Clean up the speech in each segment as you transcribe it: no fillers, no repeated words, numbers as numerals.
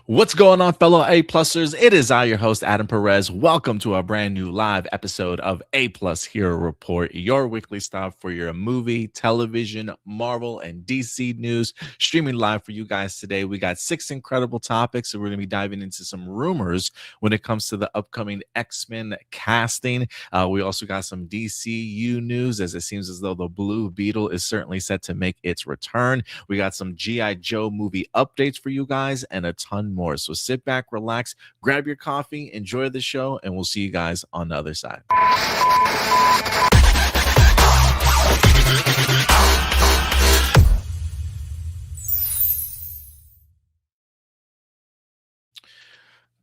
What's going on, fellow A-Plusers? It is I, your host, Adam Perez. Welcome to a brand new live episode of A-Plus Hero Report, your weekly stop for your movie, television, Marvel, and DC news, streaming live for you guys today. We got 6 incredible topics, so we're going to be diving into some rumors when it comes to the upcoming X-Men casting. We also got some DCU news, as it seems as though the Blue Beetle is certainly set to make its return. We got some G.I. Joe movie updates for you guys and a ton more. So sit back, relax, grab your coffee, enjoy the show, and we'll see you guys on the other side.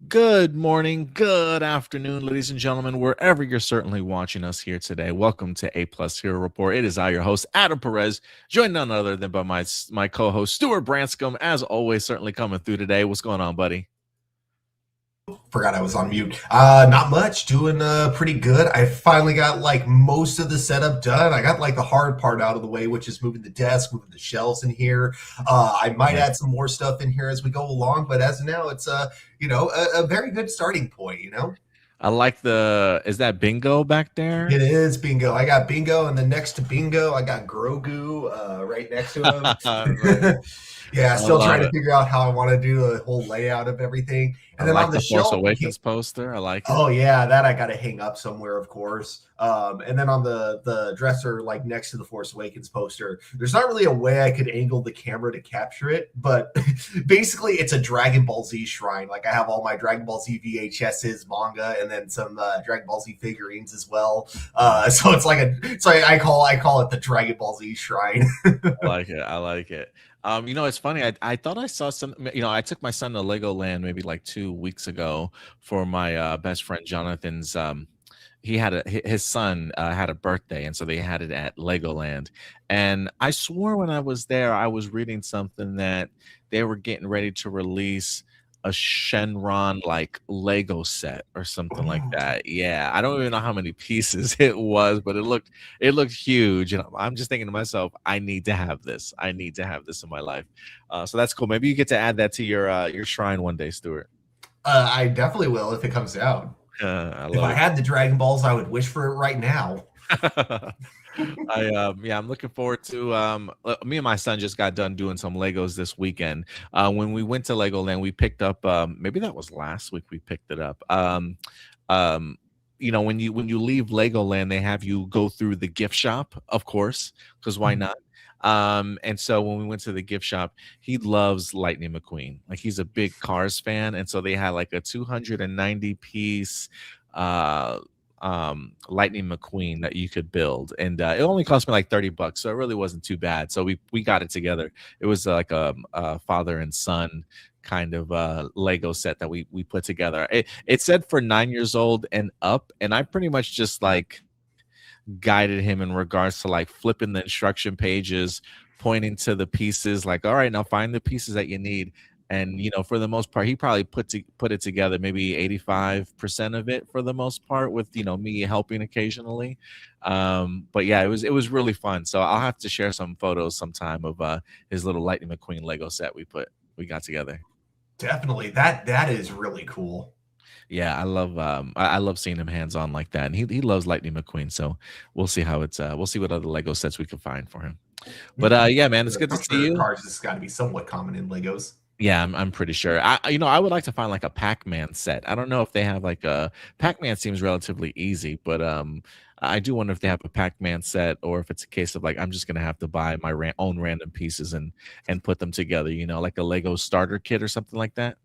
Good morning, good afternoon, ladies and gentlemen, wherever you're certainly watching us here today. Welcome to A-Plus Hero Report. It is I, your host, Adam Perez, joined none other than by my co-host, Stuart Branscombe, as always, certainly coming through today. What's going on, buddy? Forgot I was on mute. Not much. Doing pretty good. I finally got like most of the setup done. I got like the hard part out of the way, which is moving the desk, moving the shelves in here. I might add some more stuff in here as we go along, but as of now, it's a very good starting point. I like is that Bingo back there? It is Bingo. I got Bingo, and then next to Bingo, I got Grogu right next to him. Yeah, still trying to figure out how I want to do the whole layout of everything. And then on the shelf, Force Awakens poster. I like it. Oh yeah, that I got to hang up somewhere, of course. And then on the dresser, like next to the Force Awakens poster, there's not really a way I could angle the camera to capture it, but basically it's a Dragon Ball Z shrine. Like I have all my Dragon Ball Z VHSs, manga, and then some Dragon Ball Z figurines as well. So it's like I call it the Dragon Ball Z shrine. I like it. It's funny. I thought I saw some. I took my son to Legoland maybe like 2 weeks ago for my best friend Jonathan's. His son had a birthday, and so they had it at Legoland. And I swore when I was there, I was reading something that they were getting ready to release a Shenron like Lego set or something like that. Yeah, I don't even know how many pieces it was, but it looked huge, and I'm just thinking to myself, I need to have this. I need to have this in my life. So that's cool. Maybe you get to add that to your shrine one day, Stuart. I definitely will if it comes out. If I had the Dragon Balls, I would wish for it right now. I'm looking forward to me and my son just got done doing some Legos this weekend. When we went to Legoland, we picked up maybe that was last week we picked it up. When you leave Legoland, they have you go through the gift shop, of course, because why not? And so when we went to the gift shop, he loves Lightning McQueen. Like he's a big Cars fan, and so they had like a 290 piece Lightning McQueen that you could build, and it only cost me like $30, so it really wasn't too bad. So we got it together. It was like a father and son kind of Lego set that we put together. It said for 9 years old and up, and I pretty much just like guided him in regards to like flipping the instruction pages, pointing to the pieces, like, all right, now find the pieces that you need. And for the most part, he probably put it together maybe 85% of it for the most part, with me helping occasionally. But yeah, it was really fun. So I'll have to share some photos sometime of his little Lightning McQueen Lego set we got together. Definitely, that is really cool. Yeah, I love seeing him hands on like that, and he loves Lightning McQueen. So we'll see we'll see what other Lego sets we can find for him. But yeah, man, it's good to see you. Cars has got to be somewhat common in Legos. Yeah, I'm pretty sure. I would like to find like a Pac-Man set. I don't know if they have like a Pac-Man seems relatively easy, but I do wonder if they have a Pac-Man set, or if it's a case of like I'm just gonna have to buy my own random pieces and put them together. Like a Lego starter kit or something like that.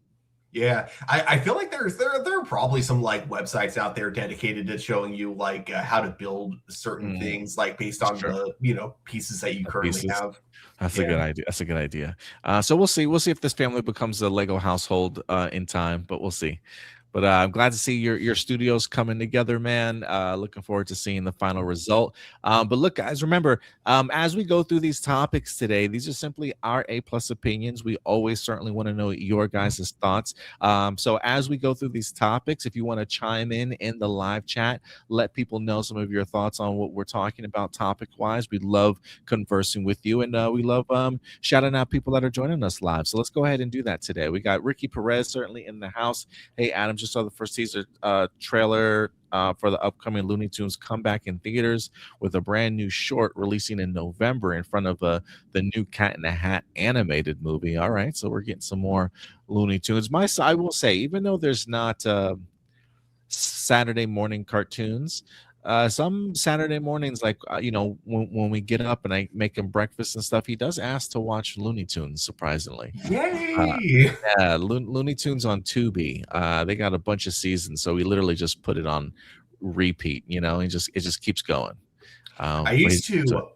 Yeah, I feel like there are probably some like websites out there dedicated to showing you like how to build certain things, like based on the pieces that you currently have. That's a good idea. That's a good idea. So we'll see if this family becomes a Lego household in time, but we'll see. But I'm glad to see your studios coming together, man. Looking forward to seeing the final result. But look, guys, remember, as we go through these topics today, these are simply our A+ opinions. We always certainly want to know your guys' thoughts. So as we go through these topics, if you want to chime in the live chat, let people know some of your thoughts on what we're talking about topic-wise. We love conversing with you, and we love shouting out people that are joining us live. So let's go ahead and do that today. We got Ricky Perez certainly in the house. Hey, Adam, just saw the first teaser trailer for the upcoming Looney Tunes comeback in theaters with a brand new short releasing in November in front of the new Cat in the Hat animated movie. All right, so we're getting some more Looney Tunes. I will say, even though there's not Saturday morning cartoons, some Saturday mornings, like when we get up and I make him breakfast and stuff, he does ask to watch Looney Tunes, surprisingly. Yay! Yeah, Looney Tunes on Tubi. They got a bunch of seasons, so we literally just put it on repeat. It just keeps going. I used to.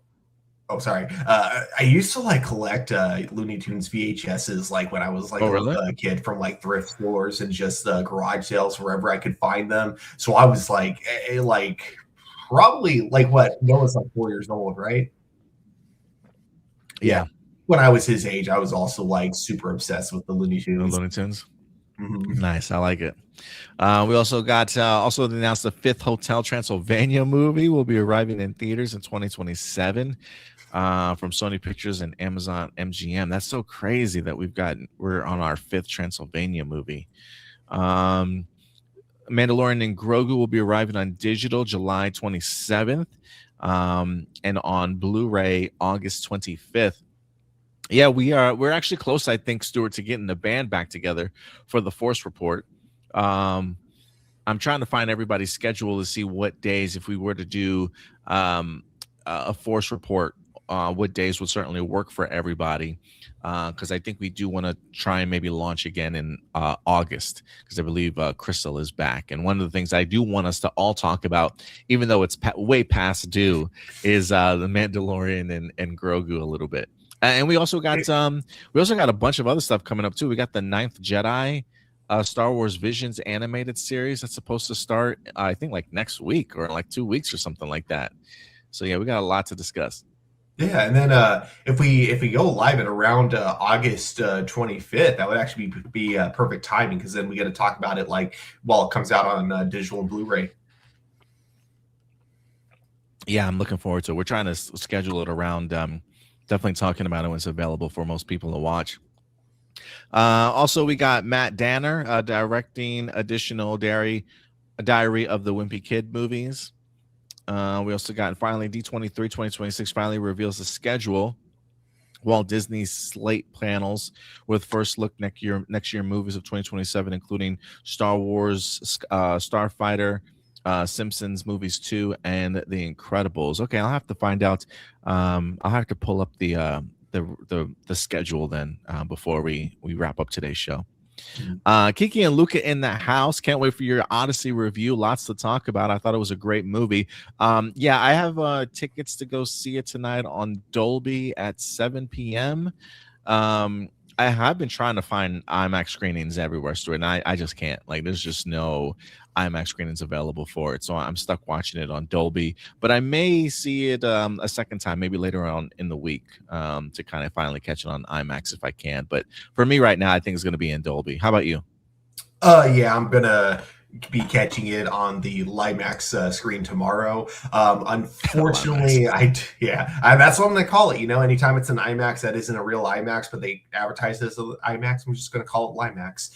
Oh, sorry. I used to collect Looney Tunes VHSs when I was really? a kid from thrift stores and just garage sales wherever I could find them. So I was probably what Noah's 4 years old, right? Yeah. When I was his age, I was also super obsessed with the Looney Tunes. Mm-hmm. Nice, I like it. We also got also announced the 5th Hotel Transylvania movie will be arriving in theaters in 2027 from Sony Pictures and Amazon MGM. That's so crazy that we're on our 5th Transylvania movie. Mandalorian and Grogu will be arriving on digital July 27th and on Blu-ray August 25th. Yeah, we're actually close, I think, Stuart, to getting the band back together for the Force Report. I'm trying to find everybody's schedule to see what days, if we were to do a Force Report, what days would certainly work for everybody. Because I think we do want to try and maybe launch again in August, because I believe Crystal is back. And one of the things I do want us to all talk about, even though it's way past due, is the Mandalorian and Grogu a little bit. And we also got a bunch of other stuff coming up too. We got the 9th Jedi Star Wars Visions animated series that's supposed to start, I think, next week or 2 weeks or something like that. So yeah, we got a lot to discuss. Yeah, and then if we go live at around August 25th, that would actually be perfect timing, because then we get to talk about it while it comes out on digital and Blu-ray. Yeah, I'm looking forward to it. We're trying to schedule it around. Definitely talking about it when it's available for most people to watch. Also, we got Matt Danner directing additional Diary of the Wimpy Kid movies. We also got, finally, D23 2026 finally reveals the schedule. Walt Disney's slate panels with first look next year movies of 2027, including Star Wars, Starfighter, Simpsons movies 2, and The Incredibles. Okay, I'll have to find out. I'll have to pull up the schedule then before we wrap up today's show. Kiki and Luca in the house. Can't wait for your Odyssey review. Lots to talk about. I thought it was a great movie. Yeah, I have tickets to go see it tonight on Dolby at 7 p.m. I have been trying to find IMAX screenings everywhere, Stuart, and I just can't. There's just no IMAX screenings available for it, so I'm stuck watching it on Dolby. But I may see it a second time, maybe later on in the week, to kind of finally catch it on IMAX if I can. But for me right now, I think it's going to be in Dolby. How about you? Yeah, I'm gonna be catching it on the Limax screen tomorrow. Unfortunately, that's what I'm gonna call it. Anytime it's an IMAX that isn't a real IMAX, but they advertise it as an IMAX, I'm just gonna call it Limax.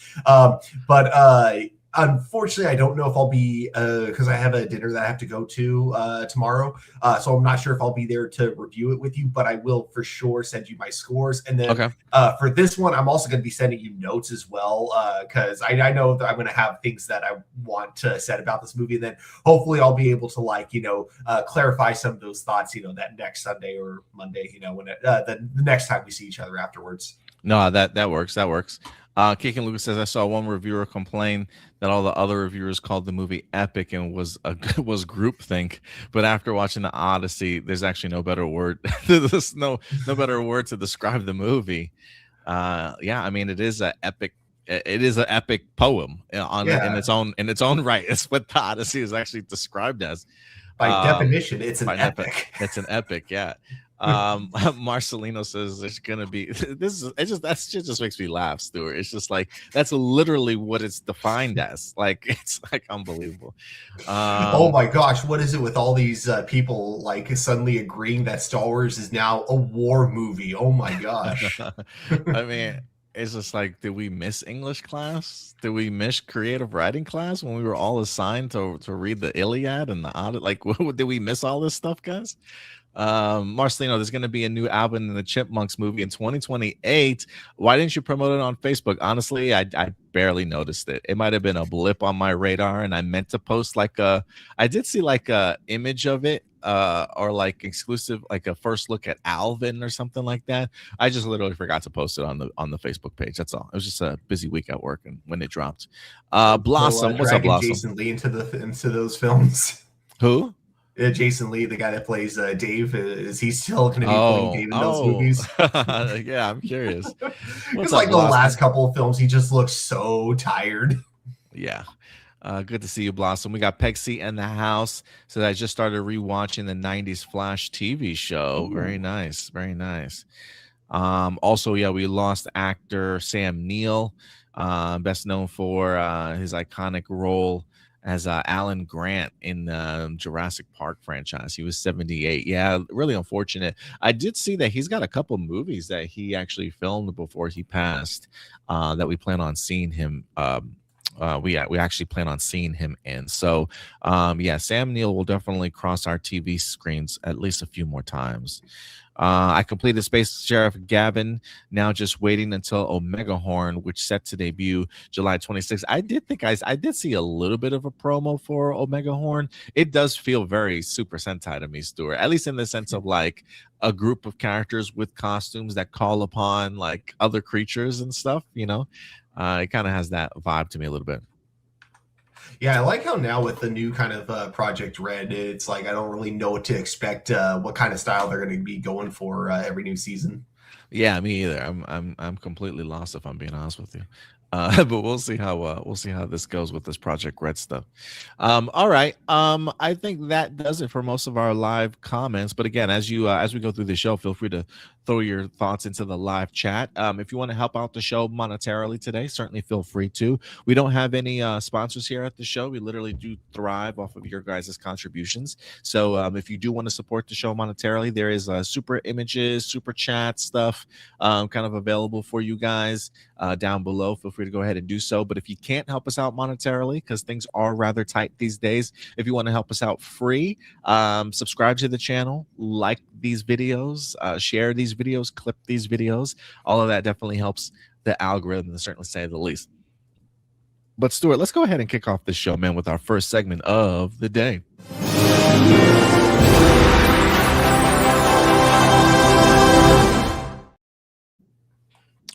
But unfortunately, I don't know if I'll be, because I have a dinner that I have to go to tomorrow. So I'm not sure if I'll be there to review it with you, but I will for sure send you my scores. And then for this one, I'm also going to be sending you notes as well, because I know that I'm going to have things that I want to say about this movie. And then hopefully I'll be able to clarify some of those thoughts, that next Sunday or Monday, when the next time we see each other afterwards. No, that works. That works. Keegan Lucas says, I saw one reviewer complain that all the other reviewers called the movie epic and was groupthink. But after watching the Odyssey, there's actually no better word. There's no better word to describe the movie. Yeah, I mean, it is an epic it is an epic poem in Yeah. its own right. It's what the Odyssey is actually described as. By Um, definition, it's an epic. it's an epic, yeah. Marcelino says there's gonna be this is it just that shit just makes me laugh, Stuart. It's just like that's literally what it's defined as. Like it's like unbelievable. Oh my gosh, what is it with all these people like suddenly agreeing that Star Wars is now a war movie? Oh my gosh. I mean, it's just like, did we miss English class? Did we miss creative writing class when we were all assigned to read the Iliad and the Odyssey? Like, did we miss all this stuff, guys? Marcelino, there's going to be a new album in the Chipmunks movie in 2028. Why didn't you promote it on Facebook? Honestly, I barely noticed it. It might have been a blip on my radar, and I meant to post I did see like a image of it, or like exclusive, like a first look at Alvin or something like that. I just literally forgot to post it on the Facebook page. That's all. It was just a busy week at work, and when it dropped. Blossom, what's up, Blossom? Jason Lee into those films. Who? Jason Lee, the guy that plays Dave, is he still going to be playing Dave in those movies? Yeah, I'm curious. It's like the last couple of films, he just looks so tired. Yeah. Good to see you, Blossom. We got Peg C in the house. So I just started rewatching the 90s Flash TV show. Ooh. Very nice. Very nice. Also, yeah, we lost actor Sam Neill, best known for his iconic role as Alan Grant in the Jurassic Park franchise. He was 78. Yeah, really unfortunate. I did see that he's got a couple movies that he actually filmed before he passed that we plan on seeing him. We actually plan on seeing him in. So, yeah, Sam Neill will definitely cross our TV screens at least a few more times. I completed Space Sheriff Gavin, now just waiting until Omega Horn, which set to debut July 26th. I did see a little bit of a promo for Omega Horn. It does feel very Super Sentai to me, Stuart, at least in the sense of like a group of characters with costumes that call upon like other creatures and stuff, you know. It kind of has that vibe to me a little bit. Yeah, I like how now with the new kind of Project Red, it's like I don't really know what to expect, what kind of style they're going to be going for every new season. Yeah, me either. I'm completely lost if I'm being honest with you. But we'll see how this goes with this Project Red stuff. All right. I think that does it for most of our live comments. But again, as we go through the show, feel free to throw your thoughts into the live chat. If you want to help out the show monetarily today, certainly feel free to. We don't have any sponsors here at the show. We literally do thrive off of your guys' contributions. So if you do want to support the show monetarily, there is super images, super chat stuff kind of available for you guys down below. Feel free to go ahead and do so. But if you can't help us out monetarily, because things are rather tight these days, if you want to help us out free, subscribe to the channel, like these videos, share these videos, clip these videos. All of that definitely helps the algorithm, to certainly say the least. But Stuart, let's go ahead and kick off this show, man, with our first segment of the day.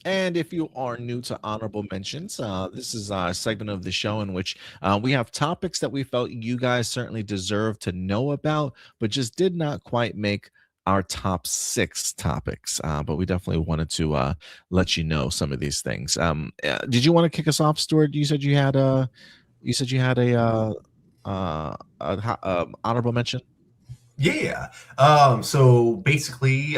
And if you are new to Honorable Mentions, this is a segment of the show in which we have topics that we felt you guys certainly deserve to know about, but just did not quite make our top 6 topics. But we definitely wanted to let you know some of these things. Did you want to kick us off, Stuart? You said you had a honorable mention. Yeah. So basically,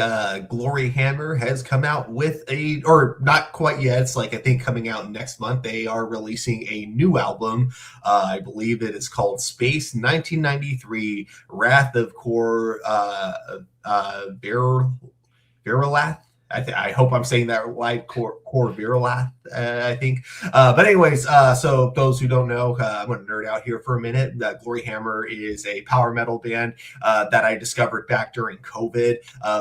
Glory Hammer has come out with or not quite yet. It's like, I think coming out next month. They are releasing a new album. I believe it is called Space 1993 Wrath of Kor Viralath. I hope I'm saying that right. Kor Viralath, I think. But anyways, so those who don't know, I'm going to nerd out here for a minute. Glory Hammer is a power metal band that I discovered back during COVID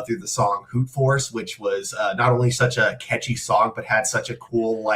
through the song Hoot Force, which was not only such a catchy song, but had such a cool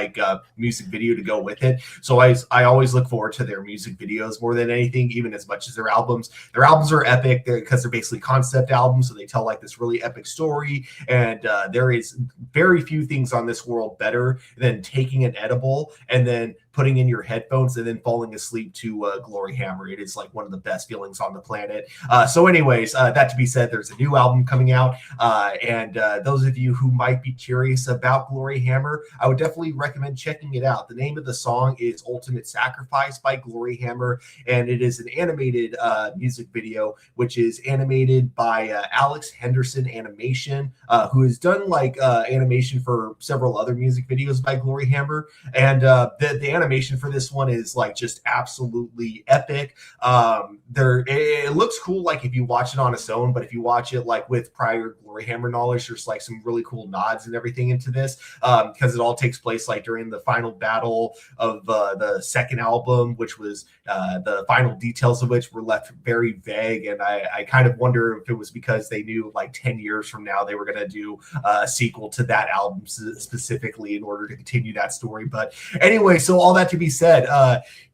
music video to go with it. So I always look forward to their music videos more than anything, even as much as their albums. Their albums are epic because they're basically concept albums, so they tell like this really epic story, and there is very few things on this world better than taking an edible and then putting in your headphones and then falling asleep to Glory Hammer. It is like one of the best feelings on the planet. So anyways, that to be said, there's a new album coming out. And those of you who might be curious about Glory Hammer, I would definitely recommend checking it out. The name of the song is Ultimate Sacrifice by Glory Hammer, and it is an animated music video, which is animated by Alex Henderson Animation, who has done like animation for several other music videos by Glory Hammer. And the animation for this one is like just absolutely epic. It looks cool like if you watch it on its own, but if you watch it like with prior Glory Hammer knowledge, there's like some really cool nods and everything into this, because it all takes place like during the final battle of the second album, which was the final details of which were left very vague. And I kind of wonder if it was because they knew like 10 years from now they were going to do a sequel to that album specifically in order to continue that story. But anyway, so all that to be said,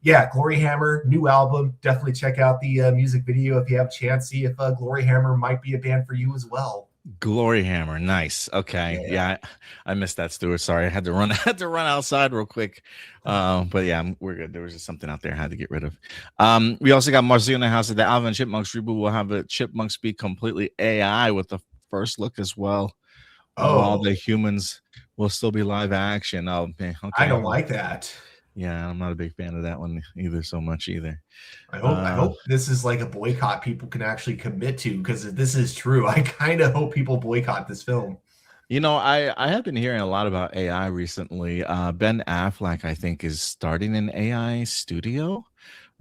yeah, Glory Hammer, new album. Definitely check out the music video if you have a chance. See if Glory Hammer might be a band for you as well. Glory Hammer, nice. Okay, yeah, I missed that, Stuart. Sorry, I had to run. I had to run outside real quick. But yeah, we're good. There was just something out there I had to get rid of. We also got Marcia in the house. At the Alvin Chipmunks reboot will have the Chipmunks be completely AI with the first look as well. All the humans will still be live action. Oh man, okay. I don't like that. Yeah, I'm not a big fan of that one either so much either. I hope this is like a boycott people can actually commit to, because if this is true, I kind of hope people boycott this film. You know, I have been hearing a lot about AI recently. Ben Affleck, I think, is starting an AI studio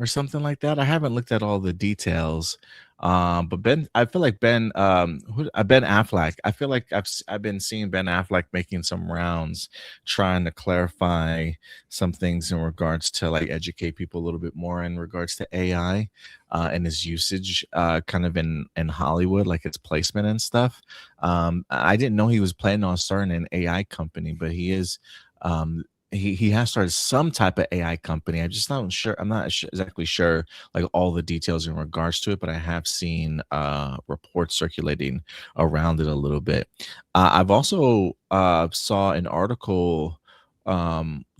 or something like that. I haven't looked at all the details. But I feel like Ben Affleck, I feel like I've been seeing Ben Affleck making some rounds trying to clarify some things in regards to like educate people a little bit more in regards to AI and his usage kind of in Hollywood, like its placement and stuff. I didn't know he was planning on starting an AI company, but he is he has started some type of AI company. I'm just not sure. I'm not exactly sure like all the details in regards to it, but I have seen reports circulating around it a little bit. I've also saw an article.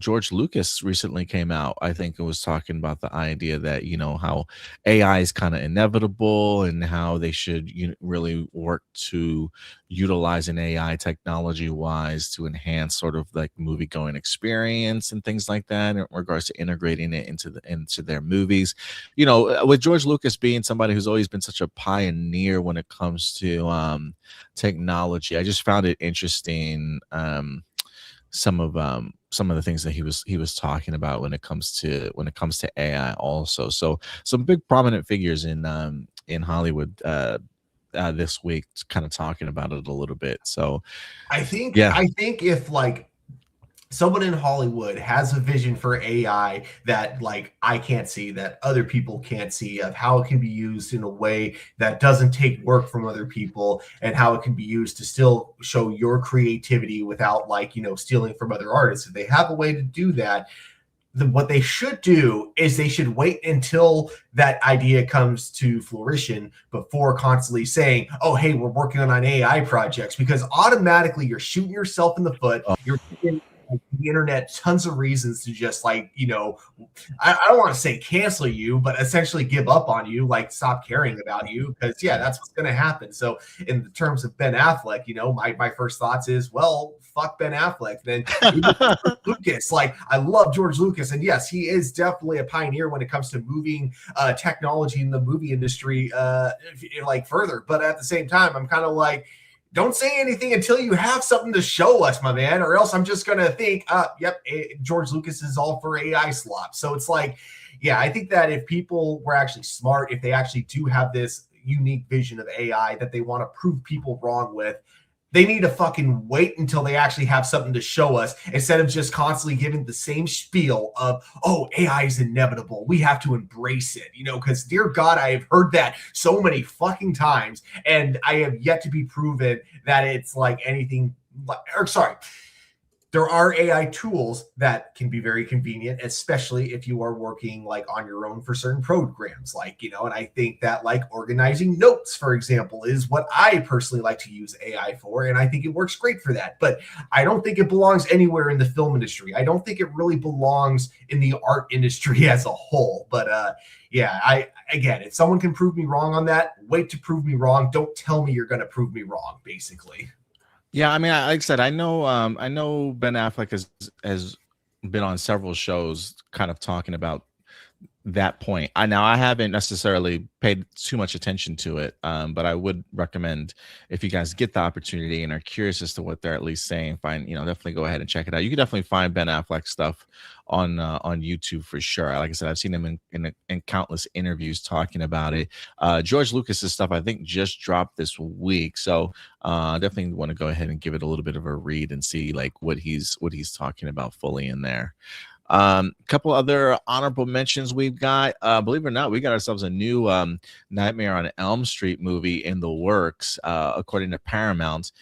George Lucas recently came out. I think it was talking about the idea that, you know, how AI is kind of inevitable and how they should really work to utilize an AI technology wise to enhance sort of like movie going experience and things like that in regards to integrating it into their movies. You know, with George Lucas being somebody who's always been such a pioneer when it comes to technology, I just found it interesting. Some of the things that he was talking about when it comes to AI also. So some big prominent figures in Hollywood this week kind of talking about it a little bit. So I think if like someone in Hollywood has a vision for AI that like I can't see, that other people can't see, of how it can be used in a way that doesn't take work from other people and how it can be used to still show your creativity without like, you know, stealing from other artists. If they have a way to do that, what they should do is they should wait until that idea comes to fruition before constantly saying, oh, hey, we're working on AI projects, because automatically you're shooting yourself in the foot. You're giving the internet tons of reasons to just like, you know, I don't want to say cancel you, but essentially give up on you, like stop caring about you, because yeah, that's what's going to happen. So in the terms of Ben Affleck, you know, my first thoughts is, well, fuck Ben Affleck. Then Lucas, like I love George Lucas, and yes, he is definitely a pioneer when it comes to moving technology in the movie industry like further. But at the same time, I'm kind of like, don't say anything until you have something to show us, my man, or else I'm just going to think, yep, George Lucas is all for AI slop. So it's like, yeah, I think that if people were actually smart, if they actually do have this unique vision of AI that they want to prove people wrong with, they need to fucking wait until they actually have something to show us, instead of just constantly giving the same spiel of, oh, AI is inevitable, we have to embrace it, you know, because dear God, I have heard that so many fucking times, and I have yet to be proven that it's like anything, or sorry, there are AI tools that can be very convenient, especially if you are working like on your own for certain programs, like, you know, and I think that like organizing notes, for example, is what I personally like to use AI for. And I think it works great for that, but I don't think it belongs anywhere in the film industry. I don't think it really belongs in the art industry as a whole, but, yeah, again, if someone can prove me wrong on that, wait to prove me wrong. Don't tell me you're going to prove me wrong, basically. Yeah, I mean, like I said, I know Ben Affleck has been on several shows, kind of talking about that point. I haven't necessarily paid too much attention to it, but I would recommend, if you guys get the opportunity and are curious as to what they're at least saying, definitely go ahead and check it out. You can definitely find Ben Affleck stuff on YouTube for sure. Like I said, I've seen him in countless interviews talking about it. George Lucas's stuff, I think, just dropped this week, so definitely want to go ahead and give it a little bit of a read and see like what he's talking about fully in there. Couple other honorable mentions we've got. Believe it or not, we got ourselves a new Nightmare on Elm Street movie in the works, according to Paramount.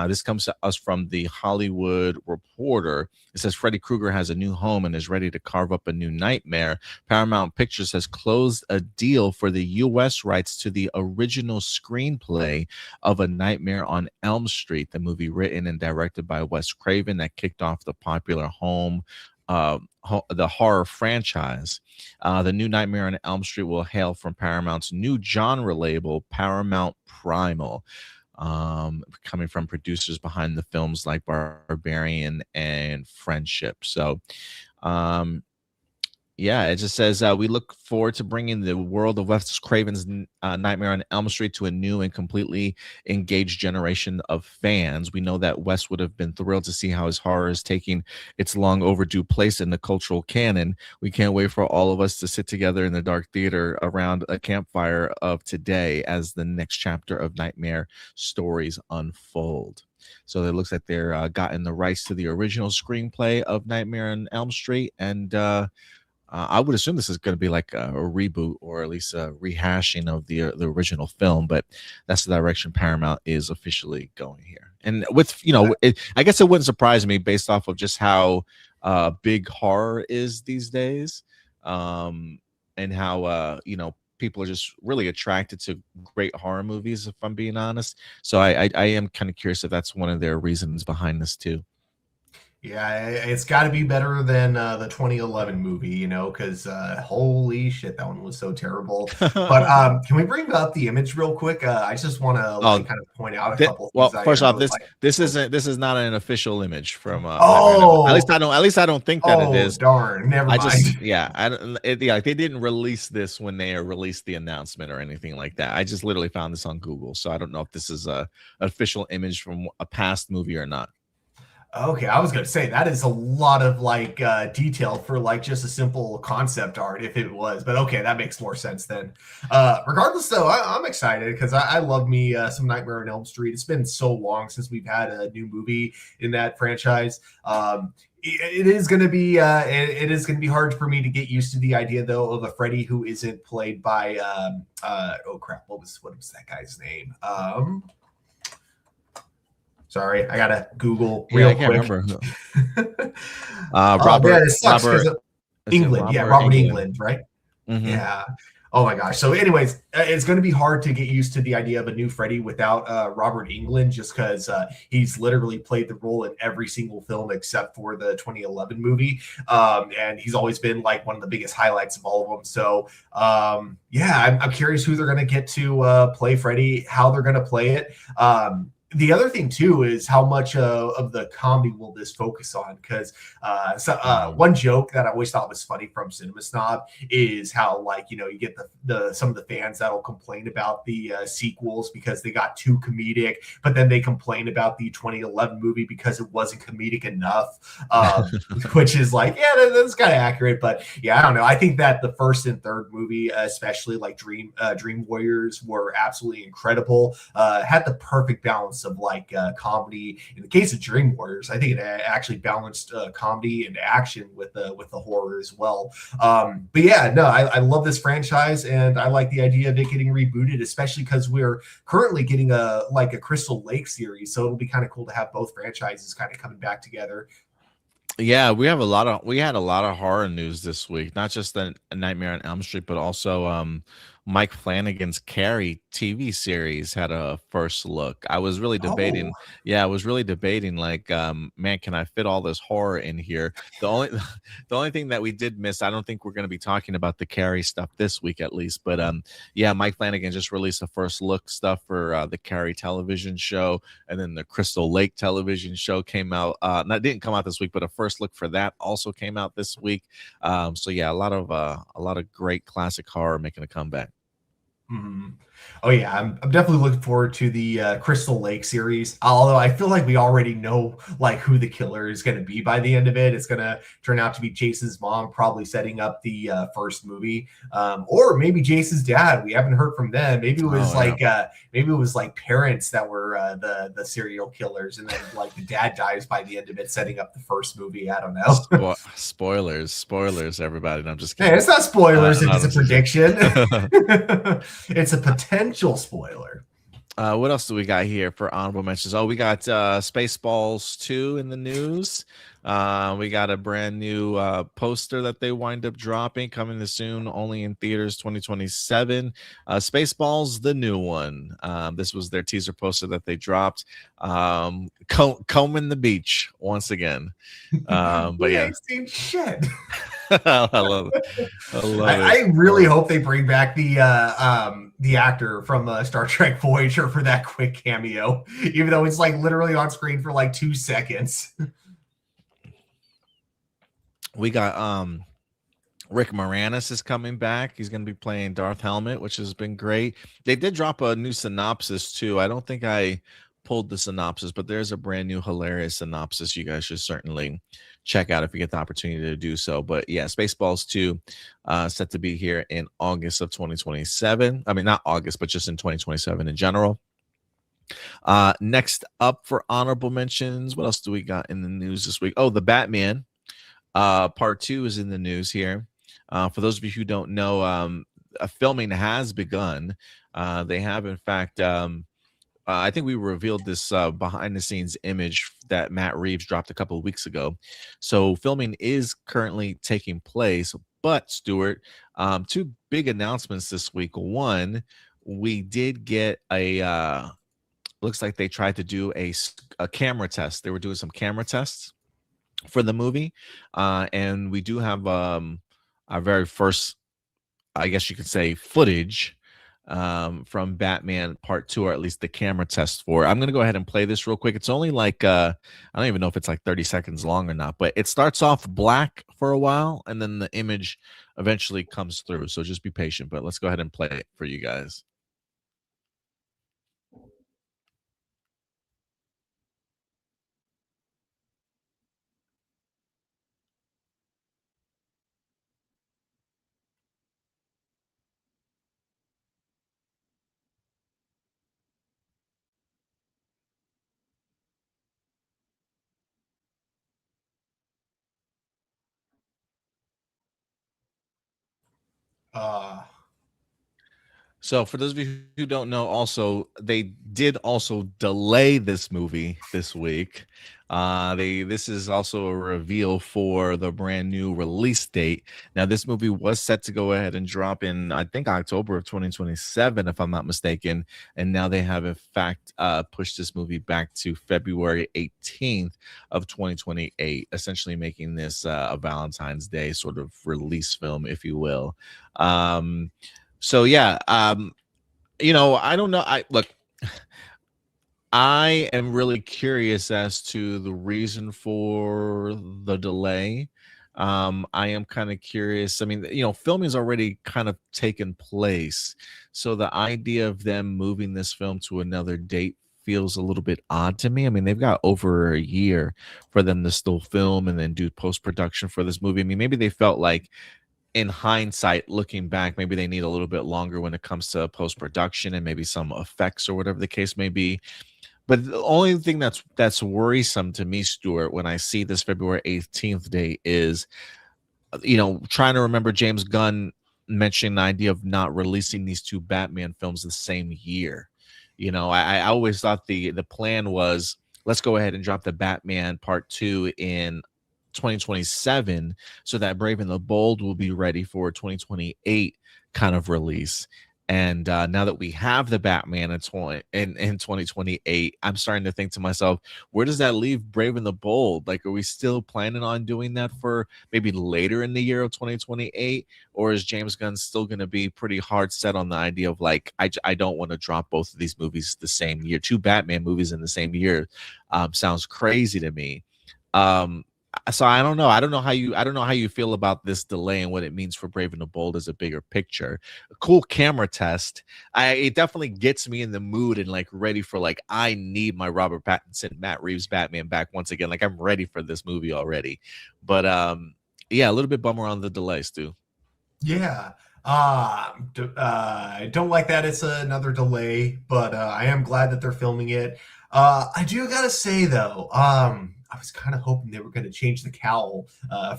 This comes to us from the Hollywood Reporter. It says Freddy Krueger has a new home and is ready to carve up a new nightmare. Paramount Pictures has closed a deal for the U.S. rights to the original screenplay of A Nightmare on Elm Street, the movie written and directed by Wes Craven that kicked off the popular the horror franchise. The new Nightmare on Elm Street will hail from Paramount's new genre label, Paramount Primal, coming from producers behind the films like Barbarian and Friendship. So, yeah, it just says we look forward to bringing the world of Wes Craven's Nightmare on Elm Street to a new and completely engaged generation of fans. We know that Wes would have been thrilled to see how his horror is taking its long overdue place in the cultural canon. We can't wait for all of us to sit together in the dark theater around a campfire of today as the next chapter of Nightmare stories unfold. So it looks like they're gotten the rights to the original screenplay of Nightmare on Elm Street, and I would assume this is going to be like a reboot or at least a rehashing of the original film, but that's the direction Paramount is officially going here. And with, I guess it wouldn't surprise me based off of just how big horror is these days, and how, people are just really attracted to great horror movies, if I'm being honest. So I am kind of curious if that's one of their reasons behind this too. Yeah, it's got to be better than the 2011 movie, because holy shit, that one was so terrible. But can we bring up the image real quick? I just want to kind of point out a couple of things. Well, first off, this is not an official image from. Oh, at least I don't think that it is. Darn, never mind. They didn't release this when they released the announcement or anything like that. I just literally found this on Google, so I don't know if this is a official image from a past movie or not. Okay, I was going to say that is a lot of detail for just a simple concept art if it was, but okay, that makes more sense then. Regardless, though, I'm excited because I love me some Nightmare on Elm Street. It's been so long since we've had a new movie in that franchise. It is going to be hard for me to get used to the idea though of a Freddy who isn't played by oh crap, what was that guy's name? Sorry, I gotta Google real quick. Remember. Robert. It sucks because England. Robert England, right? Mm-hmm. Yeah. Oh my gosh. So, anyways, it's going to be hard to get used to the idea of a new Freddy without Robert England, just because he's literally played the role in every single film except for the 2011 movie, and he's always been one of the biggest highlights of all of them. So, yeah, I'm curious who they're going to get to play Freddy, how they're going to play it. The other thing too is how much of the comedy will this focus on? Because one joke that I always thought was funny from Cinema Snob is how you get the some of the fans that'll complain about the sequels because they got too comedic, but then they complain about the 2011 movie because it wasn't comedic enough, which is that's kind of accurate. But yeah, I don't know. I think that the first and third movie, especially Dream Warriors, were absolutely incredible. Had the perfect balance of comedy. In the case of Dream Warriors, I think it actually balanced comedy and action with the horror as well. But yeah, no, I love this franchise and I like the idea of it getting rebooted, especially because we're currently getting a Crystal Lake series. So it'll be kind of cool to have both franchises kind of coming back together. Yeah, we had a lot of horror news this week. Not just the Nightmare on Elm Street, but also Mike Flanagan's Carrie TV series had a first look. I was really Oh, debating, yeah, I was really debating like man, can I fit all this horror in here? The only the only thing that we did miss, I don't think we're going to be talking about the Carrie stuff this week at least, but yeah, Mike Flanagan just released the first look stuff for the Carrie television show, and then the Crystal Lake television show came out. That didn't come out this week, but a first look for that also came out this week. So yeah, a lot of great classic horror making a comeback. mhm. Oh yeah, I'm definitely looking forward to the Crystal Lake series. Although I feel like we already know like who the killer is going to be by the end of it. It's going to turn out to be Jason's mom, probably setting up the first movie, or maybe Jason's dad. We haven't heard from them. Oh yeah. Maybe it was like parents that were the serial killers, and then like the dad dies by the end of it, setting up the first movie. I don't know. Spoilers, everybody. No, I'm just Hey, kidding. it's not spoilers if No, it's a this is prediction. it. It's a potential spoiler. What else do we got here for honorable mentions? Oh, we got Spaceballs 2 in the news. We got a brand new poster that they wind up dropping coming to soon, only in theaters 2027. Spaceballs, the new one. This was their teaser poster that they dropped. Combing the beach once again. But We yeah, ain't seen shit. I love it. I love I it. really hope they bring back the actor from Star Trek Voyager for that quick cameo, even though it's like literally on screen for like 2 seconds. We got Rick Moranis is coming back. He's going to be playing Darth Helmet, which has been great. They did drop a new synopsis too. I don't think I pulled the synopsis, but there's a brand new hilarious synopsis you guys should certainly check out if you get the opportunity to do so. But yeah, Spaceballs 2 set to be here in August of 2027. I mean, not August, but just in 2027 in general. Next up for honorable mentions, what else do we got in the news this week? Oh, the Batman part 2 is in the news here. For those of you who don't know, filming has begun. They have, in fact, I think we revealed this behind the scenes image that Matt Reeves dropped a couple of weeks ago. So filming is currently taking place. But Stuart, two big announcements this week. One, we did get a looks like they tried to do a camera test. They were doing some camera tests for the movie, and we do have our very first, I guess you could say, footage from Batman Part 2, or at least the camera test for it. I'm gonna go ahead and play this real quick. It's only like I don't even know if it's like 30 seconds long or not, but it starts off black for a while and then the image eventually comes through. So just be patient, but let's go ahead and play it for you guys. Uh, So for those of you who don't know, also they did also delay this movie this week. This is also a reveal for the brand new release date. Now, this movie was set to go ahead and drop in, I think, October of 2027, if I'm not mistaken. And now they have in fact pushed this movie back to February 18th of 2028, essentially making this a Valentine's Day sort of release film, if you will. So yeah, I don't know. I look, I am really curious as to the reason for the delay. I am kind of curious. I mean, filming's already kind of taken place, so the idea of them moving this film to another date feels a little bit odd to me. I mean, they've got over a year for them to still film and then do post production for this movie. I mean, maybe they felt like in hindsight, looking back, maybe they need a little bit longer when it comes to post production and maybe some effects or whatever the case may be. But the only thing that's worrisome to me, Stuart, when I see this February 18th date is, trying to remember James Gunn mentioning the idea of not releasing these two Batman films the same year. I always thought the plan was, let's go ahead and drop the Batman Part 2 in 2027, so that Brave and the Bold will be ready for 2028 kind of release. And now that we have the Batman in 2028, I'm starting to think to myself, where does that leave Brave and the Bold? Like, are we still planning on doing that for maybe later in the year of 2028? Or is James Gunn still going to be pretty hard set on the idea of like, I don't want to drop both of these movies the same year? Two Batman movies in the same year sounds crazy to me. So I don't know. I don't know how you feel about this delay and what it means for Brave and the Bold as a bigger picture. A cool camera test. It definitely gets me in the mood and like ready for like, I need my Robert Pattinson, Matt Reeves Batman back once again. Like, I'm ready for this movie already. But yeah, a little bit bummer on the delay, Stu. Yeah. I don't like that it's another delay, but I am glad that they're filming it. I do gotta say though, I was kind of hoping they were going to change the cowl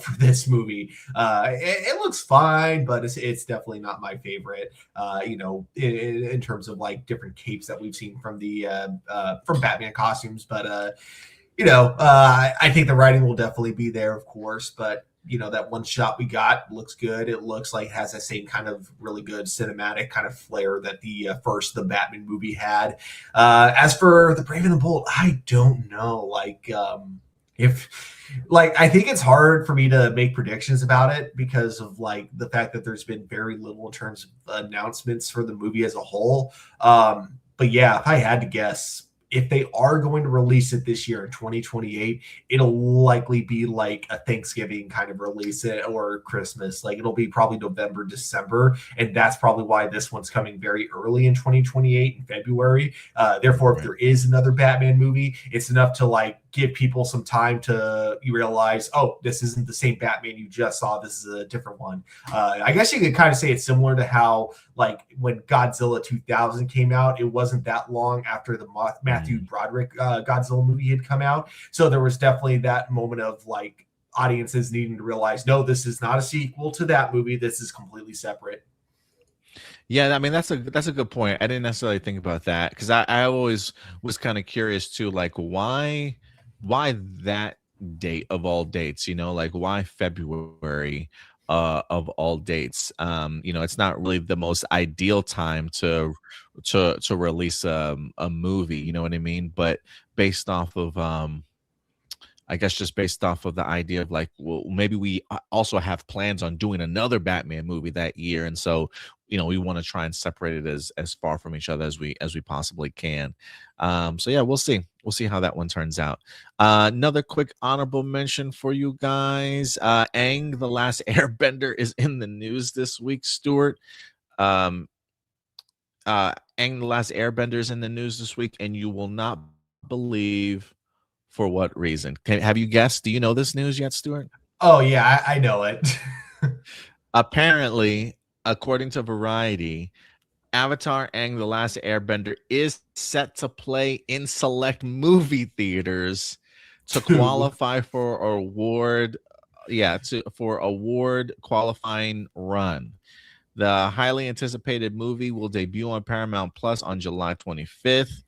for this movie. It looks fine, but it's definitely not my favorite. In terms of like different capes that we've seen from the from Batman costumes, but I think the writing will definitely be there, of course, but that one shot we got looks good. It looks like it has that same kind of really good cinematic kind of flair that the Batman movie had. As for the Brave and the Bold, I don't know. I think it's hard for me to make predictions about it because of like the fact that there's been very little in terms of announcements for the movie as a whole. But yeah, if I had to guess, if they are going to release it this year in 2028, it'll likely be like a Thanksgiving kind of release or Christmas. Like it'll be probably November, December. And that's probably why this one's coming very early in 2028 in February. Therefore, if there is another Batman movie, it's enough to like give people some time to realize, oh, this isn't the same Batman you just saw. This is a different one. I guess you could kind of say it's similar to how, like, when Godzilla 2000 came out, it wasn't that long after the Matthew Broderick Godzilla movie had come out. So there was definitely that moment of, like, audiences needing to realize, no, this is not a sequel to that movie. This is completely separate. Yeah, I mean that's a good point. I didn't necessarily think about that because I always was kind of curious too, like why that date of all dates, like why February of all dates. It's not really the most ideal time to release a movie, you know what I mean? But based off of I guess just based off of the idea of like, well, maybe we also have plans on doing another Batman movie that year, and so we want to try and separate it as far from each other as we possibly can. So yeah, we'll see how that one turns out. Another quick honorable mention for you guys: Aang, the Last Airbender, is in the news this week. Stuart, Aang, the Last Airbender is in the news this week, and you will not believe for what reason. Have you guessed? Do you know this news yet, Stuart? Oh yeah, I know it. Apparently, according to Variety, Avatar: Aang, the Last Airbender is set to play in select movie theaters to qualify for award. Yeah, for award qualifying run. The highly anticipated movie will debut on Paramount Plus on July 25th.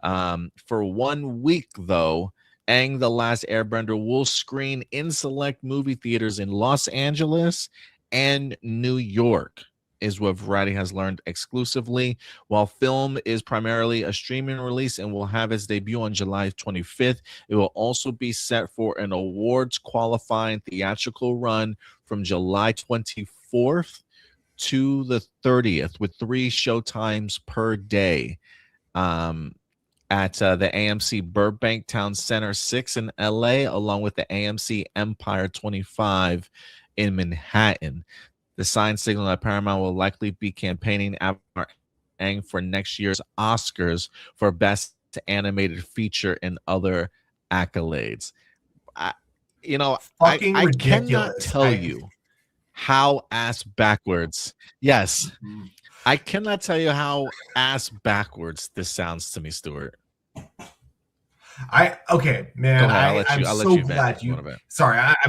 For 1 week, though, Aang, the Last Airbender will screen in select movie theaters in Los Angeles and New York, is what Variety has learned exclusively. While film is primarily a streaming release and will have its debut on July 25th, it will also be set for an awards qualifying theatrical run from July 24th to the 30th with 3 showtimes per day. At the AMC Burbank Town Center 6 in LA, along with the AMC Empire 25 in Manhattan. The sign signal that Paramount will likely be campaigning Avatar Aang for next year's Oscars for Best Animated Feature and other accolades. I cannot tell you how ass backwards. Yes. I cannot tell you how ass backwards this sounds to me, Stuart. I'm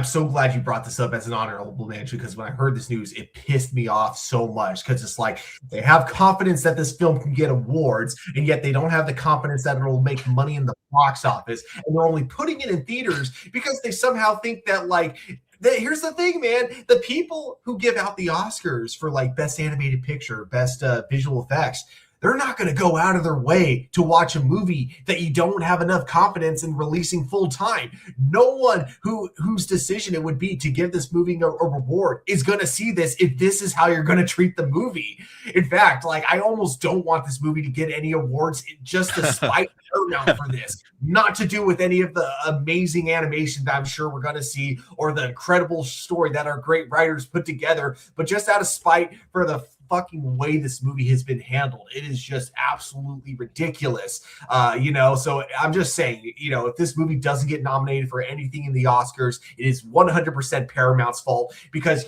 so glad you brought this up as an honorable mention, because when I heard this news, it pissed me off so much, because it's like they have confidence that this film can get awards, and yet they don't have the confidence that it'll make money in the box office, and they're only putting it in theaters because they somehow think that like here's the thing, man. The people who give out the Oscars for like best animated picture, best visual effects, they're not going to go out of their way to watch a movie that you don't have enough confidence in releasing full time. No one whose decision it would be to give this movie a reward is going to see this if this is how you're going to treat the movie. In fact, like I almost don't want this movie to get any awards just to spite Paramount for this. Not to do with any of the amazing animation that I'm sure we're going to see or the incredible story that our great writers put together, but just out of spite for the fucking way this movie has been handled. It is just absolutely ridiculous. So I'm just saying, if this movie doesn't get nominated for anything in the Oscars, it is 100% Paramount's fault because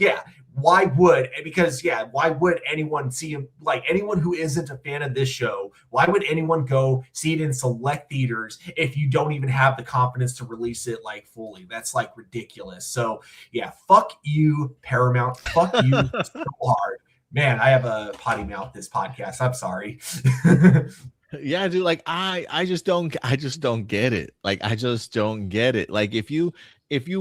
why would anyone see him, like anyone who isn't a fan of this show, why would anyone go see it in select theaters if you don't even have the confidence to release it like fully? That's like ridiculous. So fuck you, Paramount. Fuck you so hard. Man, I have a potty mouth this podcast. I'm sorry. Yeah, dude, like I just don't get it. Like I just don't get it. Like if you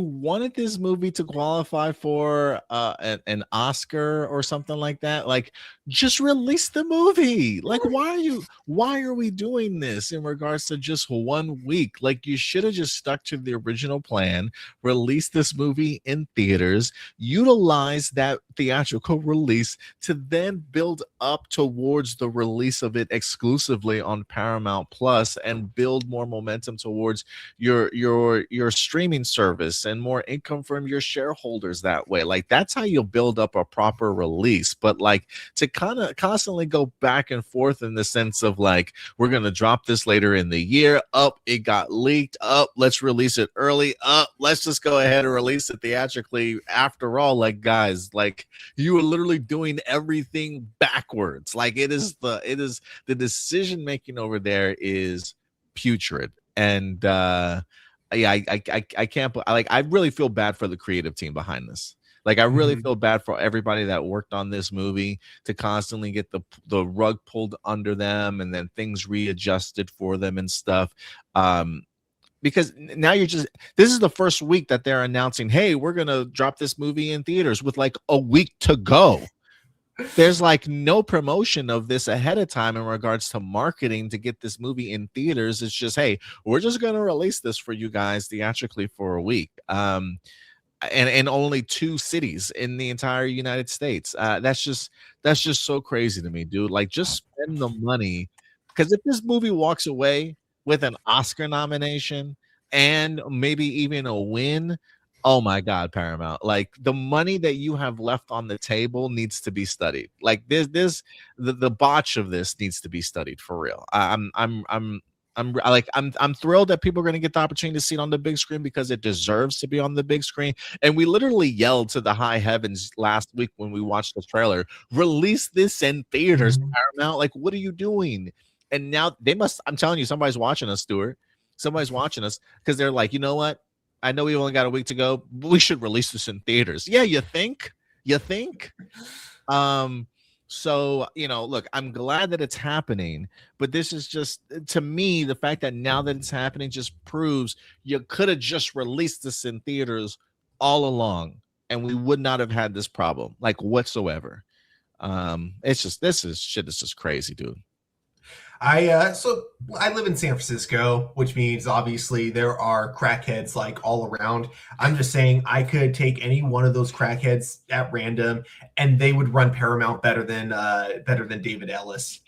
wanted this movie to qualify for an Oscar or something like that, like just release the movie. Like why are we doing this in regards to just 1 week? Like you should have just stuck to the original plan, release this movie in theaters, utilize that theatrical release to then build up towards the release of it exclusively on Paramount Plus and build more momentum towards your streaming service and more income from your shareholders that way. Like that's how you'll build up a proper release. But like to kind of constantly go back and forth in the sense of like, we're going to drop this later in the year, it got leaked, let's release it early, let's just go ahead and release it theatrically. After all, like guys, like you are literally doing everything backwards. Like it is the decision making over there is putrid. And I can't, like I really feel bad for the creative team behind this. Like I really feel bad for everybody that worked on this movie to constantly get the rug pulled under them and then things readjusted for them and stuff. Because now this is the first week that they're announcing, hey, we're going to drop this movie in theaters with like a week to go. There's like no promotion of this ahead of time in regards to marketing to get this movie in theaters. It's just, hey, we're just going to release this for you guys theatrically for a week. And only 2 cities in the entire United States. That's just so crazy to me, dude. Like just spend the money. Because if this movie walks away with an Oscar nomination and maybe even a win, oh my God, Paramount! Like the money that you have left on the table needs to be studied. Like the botch of this needs to be studied for real. I'm thrilled that people are going to get the opportunity to see it on the big screen because it deserves to be on the big screen. And we literally yelled to the high heavens last week when we watched the trailer, release this in theaters, Paramount. Like, what are you doing? And now I'm telling you, somebody's watching us, Stuart. Somebody's watching us because they're like, you know what? I know we only got a week to go, but we should release this in theaters. Yeah, you think? So, look, I'm glad that it's happening, but this is just, to me, the fact that now that it's happening just proves you could have just released this in theaters all along and we would not have had this problem, like whatsoever. This shit is just crazy, dude. So I live in San Francisco, which means obviously there are crackheads like all around. I'm just saying I could take any one of those crackheads at random and they would run Paramount better than David Ellis.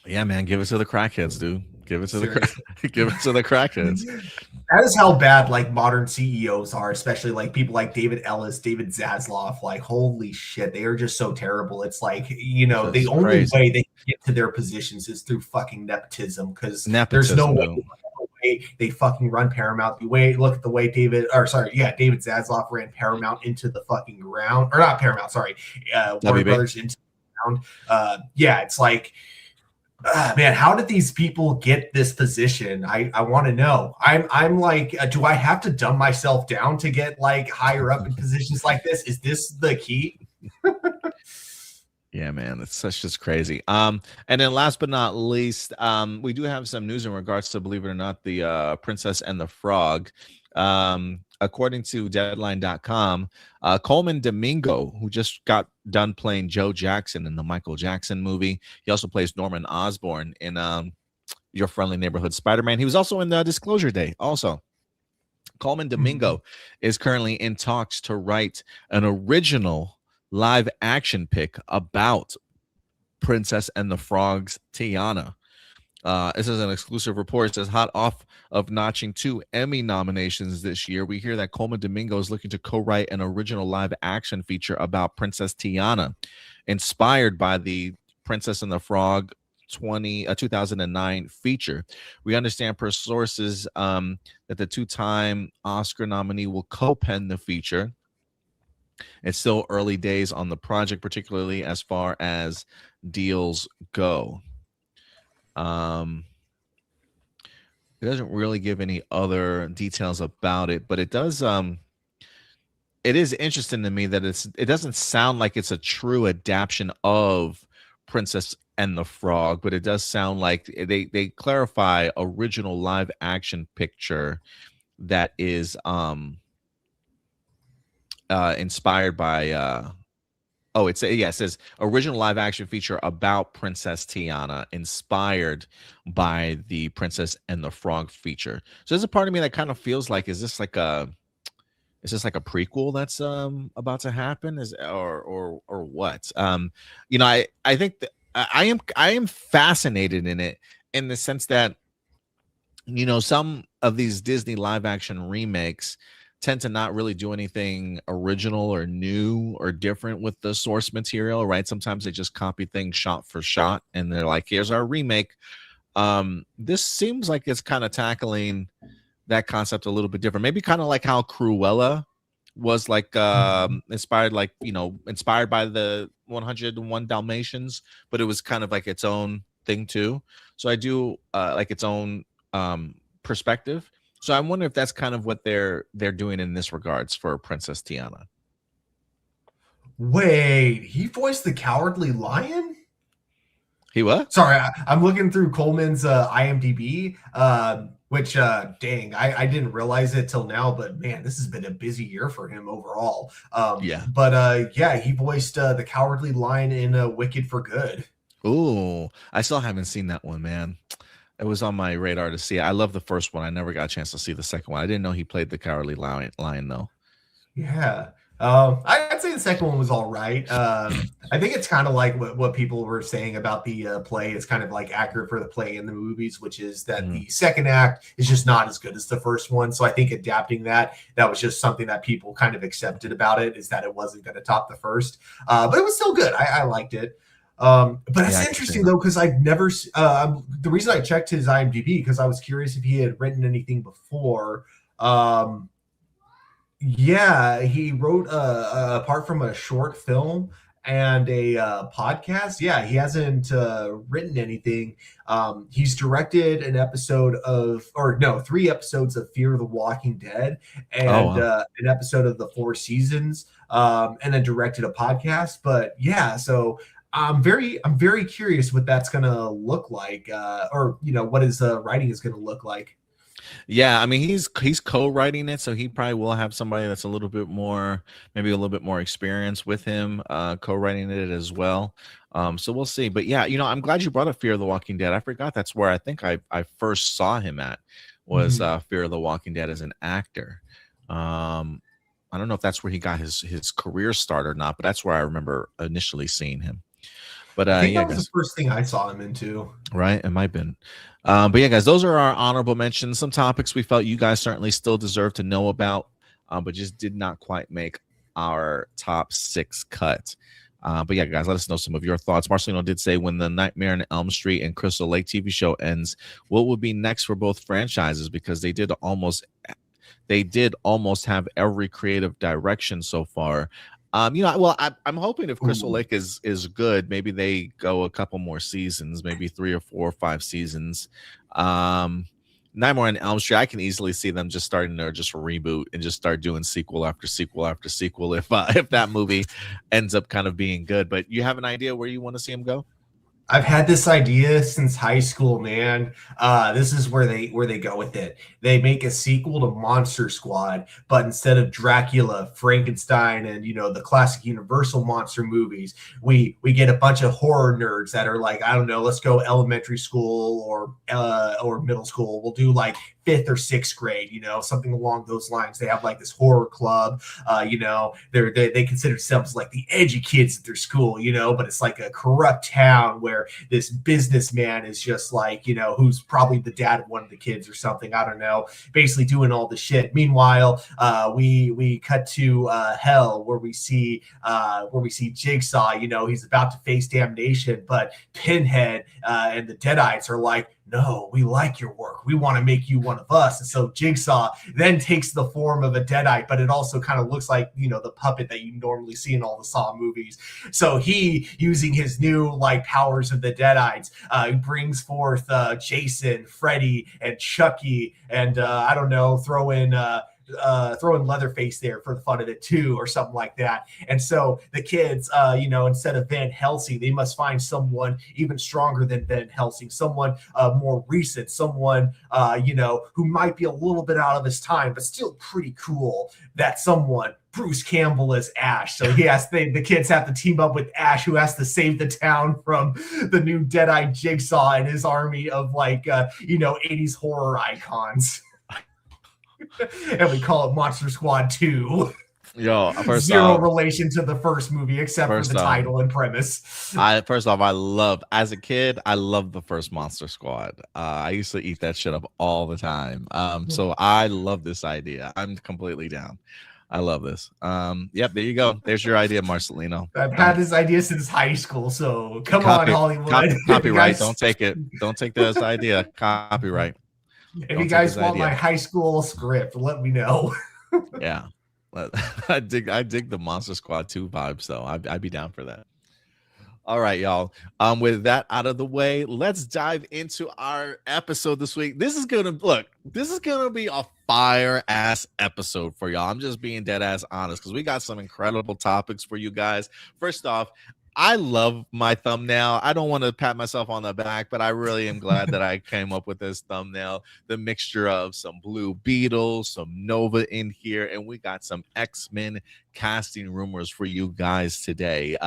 Yeah, man, give it to the crackheads, dude. Give it to the crackheads. That is how bad like modern CEOs are, especially like people like David Ellis, David Zaslav. Like, holy shit, they are just so terrible. It's like, the only way they get to their positions is through fucking nepotism because there's no way they fucking run Paramount. Look at the way David Zaslav ran Paramount into the fucking ground, or not Paramount, sorry, Warner Brothers into the ground. It's like. Man, how did these people get this position? I want to know. I'm like, do I have to dumb myself down to get like higher up in positions like this? Is this the key? Yeah, man, that's just crazy. And then last but not least, we do have some news in regards to, believe it or not, the Princess and the Frog. According to Deadline.com, Coleman Domingo, who just got done playing Joe Jackson in the Michael Jackson movie, he also plays Norman Osborn in Your Friendly Neighborhood Spider-Man. He was also in Disclosure Day. Also, Coleman Domingo is currently in talks to write an original live action pick about Princess and the Frog's Tiana. This is an exclusive report. It says, hot off of notching 2 Emmy nominations this year, we hear that Coleman Domingo is looking to co-write an original live action feature about Princess Tiana, inspired by the Princess and the Frog 2009 feature. We understand per sources that the 2-time Oscar nominee will co-pen the feature. It's still early days on the project, particularly as far as deals go. It doesn't really give any other details about it, but it does. It is interesting to me that it doesn't sound like it's a true adaptation of Princess and the Frog, but it does sound like they clarify original live action picture that is inspired by it says original live action feature about Princess Tiana, inspired by the Princess and the Frog feature. So there's a part of me that kind of feels like, is this like a prequel that's about to happen, or what? I think that I am fascinated in it, in the sense that, some of these Disney live action remakes tend to not really do anything original or new or different with the source material, right? Sometimes they just copy things shot for shot, and they're like, here's our remake. This seems like it's kind of tackling that concept a little bit different. Maybe kind of like how Cruella was like inspired by the 101 Dalmatians, but it was kind of like its own thing too. So I do like its own perspective. So I wonder if that's kind of what they're doing in this regards for Princess Tiana. Wait, he voiced the Cowardly Lion? He what? Sorry, I'm looking through Coleman's IMDb, which, dang, I didn't realize it till now, but man, this has been a busy year for him overall. Yeah. But yeah, he voiced the Cowardly Lion in Wicked for Good. Ooh, I still haven't seen that one, man. It was on my radar to see. I love the first one. I never got a chance to see the second one. I didn't know he played the Cowardly Lion though. Yeah. I'd say the second one was all right. I think it's kind of like what people were saying about the play. It's kind of like accurate for the play in the movies, which is that the second act is just not as good as the first one. So I think adapting that was just something that people kind of accepted about it, is that it wasn't going to top the first. But it was still good. I liked it. But it's interesting though, because I've never the reason I checked his IMDb, because I was curious if he had written anything before. Yeah, he wrote apart from a short film and a podcast. Yeah, he hasn't written anything. He's directed an episode of, or no, 3 episodes of Fear the Walking Dead, and an episode of The Four Seasons, and then directed a podcast. But yeah, so I'm very curious what that's gonna look like, or what his writing is gonna look like. Yeah, I mean, he's co-writing it, so he probably will have somebody that's maybe a little bit more experience with him co-writing it as well. So we'll see. But yeah, I'm glad you brought up Fear of the Walking Dead. I forgot that's where I think I first saw him at, was Fear of the Walking Dead as an actor. I don't know if that's where he got his career start or not, but that's where I remember initially seeing him. But I think that was the first thing I saw him into. Right, it might have been. But yeah, guys, those are our honorable mentions. Some topics we felt you guys certainly still deserve to know about, but just did not quite make our top 6 cut. But yeah, guys, let us know some of your thoughts. Marcelino did say, when the Nightmare on Elm Street and Crystal Lake TV show ends, what would be next for both franchises? Because they did almost have every creative direction so far. I'm hoping if Crystal Lake is good, maybe they go a couple more seasons, maybe 3 or 4 or 5 seasons. Nightmare on Elm Street, I can easily see them just starting to just reboot and just start doing sequel after sequel after sequel if that movie ends up kind of being good. But you have an idea where you want to see them go? I've had this idea since high school, man. This is where they go with it. They make a sequel to Monster Squad, but instead of Dracula, Frankenstein, and the classic Universal monster movies, we get a bunch of horror nerds that are like, I don't know, let's go elementary school or middle school. We'll do like fifth or sixth grade, something along those lines. They have like this horror club. They consider themselves like the edgy kids at their school, but it's like a corrupt town where this businessman is just like, who's probably the dad of one of the kids or something. I don't know, basically doing all the shit. Meanwhile, we cut to hell where we see Jigsaw. He's about to face damnation, but Pinhead and the Deadites are like, no, we like your work. We want to make you one of us. And so Jigsaw then takes the form of a Deadite, but it also kind of looks like, the puppet that you normally see in all the Saw movies. So he, using his new powers of the Deadites, brings forth Jason, Freddy, and Chucky, and I don't know, throw in Leatherface there for the fun of it too, or something like that. And so the kids, instead of Van Helsing, they must find someone even stronger than Van Helsing, someone more recent, someone who might be a little bit out of his time, but still pretty cool. That someone, Bruce Campbell, is Ash. So the kids have to team up with Ash, who has to save the town from the new Deadeye Jigsaw and his army of 80s horror icons. And we call it Monster Squad 2. Yo, first zero off, relation to the first movie except for the title and premise. First off, as a kid, I loved the first Monster Squad. I used to eat that shit up all the time. So I love this idea. I'm completely down. I love this. Yep, there you go. There's your idea, Marcelino. I've had this idea since high school, so come on, Hollywood. Copyright. Don't take it. Don't take this idea. Copyright. If you guys want my high school script, let me know. Yeah. I dig the Monster Squad 2 vibe, so I'd be down for that. All right, y'all. With that out of the way, let's dive into our episode this week. This is gonna be a fire ass episode for y'all. I'm just being dead ass honest because we got some incredible topics for you guys. First off, I love my thumbnail. I don't want to pat myself on the back, but I really am glad that I came up with this thumbnail. The mixture of some Blue Beetle, some Nova in here, and we got some X-Men casting rumors for you guys today.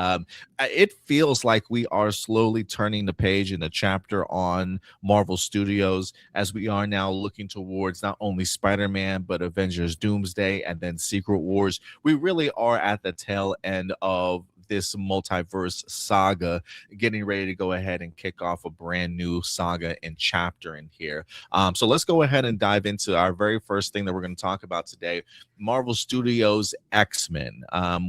It feels like we are slowly turning the page in the chapter on Marvel Studios as we are now looking towards not only Spider-Man, but Avengers Doomsday and then Secret Wars. We really are at the tail end of this multiverse saga, getting ready to go ahead and kick off a brand new saga and chapter in here. So let's go ahead and dive into our very first thing that we're going to talk about today, Marvel Studios X-Men.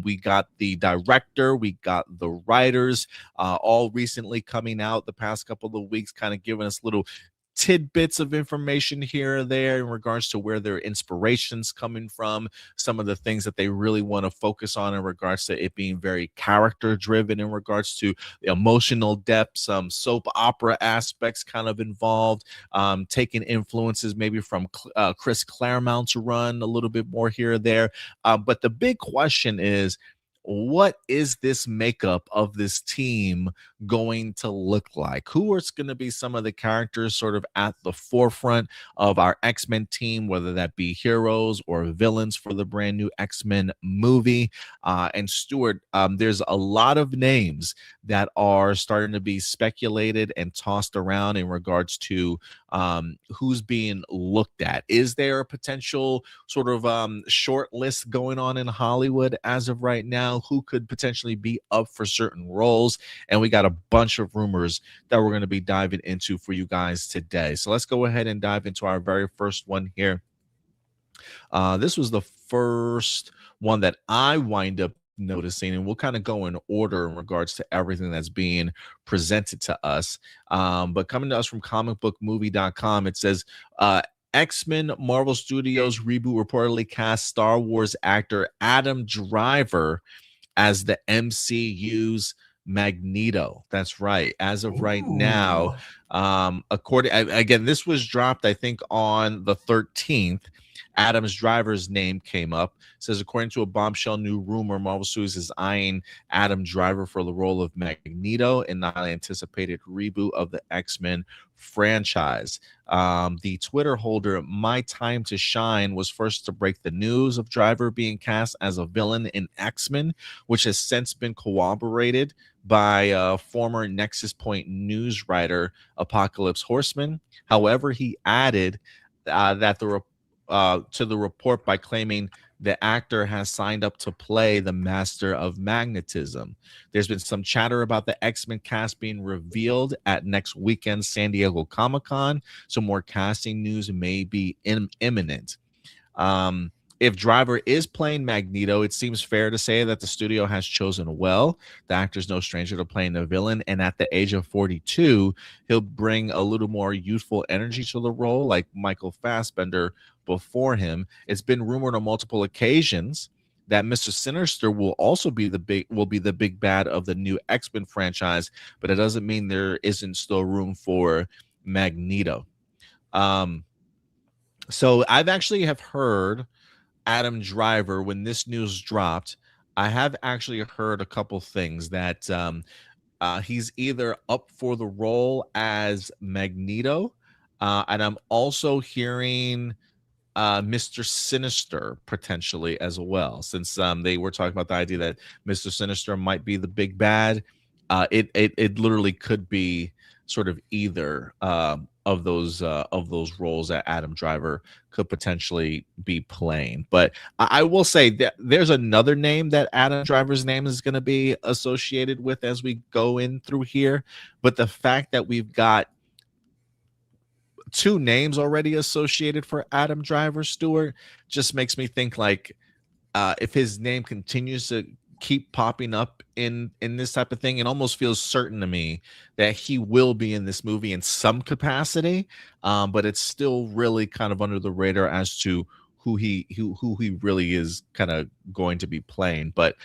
We got the director, we got the writers, all recently coming out the past couple of weeks, kind of giving us little tidbits of information here or there in regards to where their inspiration's coming from, some of the things that they really want to focus on in regards to it being very character driven, in regards to the emotional depth, some soap opera aspects kind of involved, taking influences maybe from Chris Claremont's run a little bit more here or there. But the big question is, what is this makeup of this team going to look like? Who is going to be some of the characters sort of at the forefront of our X-Men team, whether that be heroes or villains for the brand new X-Men movie? And Stuart, there's a lot of names that are starting to be speculated and tossed around in regards to who's being looked at. Is there a potential sort of short list going on in Hollywood as of right now? Who could potentially be up for certain roles? And we got a bunch of rumors that we're going to be diving into for you guys today. So let's go ahead and dive into our very first one here. This was the first one that I wind up noticing, and we'll kind of go in order in regards to everything that's being presented to us. But coming to us from comicbookmovie.com, it says X-Men Marvel Studios reboot reportedly cast Star Wars actor Adam Driver as the MCU's Magneto. That's right. As of right now, Ooh. again, this was dropped, I think, on the 13th. Adam's Driver's name came up. It says, according to a bombshell new rumor, Marvel Studios is eyeing Adam Driver for the role of Magneto in the highly anticipated reboot of the X-Men franchise. The Twitter holder My Time to Shine was first to break the news of Driver being cast as a villain in X-Men, which has since been corroborated by former Nexus Point news writer Apocalypse Horseman. However, he added that to the report by claiming the actor has signed up to play the Master of Magnetism. There's been some chatter about the X-Men cast being revealed at next weekend's San Diego Comic-Con, so more casting news may be imminent. If Driver is playing Magneto, it seems fair to say that the studio has chosen well. The actor's no stranger to playing a villain, and at the age of 42, he'll bring a little more youthful energy to the role, like Michael Fassbender before him. It's been rumored on multiple occasions that Mr. Sinister will also be the big bad of the new X-Men franchise, but it doesn't mean there isn't still room for Magneto. So I've actually have heard Adam Driver, when this news dropped, I have actually heard a couple things that he's either up for the role as Magneto, and I'm also hearing Mr. Sinister potentially as well, since they were talking about the idea that Mr. Sinister might be the big bad. It literally could be sort of either of those roles that Adam Driver could potentially be playing. But I will say that there's another name that Adam Driver's name is going to be associated with as we go in through here. But the fact that we've got two names already associated for Adam Driver, Stuart, just makes me think like if his name continues to keep popping up in this type of thing, it almost feels certain to me that he will be in this movie in some capacity, but it's still really kind of under the radar as to who he really is kind of going to be playing. But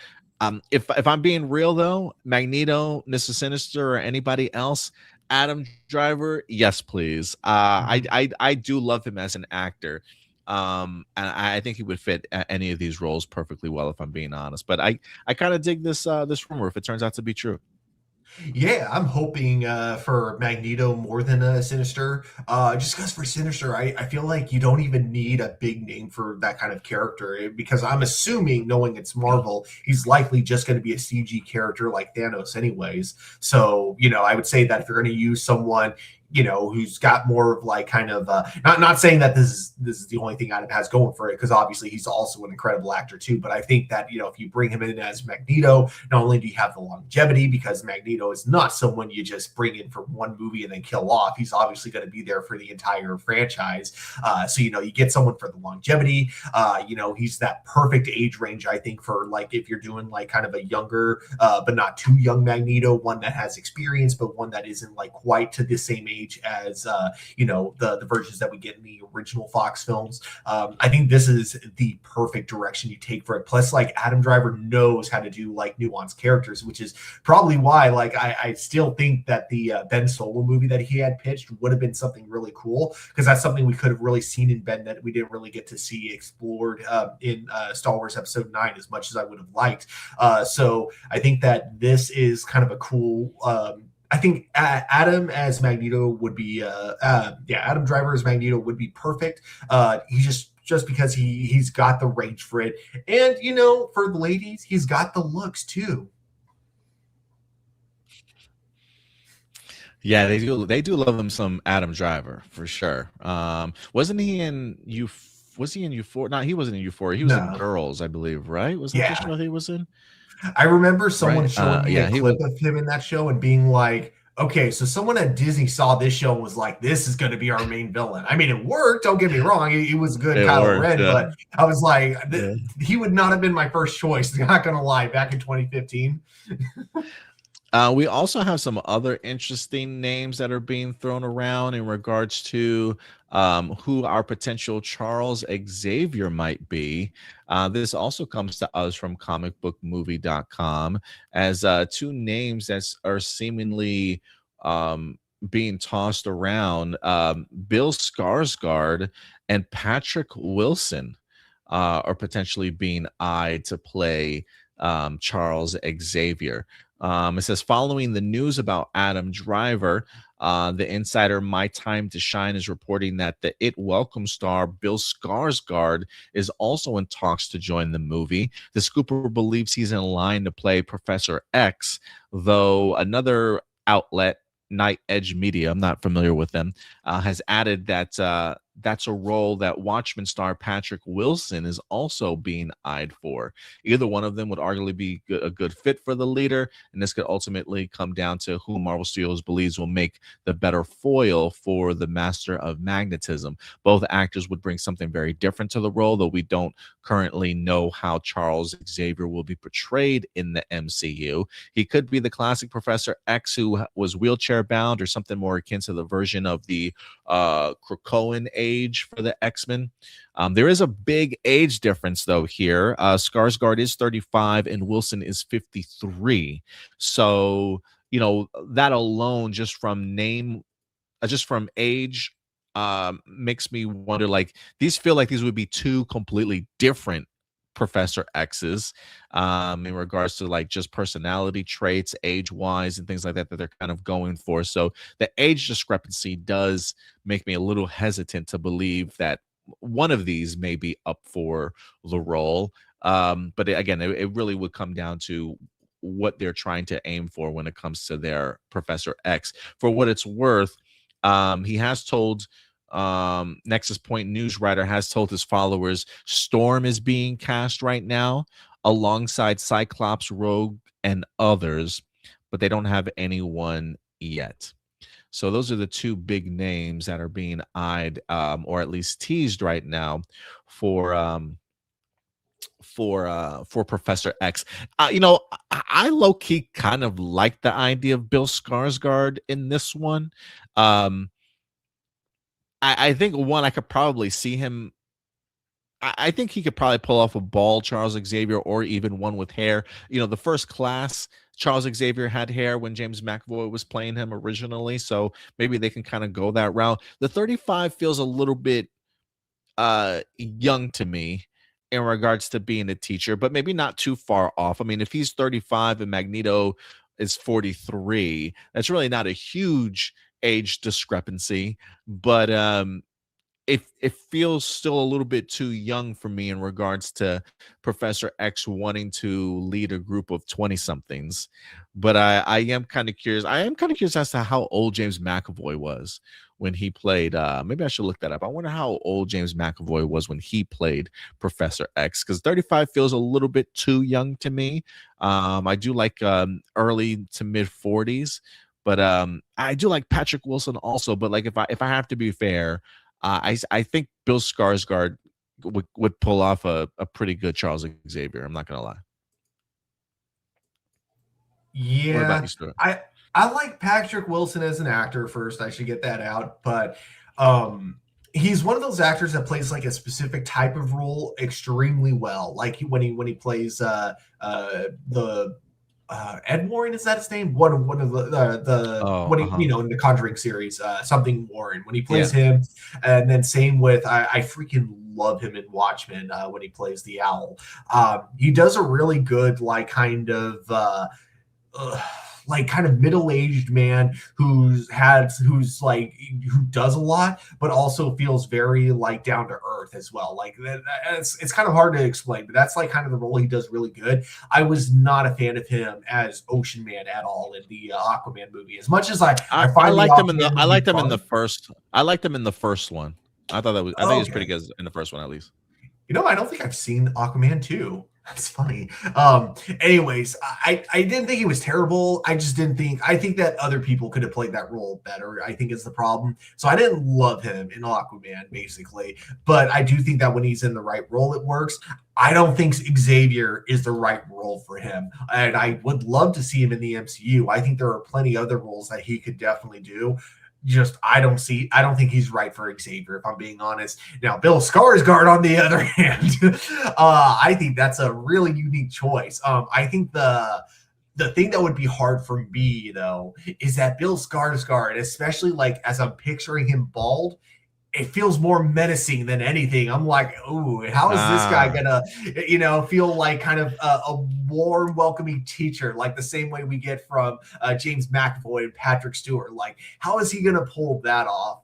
if I'm being real though, Magneto, Mr. Sinister, or anybody else, Adam Driver, yes please. I do love him as an actor. And I think he would fit any of these roles perfectly well, if I'm being honest. But I kind of dig this rumor if it turns out to be true. Yeah, I'm hoping for Magneto more than Sinister. Just because for Sinister, I feel like you don't even need a big name for that kind of character, because I'm assuming, knowing it's Marvel, he's likely just going to be a CG character like Thanos anyways. So, I would say that if you're going to use someone who's got more of like kind of not saying that this is the only thing Adam has going for it, because obviously he's also an incredible actor too. But I think that if you bring him in as Magneto, not only do you have the longevity, because Magneto is not someone you just bring in for one movie and then kill off. He's obviously going to be there for the entire franchise. So you get someone for the longevity. He's that perfect age range, I think, for like if you're doing like kind of a younger but not too young Magneto, one that has experience but one that isn't like quite to the same age as the versions that we get in the original Fox films. I think this is the perfect direction you take for it. Plus, like, Adam Driver knows how to do like nuanced characters, which is probably why like I still think that the Ben Solo movie that he had pitched would have been something really cool, because that's something we could have really seen in Ben that we didn't really get to see explored in Star Wars Episode 9 as much as I would have liked. So I think that this is kind of a cool I think Adam as Magneto would be Adam Driver as Magneto would be perfect. He just because he's got the range for it, and for the ladies, he's got the looks too. Yeah, they do love him some Adam Driver for sure. Wasn't he in Was he in Euphoria? No, he wasn't in Euphoria. He was in Girls, I believe, right? Was that the show he was in? I remember someone showing me a clip of him in that show and being like, okay, so someone at Disney saw this show and was like, this is going to be our main villain. I mean, it worked. Don't get me wrong. He was good, Kylo Ren, but I was like, he would not have been my first choice. I'm not going to lie, back in 2015. We also have some other interesting names that are being thrown around in regards to who our potential Charles Xavier might be. This also comes to us from comicbookmovie.com as two names that are seemingly being tossed around. Bill Skarsgard and Patrick Wilson are potentially being eyed to play Charles Xavier. It says, following the news about Adam Driver, the insider My Time to Shine is reporting that the It Welcome star Bill Skarsgard is also in talks to join the movie. The scooper believes he's in line to play Professor X, though another outlet, Night Edge Media, I'm not familiar with them, has added that that's a role that Watchmen star Patrick Wilson is also being eyed for. Either one of them would arguably be a good fit for the leader, and this could ultimately come down to who Marvel Studios believes will make the better foil for the Master of Magnetism. Both actors would bring something very different to the role, though we don't currently know how Charles Xavier will be portrayed in the MCU. He could be the classic Professor X who was wheelchair bound, or something more akin to the version of the Krakoan age for the X-Men. There is a big age difference, though, here. Skarsgård is 35 and Wilson is 53. So, that alone, just from age, makes me wonder, like, these feel like these would be two completely different Professor X's in regards to like just personality traits, age-wise, and things like that they're kind of going for. So the age discrepancy does make me a little hesitant to believe that one of these may be up for the role. But again, it really would come down to what they're trying to aim for when it comes to their Professor X. For what it's worth, he has told Nexus Point news writer has told his followers Storm is being cast right now alongside Cyclops, Rogue, and others, but they don't have anyone yet. So those are the two big names that are being eyed, or at least teased right now for Professor X. I low key kind of like the idea of Bill Skarsgård in this one. I think one, I could probably see him. I think he could probably pull off a bald Charles Xavier, or even one with hair. The First Class, Charles Xavier had hair when James McAvoy was playing him originally, so maybe they can kind of go that route. The 35 feels a little bit young to me in regards to being a teacher, but maybe not too far off. I mean, if he's 35 and Magneto is 43, that's really not a huge age discrepancy, but it feels still a little bit too young for me in regards to Professor X wanting to lead a group of 20 somethings. But I am kind of curious. I am kind of curious as to how old James McAvoy was when he played. Maybe I should look that up. I wonder how old James McAvoy was when he played Professor X, because 35 feels a little bit too young to me. I do like early to mid 40s. But I do like Patrick Wilson also. But like, if I have to be fair, I think Bill Skarsgård would pull off a pretty good Charles Xavier. I'm not gonna lie. Yeah, What about you, Stuart? I like Patrick Wilson as an actor first. I should get that out, but he's one of those actors that plays like a specific type of role extremely well. Like when he plays the Ed Warren, is that his name? One of the when he, in the Conjuring series, something Warren, when he plays him, and then same with I freaking love him in Watchmen when he plays the Owl. He does a really good like kind of middle-aged man who does a lot, but also feels very like down to earth as well. Like it's kind of hard to explain, but that's like kind of the role he does really good. I was not a fan of him as Ocean Man at all in the Aquaman movie. As much as I liked him in the first. I liked him in the first one. I thought he was pretty good in the first one, at least. I don't think I've seen Aquaman 2. That's funny. Anyways, I didn't think he was terrible. I just didn't think, I think that other people could have played that role better, I think is the problem. So I didn't love him in Aquaman, basically. But I do think that when he's in the right role, it works. I don't think Xavier is the right role for him. And I would love to see him in the MCU. I think there are plenty other roles that he could definitely do. Just I don't think he's right for Xavier, if I'm being honest. Now, Bill Skarsgard, on the other hand, I think that's a really unique choice. I think the thing that would be hard for me though is that Bill Skarsgard, especially like as I'm picturing him bald, it feels more menacing than anything. I'm like, ooh, how is this guy gonna, feel like kind of a warm, welcoming teacher, like the same way we get from James McAvoy and Patrick Stewart? Like, how is he gonna pull that off?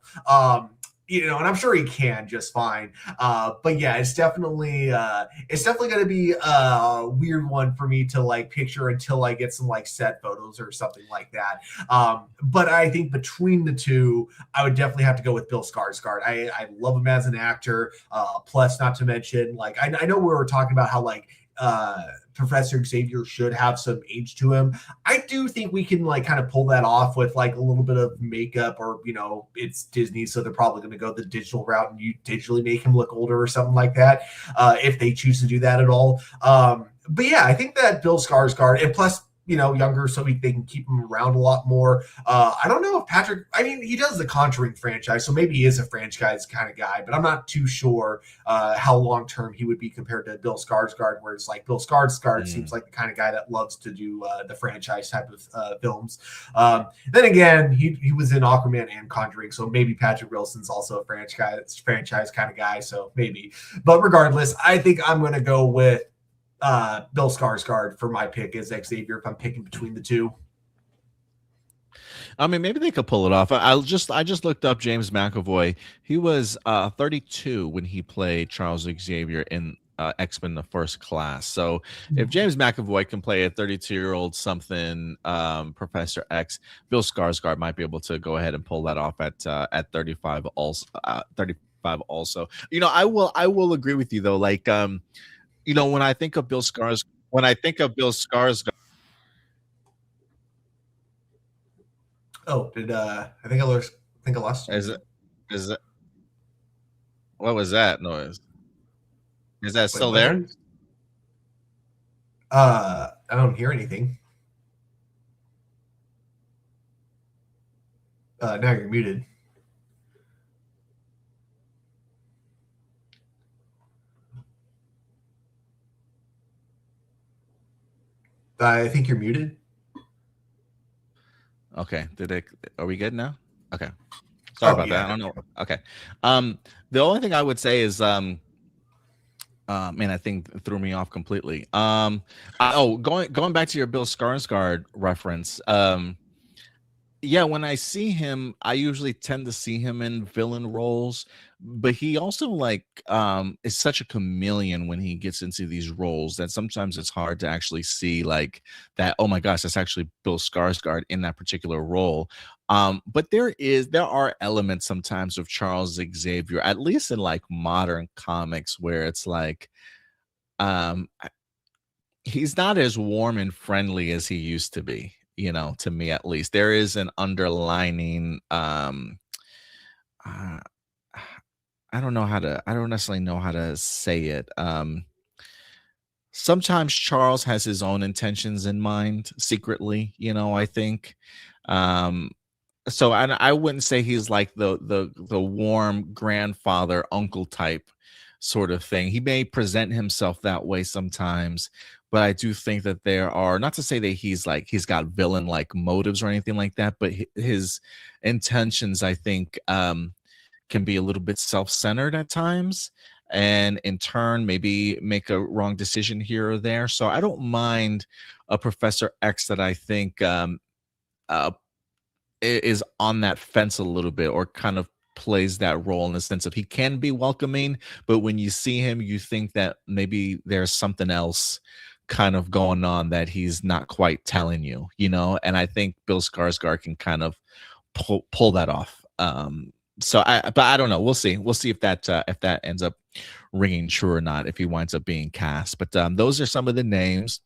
And I'm sure he can just fine. But yeah, it's definitely going to be a weird one for me to like picture until I get some like set photos or something like that. But I think between the two, I would definitely have to go with Bill Skarsgård. I love him as an actor. Plus, not to mention, like I know we were talking about how like Professor Xavier should have some age to him. I do think we can like kind of pull that off with like a little bit of makeup, or it's Disney, so they're probably going to go the digital route and you digitally make him look older or something like that, if they choose to do that at all. But yeah, I think that Bill Skarsgård, and plus younger, so they can keep him around a lot more. I don't know if Patrick, I mean, he does the Conjuring franchise, so maybe he is a franchise kind of guy, but I'm not too sure how long-term he would be compared to Bill Skarsgård, where it's like Bill Skarsgård seems like the kind of guy that loves to do the franchise type of films. Then again, he was in Aquaman and Conjuring, so maybe Patrick Wilson's also a franchise kind of guy, so maybe. But regardless, I think I'm going to go with Bill Skarsgård for my pick as Xavier if I'm picking between the two. I mean, maybe they could pull it off. I just looked up James McAvoy. He was 32 when he played Charles Xavier in X-Men: The First Class. So if James McAvoy can play a 32-year-old something Professor X, Bill Skarsgård might be able to go ahead and pull that off at 35 also. 35 also. I will agree with you though. Like when I think of Bill Skarsgård, oh, I think I lost you. Is it what was that noise? Is that still there? I don't hear anything. Now you're muted. I think you're muted. Okay. Are we good now? Okay. Sorry about that. I don't know. Okay. The only thing I would say is man, I think it threw me off completely. Going back to your Bill Skarsgård reference. Yeah, when I see him, I usually tend to see him in villain roles, but he also is such a chameleon when he gets into these roles that sometimes it's hard to actually see like that, oh my gosh, that's actually Bill Skarsgård in that particular role. But there are elements sometimes of Charles Xavier, at least in like modern comics, where it's like he's not as warm and friendly as he used to be. To me at least, there is an underlining I don't necessarily know how to say it. Sometimes Charles has his own intentions in mind secretly, I think. So I wouldn't say he's like the warm grandfather uncle type sort of thing. He may present himself that way sometimes, but I do think that there are, not to say that he's got villain like motives or anything like that, but his intentions, I think, can be a little bit self-centered at times, and in turn maybe make a wrong decision here or there. So I don't mind a Professor X that I think is on that fence a little bit, or kind of plays that role in the sense of he can be welcoming, but when you see him, you think that maybe there's something else kind of going on that he's not quite telling you, and I think Bill Skarsgård can kind of pull that off. But I don't know. We'll see if that ends up ringing true or not if he winds up being cast. But those are some of the names.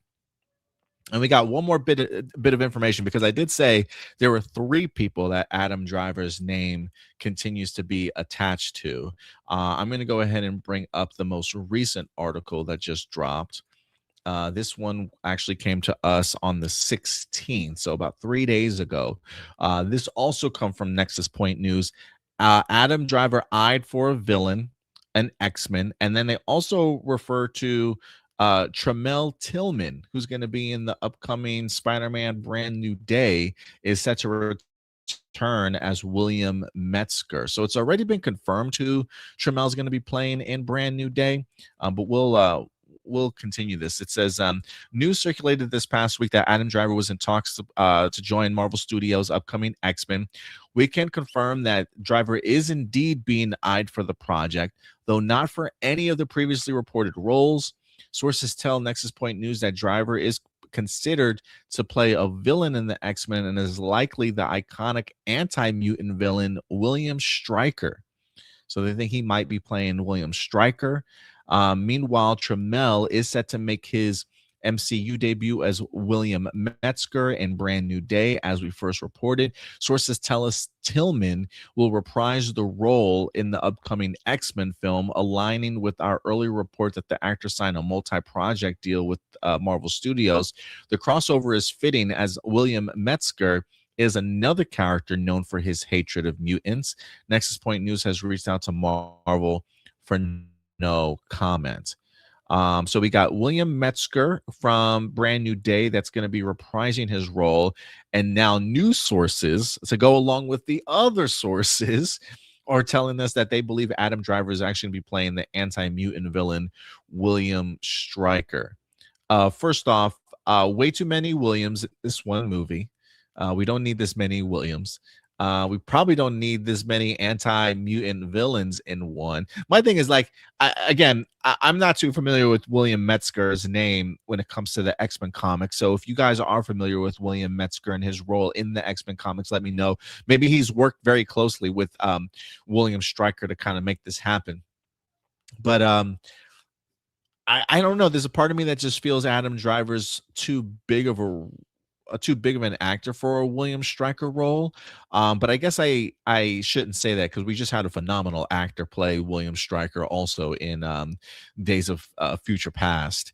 And we got one more bit of information, because I did say there were 3 people that Adam Driver's name continues to be attached to. I'm going to go ahead and bring up the most recent article that just dropped. This one actually came to us on the 16th, so about 3 days ago. This also come from Nexus Point News. Adam Driver eyed for a villain, an X-Men, and then they also refer to Tremel Tillman, who's going to be in the upcoming Spider-Man Brand New Day, is set to return as William Metzger. So it's already been confirmed who Tremel's going to be playing in Brand New Day, but we'll continue this. It says news circulated this past week that Adam Driver was in talks to join Marvel Studios' upcoming X-Men. We can confirm that Driver is indeed being eyed for the project, though not for any of the previously reported roles. Sources tell Nexus Point News that Driver is considered to play a villain in the X-Men and is likely the iconic anti-mutant villain William Stryker. So they think he might be playing William Stryker. Meanwhile, Tremel is set to make his MCU debut as William Metzger in Brand New Day, as we first reported. Sources tell us Tillman will reprise the role in the upcoming X-Men film, aligning with our earlier report that the actor signed a multi-project deal with Marvel Studios. The crossover is fitting, as William Metzger is another character known for his hatred of mutants. Nexus Point News has reached out to Marvel for no comment. So we got William Metzger from Brand New Day that's going to be reprising his role. And now news sources, to go along with the other sources, are telling us that they believe Adam Driver is actually going to be playing the anti-mutant villain William Stryker. First off, way too many Williams in this one movie. We don't need this many Williams. We probably don't need this many anti-mutant villains in one. My thing is, like, I'm not too familiar with William Metzger's name when it comes to the X-Men comics. So if you guys are familiar with William Metzger and his role in the X-Men comics, let me know. Maybe he's worked very closely with William Stryker to kind of make this happen. But I don't know. There's a part of me that just feels Adam Driver's too big of an actor for a William Stryker role. But I guess I shouldn't say that, because we just had a phenomenal actor play William Stryker also in Days of Future Past.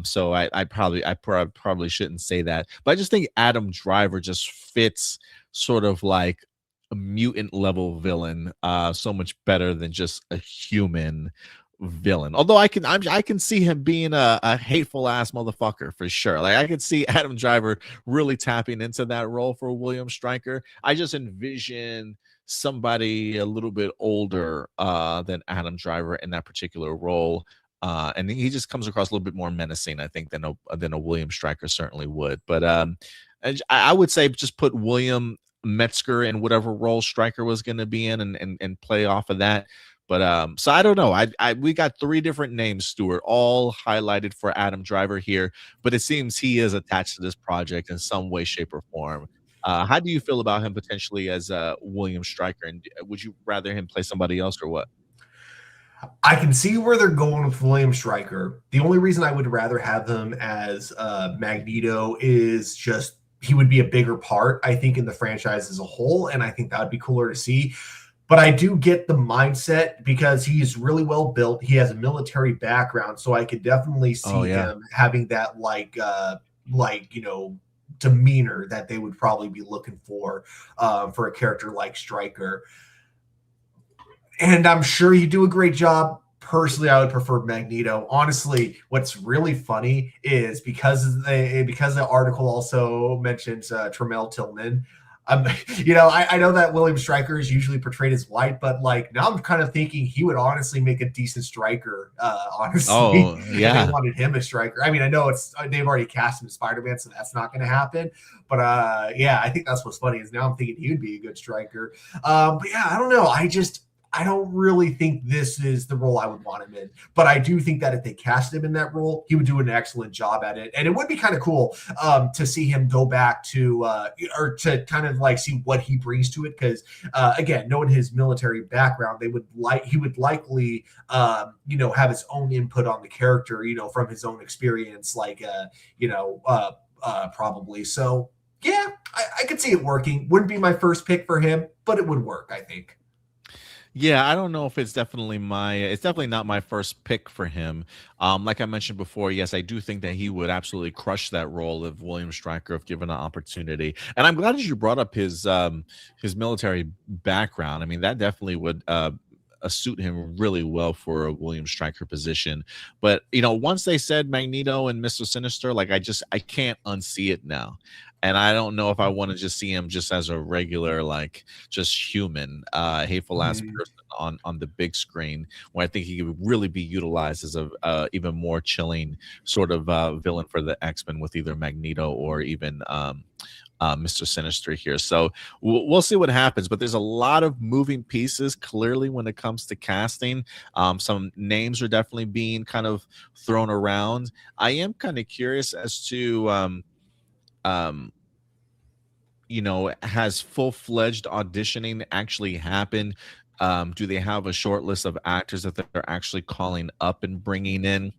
So I probably shouldn't say that. But I just think Adam Driver just fits sort of like a mutant level villain so much better than just a human villain. Although I can see him being a hateful ass motherfucker for sure. Like, I could see Adam Driver really tapping into that role for William Stryker. I just envision somebody a little bit older than Adam Driver in that particular role. And he just comes across a little bit more menacing, I think, than a William Stryker certainly would. But I would say just put William Metzger in whatever role Stryker was going to be in, and play off of that. But so I don't know. We got 3 different names, Stuart, all highlighted for Adam Driver here. But it seems he is attached to this project in some way, shape, or form. How do you feel about him potentially as William Stryker? And would you rather him play somebody else, or what? I can see where they're going with William Stryker. The only reason I would rather have him as Magneto is just he would be a bigger part, I think, in the franchise as a whole. And I think that would be cooler to see. But I do get the mindset, because he's really well built. He has a military background, so I could definitely see him having that demeanor that they would probably be looking for a character like Stryker. And I'm sure he'd do a great job. Personally, I would prefer Magneto. Honestly, what's really funny is because the article also mentions Tremel Tillman. I know that William Stryker is usually portrayed as white, but like now I'm kind of thinking he would honestly make a decent Stryker. Honestly, if they wanted him as Stryker. I mean, I know they've already cast him as Spider-Man, so that's not going to happen. But I think that's what's funny is now I'm thinking he would be a good Stryker. But yeah, I don't know. I don't really think this is the role I would want him in. But I do think that if they cast him in that role, he would do an excellent job at it. And it would be kind of cool to see him go back to, or to kind of like see what he brings to it. Because again, knowing his military background, he would likely, have his own input on the character, from his own experience, like, probably. So yeah, I could see it working. Wouldn't be my first pick for him, but it would work, I think. Yeah, I don't know if it's definitely not my first pick for him. Like I mentioned before, yes, I do think that he would absolutely crush that role of William Stryker if given an opportunity. And I'm glad that you brought up his military background. I mean, that definitely would suit him really well for a William Stryker position. But once they said Magneto and Mr. Sinister, like I can't unsee it now. And I don't know if I want to just see him just as a regular, like just human, hateful ass Mhm. person on the big screen, where I think he could really be utilized as a even more chilling sort of villain for the X-Men with either Magneto or even Mr. Sinister here. So we'll see what happens. But there's a lot of moving pieces clearly when it comes to casting. Some names are definitely being kind of thrown around. I am kind of curious as to um, has full-fledged auditioning actually happened? Do they have a short list of actors that they're actually calling up and bringing in?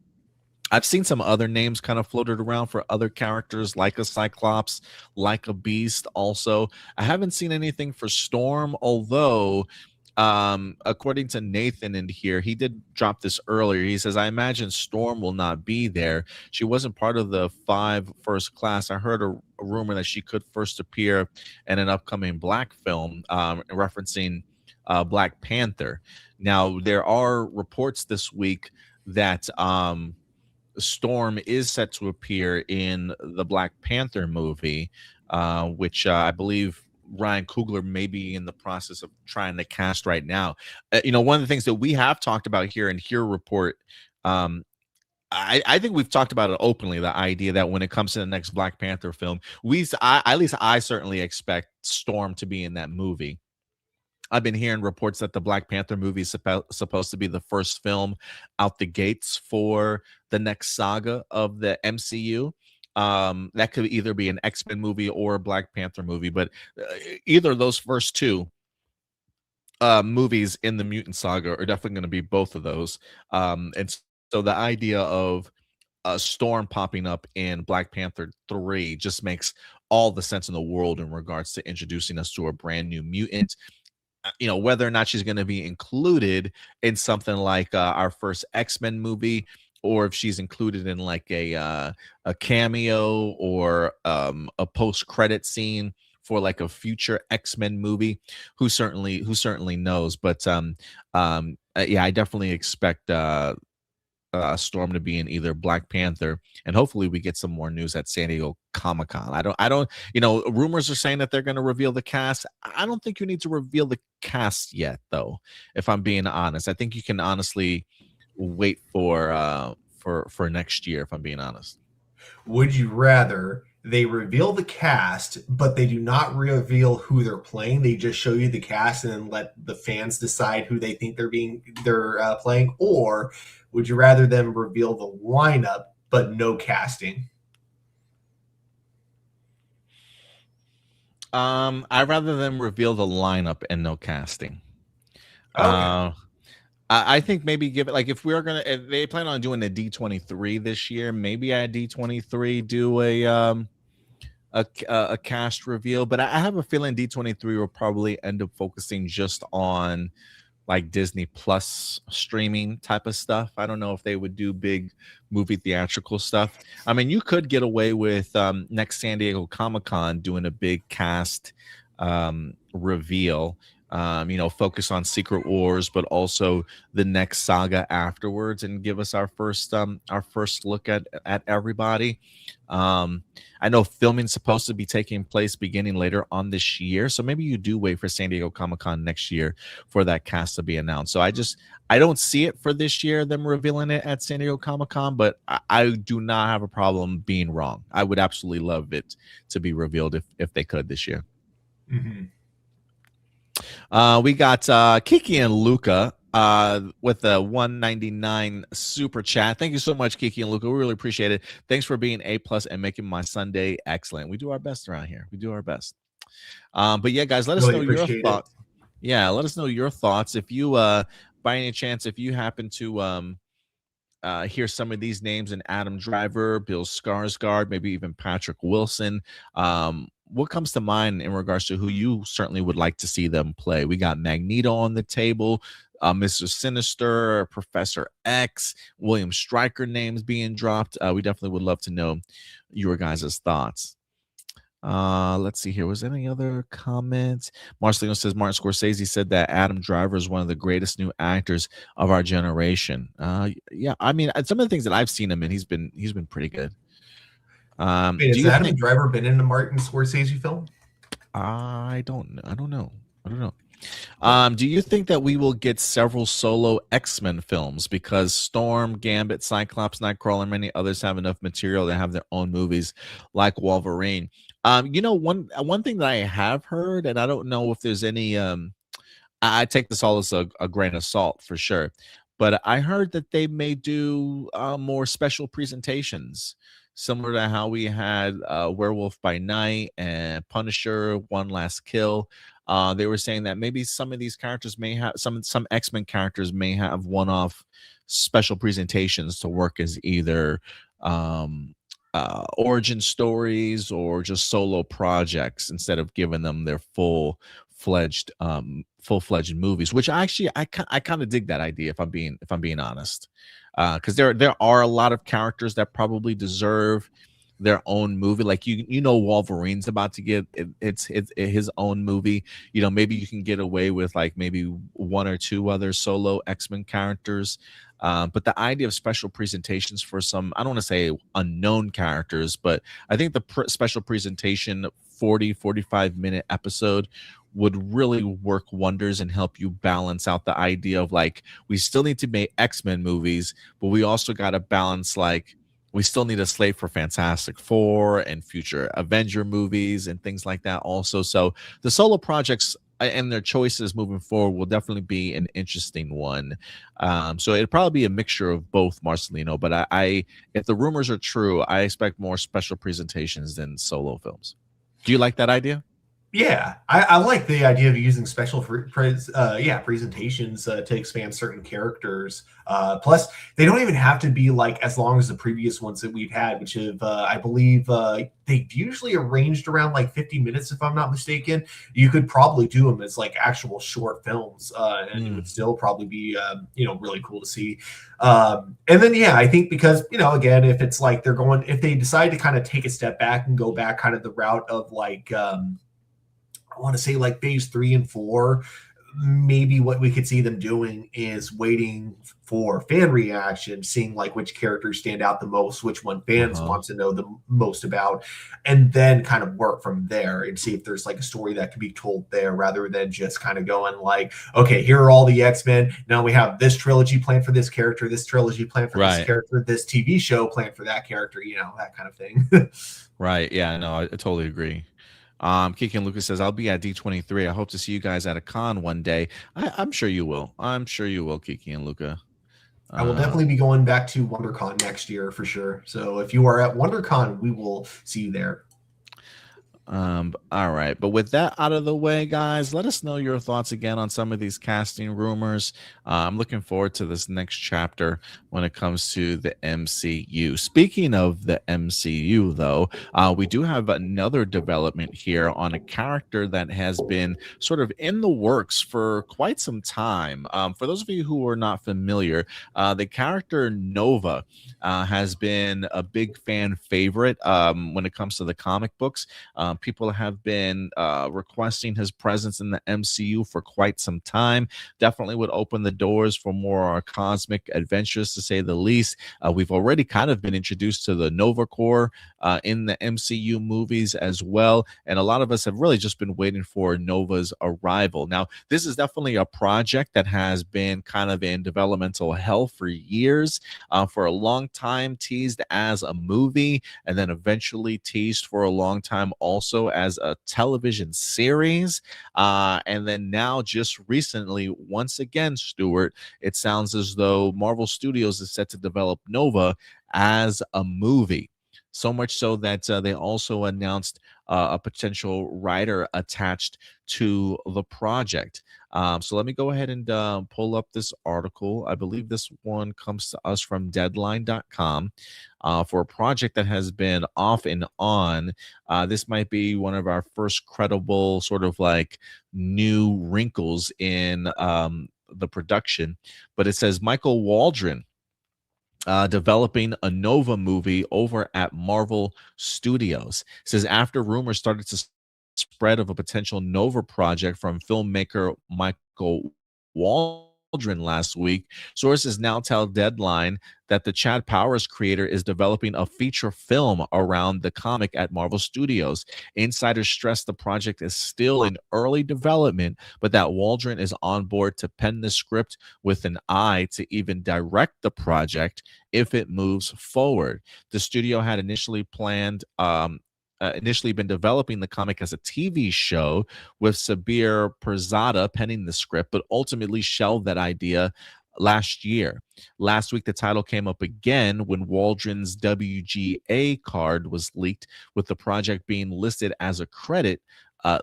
I've seen some other names kind of floated around for other characters, like a Cyclops, like a Beast. Also, I haven't seen anything for Storm, although, according to Nathan in here, he did drop this earlier. He says, "I imagine Storm will not be there. She wasn't part of the 5 first class. I heard a rumor that she could first appear in an upcoming Black film, referencing Black Panther." Now, there are reports this week that Storm is set to appear in the Black Panther movie, which I believe Ryan Coogler may be in the process of trying to cast right now. One of the things that we have talked about here in Here Report, um, I think we've talked about it openly, the idea that when it comes to the next Black Panther film, at least I certainly expect Storm to be in that movie. I've been hearing reports that the Black Panther movie is supposed to be the first film out the gates for the next saga of the MCU. That could either be an X-Men movie or a Black Panther movie, but either of those first two movies in the mutant saga are definitely going to be both of those. So the idea of a Storm popping up in Black Panther 3 just makes all the sense in the world in regards to introducing us to a brand new mutant. Whether or not she's going to be included in something like our first X-Men movie, or if she's included in like a cameo or a post-credit scene for like a future X-Men movie, who certainly knows. But yeah, I definitely expect Storm to be in either Black Panther, and hopefully we get some more news at San Diego Comic-Con. I don't, rumors are saying that they're going to reveal the cast. I don't think you need to reveal the cast yet, though. If I'm being honest, I think you can honestly wait for next year. If I'm being honest. Would you rather they reveal the cast, but they do not reveal who they're playing? They just show you the cast and then let the fans decide who they think they're playing, or would you rather them reveal the lineup but no casting? I'd rather them reveal the lineup and no casting. Okay. Uh, I think maybe give it, like, if they plan on doing a D23 this year, maybe at D23 do a cast reveal. But I have a feeling D23 will probably end up focusing just on like Disney Plus streaming type of stuff. I don't know if they would do big movie theatrical stuff. I mean, you could get away with next San Diego Comic-Con doing a big cast reveal. Focus on Secret Wars, but also the next saga afterwards, and give us our first look at everybody. I know filming's supposed to be taking place beginning later on this year, so maybe you do wait for San Diego Comic-Con next year for that cast to be announced. So I don't see it for this year, them revealing it at San Diego Comic-Con, but I do not have a problem being wrong. I would absolutely love it to be revealed if they could this year. Mm-hmm. We got Kiki and Luca with a 199 super chat. Thank you so much, Kiki and Luca. We really appreciate it. Thanks for being A+ and making my Sunday excellent. We do our best around here. We do our best. But yeah, guys, let us Really know your appreciate thoughts. it. Yeah, let us know your thoughts. If you, by any chance, if you happen to hear some of these names in Adam Driver, Bill Skarsgard, maybe even Patrick Wilson. What comes to mind in regards to who you certainly would like to see them play? We got Magneto on the table, Mr. Sinister, Professor X, William Stryker names being dropped. We definitely would love to know your guys' thoughts. Let's see here. Was there any other comments? Marcelino says Martin Scorsese said that Adam Driver is one of the greatest new actors of our generation. Yeah, I mean, some of the things that I've seen him in, he's been pretty good. Wait, Do has you Adam think? Driver been in a Martin Scorsese film? I don't know. Do you think that we will get several solo X-Men films because Storm, Gambit, Cyclops, Nightcrawler, and many others have enough material to have their own movies like Wolverine? One thing that I have heard, and I don't know if there's any I take this all as a grain of salt for sure, but I heard that they may do more special presentations, similar to how we had Werewolf by Night and Punisher, One Last Kill. They were saying that maybe some of these characters may have some X-Men characters may have one-off special presentations to work as either origin stories or just solo projects instead of giving them their full-fledged movies, which I kind of dig that idea if I'm being honest, because there are a lot of characters that probably deserve their own movie. Like Wolverine's about to get it's his own movie. Maybe you can get away with like maybe one or two other solo X-Men characters. But the idea of special presentations for some, I don't want to say unknown characters, but I think the special presentation 45-minute episode would really work wonders and help you balance out the idea of like, we still need to make X-Men movies, but we also got to balance like, we still need a slate for Fantastic Four and future Avenger movies and things like that also. So the solo projects and their choices moving forward will definitely be an interesting one. So it'd probably be a mixture of both, Marcelino. But I if the rumors are true, I expect more special presentations than solo films. Do you like that idea? Yeah, I like the idea of using special presentations to expand certain characters. Plus, they don't even have to be like as long as the previous ones that we've had, which have I believe they've usually arranged around like 50 minutes, if I'm not mistaken. You could probably do them as like actual short films, and it would still probably be really cool to see. And then I think because again, if it's like if they decide to kind of take a step back and go back kind of the route of like I want to say like phase 3 and 4, maybe what we could see them doing is waiting for fan reaction, seeing like which characters stand out the most, which one fans want to know the most about, and then kind of work from there and see if there's like a story that can be told there rather than just kind of going like, okay, here are all the X-Men. Now we have this trilogy planned for this character, this trilogy planned for this character, this TV show planned for that character, that kind of thing. Right. Yeah, no, I totally agree. Kiki and Lucas says, I'll be at D23. I hope to see you guys at a con one day. I'm sure you will. I'm sure you will, Kiki and Luca. I will definitely be going back to WonderCon next year for sure. So if you are at WonderCon, we will see you there. All right, but with that out of the way, guys, let us know your thoughts again on some of these casting rumors. I'm looking forward to this next chapter when it comes to the MCU. Speaking of the MCU, though, we do have another development here on a character that has been sort of in the works for quite some time. For those of you who are not familiar, the character Nova has been a big fan favorite when it comes to the comic books. People have been requesting his presence in the MCU for quite some time. Definitely would open the doors for more cosmic adventures, to say the least. We've already kind of been introduced to the Nova Corps in the MCU movies as well. And a lot of us have really just been waiting for Nova's arrival. Now, this is definitely a project that has been kind of in developmental hell for years, for a long time teased as a movie, and then eventually teased for a long time also also as a television series. And then now, just recently, once again, Stuart, it sounds as though Marvel Studios is set to develop Nova as a movie. So much so that they also announced a potential writer attached to the project. So let me go ahead and pull up this article. I believe this one comes to us from deadline.com for a project that has been off and on. This might be one of our first credible sort of like new wrinkles in the production. But it says Michael Waldron developing a Nova movie over at Marvel Studios. It says after rumors started to spread of a potential Nova project from filmmaker Michael Waldron last week, sources now tell Deadline that the Chad Powers creator is developing a feature film around the comic at Marvel Studios. Insiders stress the project is still in early development, but that Waldron is on board to pen the script with an eye to even direct the project if it moves forward. The studio had initially been developing the comic as a TV show with Sabir Perzada penning the script, but ultimately shelved that idea last year. Last week, the title came up again when Waldron's WGA card was leaked, with the project being listed as a credit,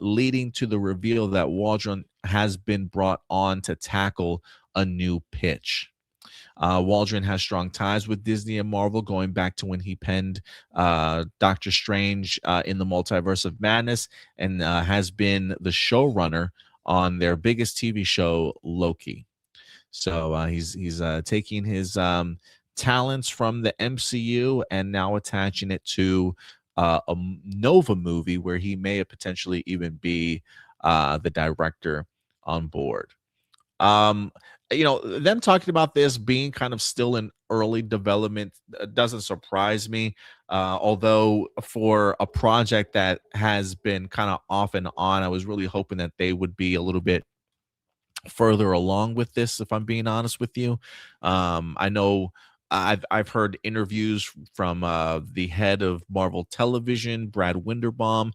leading to the reveal that Waldron has been brought on to tackle a new pitch. Waldron has strong ties with Disney and Marvel, going back to when he penned Doctor Strange in the Multiverse of Madness, and has been the showrunner on their biggest TV show, Loki. So he's taking his talents from the MCU and now attaching it to a Nova movie where he may potentially even be the director on board. Um, them talking about this being kind of still in early development doesn't surprise me. Although for a project that has been kind of off and on, I was really hoping that they would be a little bit further along with this, if I'm being honest with you. I know I've heard interviews from the head of Marvel Television, Brad Winderbaum,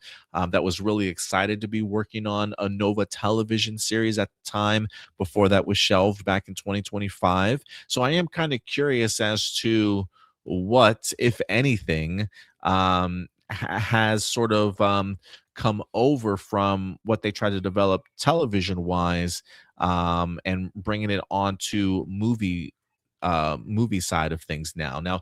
that was really excited to be working on a Nova television series at the time before that was shelved back in 2025. So I am kind of curious as to what, if anything, has sort of come over from what they tried to develop television wise, and bringing it onto movie side of things now. Now,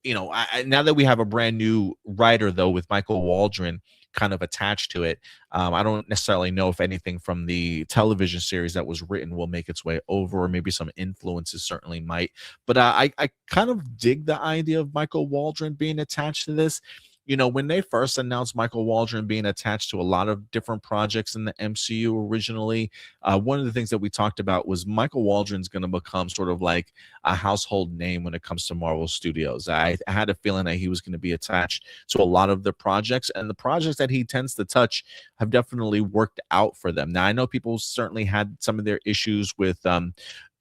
now that we have a brand new writer though with Michael Waldron kind of attached to it, I don't necessarily know if anything from the television series that was written will make its way over, or maybe some influences certainly might. But I kind of dig the idea of Michael Waldron being attached to this. When they first announced Michael Waldron being attached to a lot of different projects in the MCU originally, one of the things that we talked about was Michael Waldron's going to become sort of like a household name when it comes to Marvel Studios. I had a feeling that he was going to be attached to a lot of the projects, and the projects that he tends to touch have definitely worked out for them. Now, I know people certainly had some of their issues with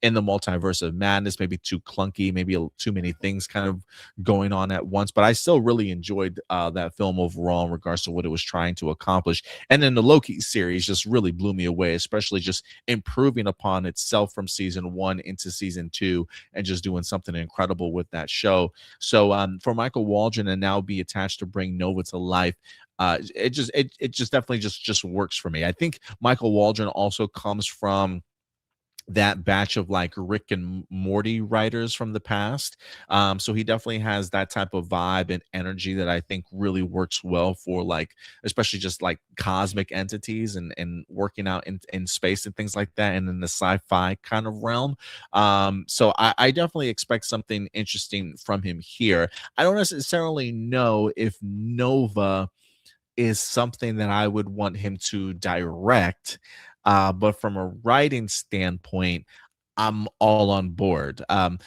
in the Multiverse of Madness, maybe too clunky, maybe too many things kind of going on at once. But I still really enjoyed that film overall in regards to what it was trying to accomplish. And then the Loki series just really blew me away, especially just improving upon itself from season 1 into season 2 and just doing something incredible with that show. So for Michael Waldron to now be attached to bring Nova to life, it just definitely just works for me. I think Michael Waldron also comes from that batch of like Rick and Morty writers from the past. So he definitely has that type of vibe and energy that I think really works well for like, especially just like cosmic entities and working out in space and things like that, and in the sci-fi kind of realm. So I definitely expect something interesting from him here. I don't necessarily know if Nova is something that I would want him to direct. But from a writing standpoint, I'm all on board. I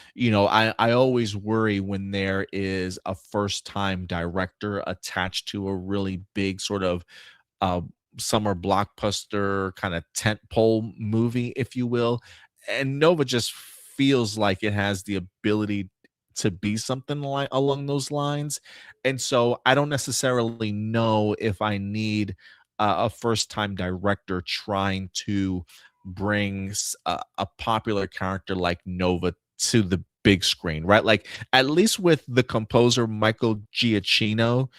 always worry when there is a first time director attached to a really big sort of uh, summer blockbuster kind of tentpole movie, if you will. And Nova just feels like it has the ability to be something like along those lines. And so I don't necessarily know if I need a first time director trying to bring a popular character like Nova to the big screen, right? Like at least with the composer Michael Giacchino,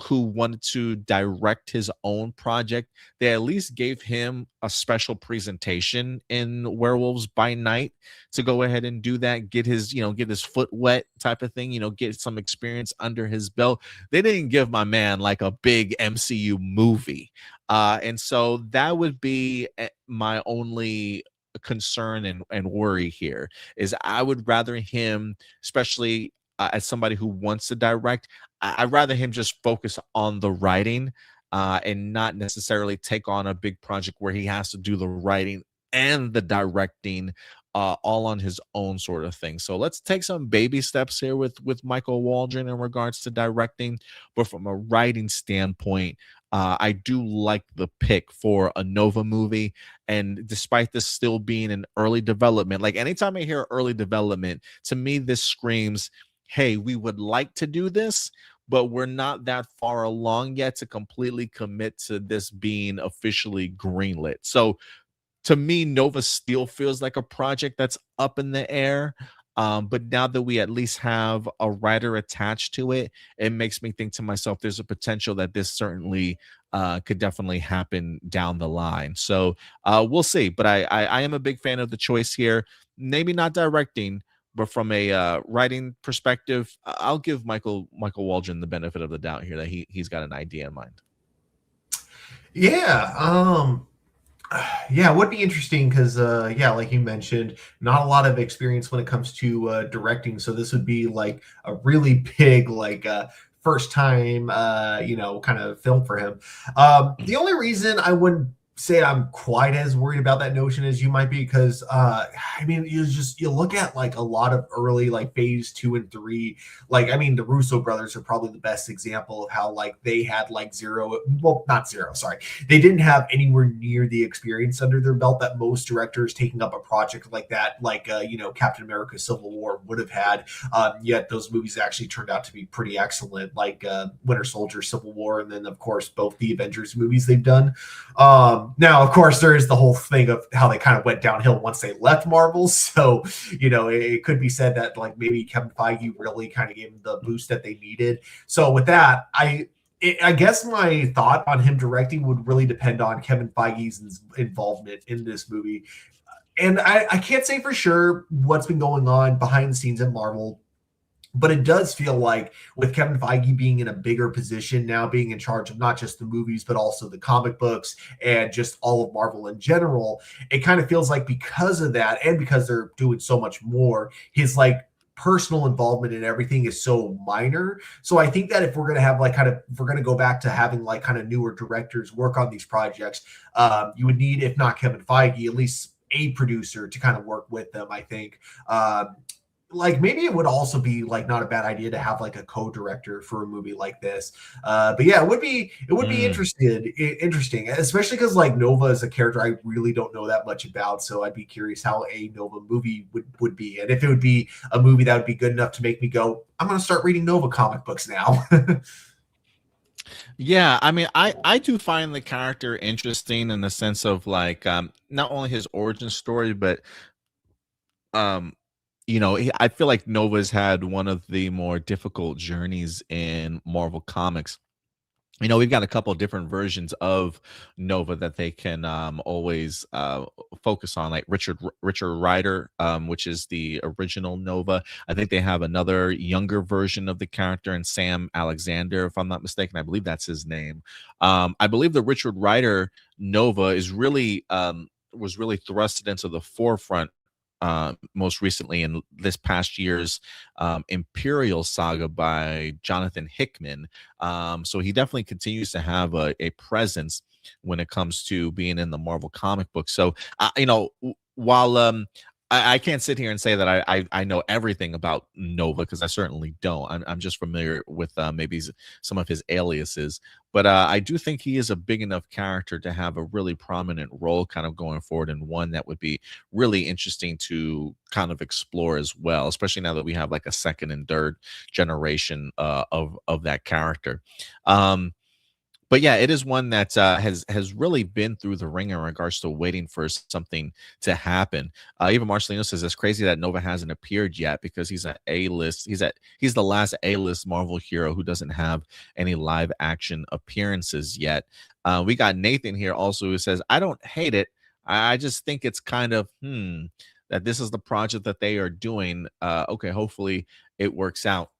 who wanted to direct his own project, they at least gave him a special presentation in Werewolves by Night to go ahead and do that, get his, get his foot wet type of thing, get some experience under his belt. They didn't give my man like a big MCU movie. And so that would be my only concern and worry here is I would rather him, especially as somebody who wants to direct, I'd rather him just focus on the writing and not necessarily take on a big project where he has to do the writing and the directing all on his own sort of thing. So let's take some baby steps here with Michael Waldron in regards to directing, but from a writing standpoint, I do like the pick for a Nova movie. And despite this still being in early development, like anytime I hear early development, to me, this screams, hey, we would like to do this, but we're not that far along yet to completely commit to this being officially greenlit. So to me, Nova still feels like a project that's up in the air. But now that we at least have a writer attached to it, it makes me think to myself, there's a potential that this certainly could definitely happen down the line. So we'll see. But I am a big fan of the choice here. Maybe not directing, but from a writing perspective, I'll give Michael Waldron the benefit of the doubt here that he's got an idea in mind. Yeah. Yeah, it would be interesting because, like you mentioned, not a lot of experience when it comes to directing. So this would be like a really big, like, first time, kind of film for him. The only reason I wouldn't say I'm quite as worried about that notion as you might be, because you look at like a lot of early like phase 2 and 3, like the Russo brothers are probably the best example of how like they had like not zero, sorry, they didn't have anywhere near the experience under their belt that most directors taking up a project like that, like Captain America Civil War would have had, yet those movies actually turned out to be pretty excellent, like Winter Soldier, Civil War, and then of course both the Avengers movies they've done. Now, of course, there is the whole thing of how they kind of went downhill once they left Marvel. So, it could be said that like maybe Kevin Feige really kind of gave them the boost that they needed. So with that, I guess my thought on him directing would really depend on Kevin Feige's involvement in this movie. And I can't say for sure what's been going on behind the scenes at Marvel, but it does feel like with Kevin Feige being in a bigger position now, being in charge of not just the movies, but also the comic books and just all of Marvel in general, it kind of feels like because of that and because they're doing so much more, his like personal involvement in everything is so minor. So I think that if we're going to have like if we're going to go back to having like kind of newer directors work on these projects, you would need, if not Kevin Feige, at least a producer to kind of work with them, I think. Like maybe it would also be like not a bad idea to have like a co-director for a movie like this. But yeah, it would be interesting, especially because like Nova is a character I really don't know that much about. So I'd be curious how a Nova movie would be, and if it would be a movie that would be good enough to make me go, I'm going to start reading Nova comic books now. Yeah, I mean, I do find the character interesting in the sense of like not only his origin story, but I feel like Nova's had one of the more difficult journeys in Marvel Comics. We've got a couple of different versions of Nova that they can always focus on, like Richard Rider, which is the original Nova. I think they have another younger version of the character, and Sam Alexander, if I'm not mistaken. I believe that's his name. I believe the Richard Rider Nova is really was really thrusted into the forefront most recently in this past year's Imperial saga by Jonathan Hickman. So he definitely continues to have a presence when it comes to being in the Marvel comic book. So, while I can't sit here and say that I know everything about Nova, because I certainly don't. I'm just familiar with maybe some of his aliases, but I do think he is a big enough character to have a really prominent role kind of going forward, and one that would be really interesting to kind of explore as well, especially now that we have like a second and third generation of that character. Um, but yeah, it is one that has really been through the ring in regards to waiting for something to happen. Even Marcelino says it's crazy that Nova hasn't appeared yet, because he's an A-list. He's the last A-list Marvel hero who doesn't have any live action appearances yet. We got Nathan here also, who says, I don't hate it. I just think it's kind of that this is the project that they are doing. Okay, hopefully it works out.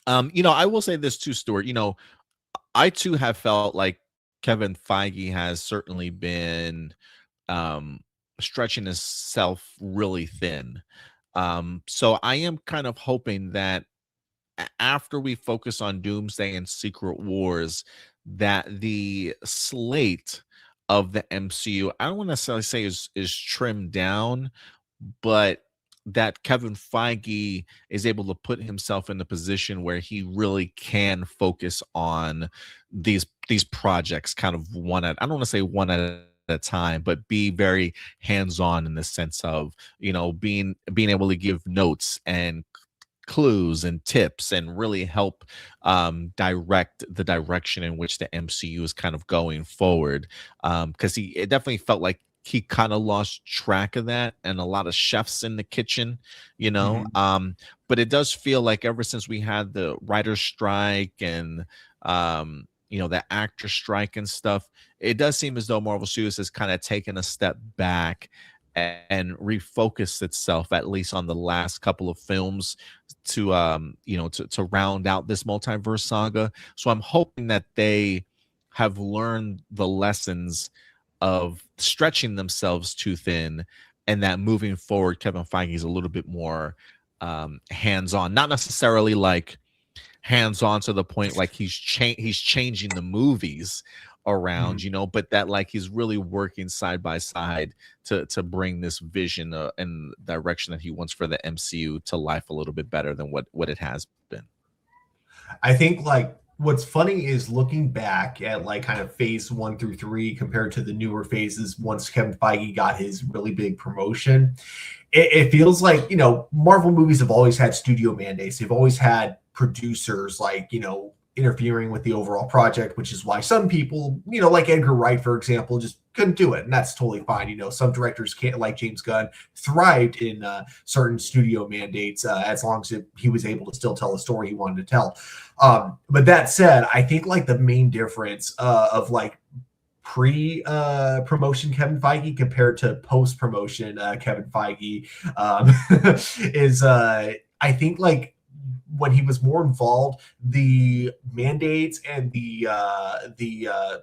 I will say this too, Stuart. I too have felt like Kevin Feige has certainly been um, stretching himself really thin. So I am kind of hoping that after we focus on Doomsday and Secret Wars, that the slate of the MCU, I don't want to necessarily say is trimmed down, but that Kevin Feige is able to put himself in a position where he really can focus on these projects kind of I don't want to say one at a time, but be very hands-on in the sense of, being able to give notes and clues and tips and really help direct the direction in which the MCU is kind of going forward. Because it definitely felt like he kind of lost track of that, and a lot of chefs in the kitchen, you know. Mhm. But it does feel like ever since we had the writer's strike and the actor strike and stuff, it does seem as though Marvel Studios has kind of taken a step back and refocused itself, at least on the last couple of films, to round out this multiverse saga. So I'm hoping that they have learned the lessons of stretching themselves too thin, and that moving forward Kevin Feige is a little bit more hands-on, not necessarily like hands-on to the point like he's changing the movies around, Mhm. but that like he's really working side by side to bring this vision and direction that he wants for the MCU to life a little bit better than what it has been. I think like what's funny is looking back at like kind of phase 1 through 3 compared to the newer phases once Kevin Feige got his really big promotion. It feels like, Marvel movies have always had studio mandates. They've always had producers like, interfering with the overall project, which is why some people, like Edgar Wright, for example, just couldn't do it. And that's totally fine. Some directors can't, like James Gunn, thrived in certain studio mandates as long as he was able to still tell the story he wanted to tell. But that said, I think like the main difference of like pre-promotion Kevin Feige compared to post-promotion Kevin Feige is I think like when he was more involved, the mandates and the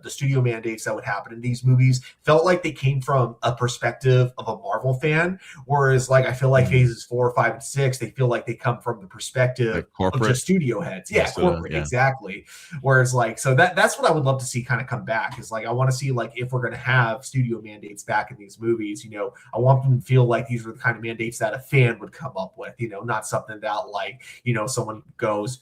studio mandates that would happen in these movies felt like they came from a perspective of a Marvel fan, whereas like I feel like phases 4, 5, and 6, they feel like they come from the perspective Like of corporate. just studio heads. Yeah, corporate, Yeah. exactly. Whereas like so that's what I would love to see kind of come back, is like I want to see like if we're going to have studio mandates back in these movies, I want them to feel like these are the kind of mandates that a fan would come up with, not something that like someone goes,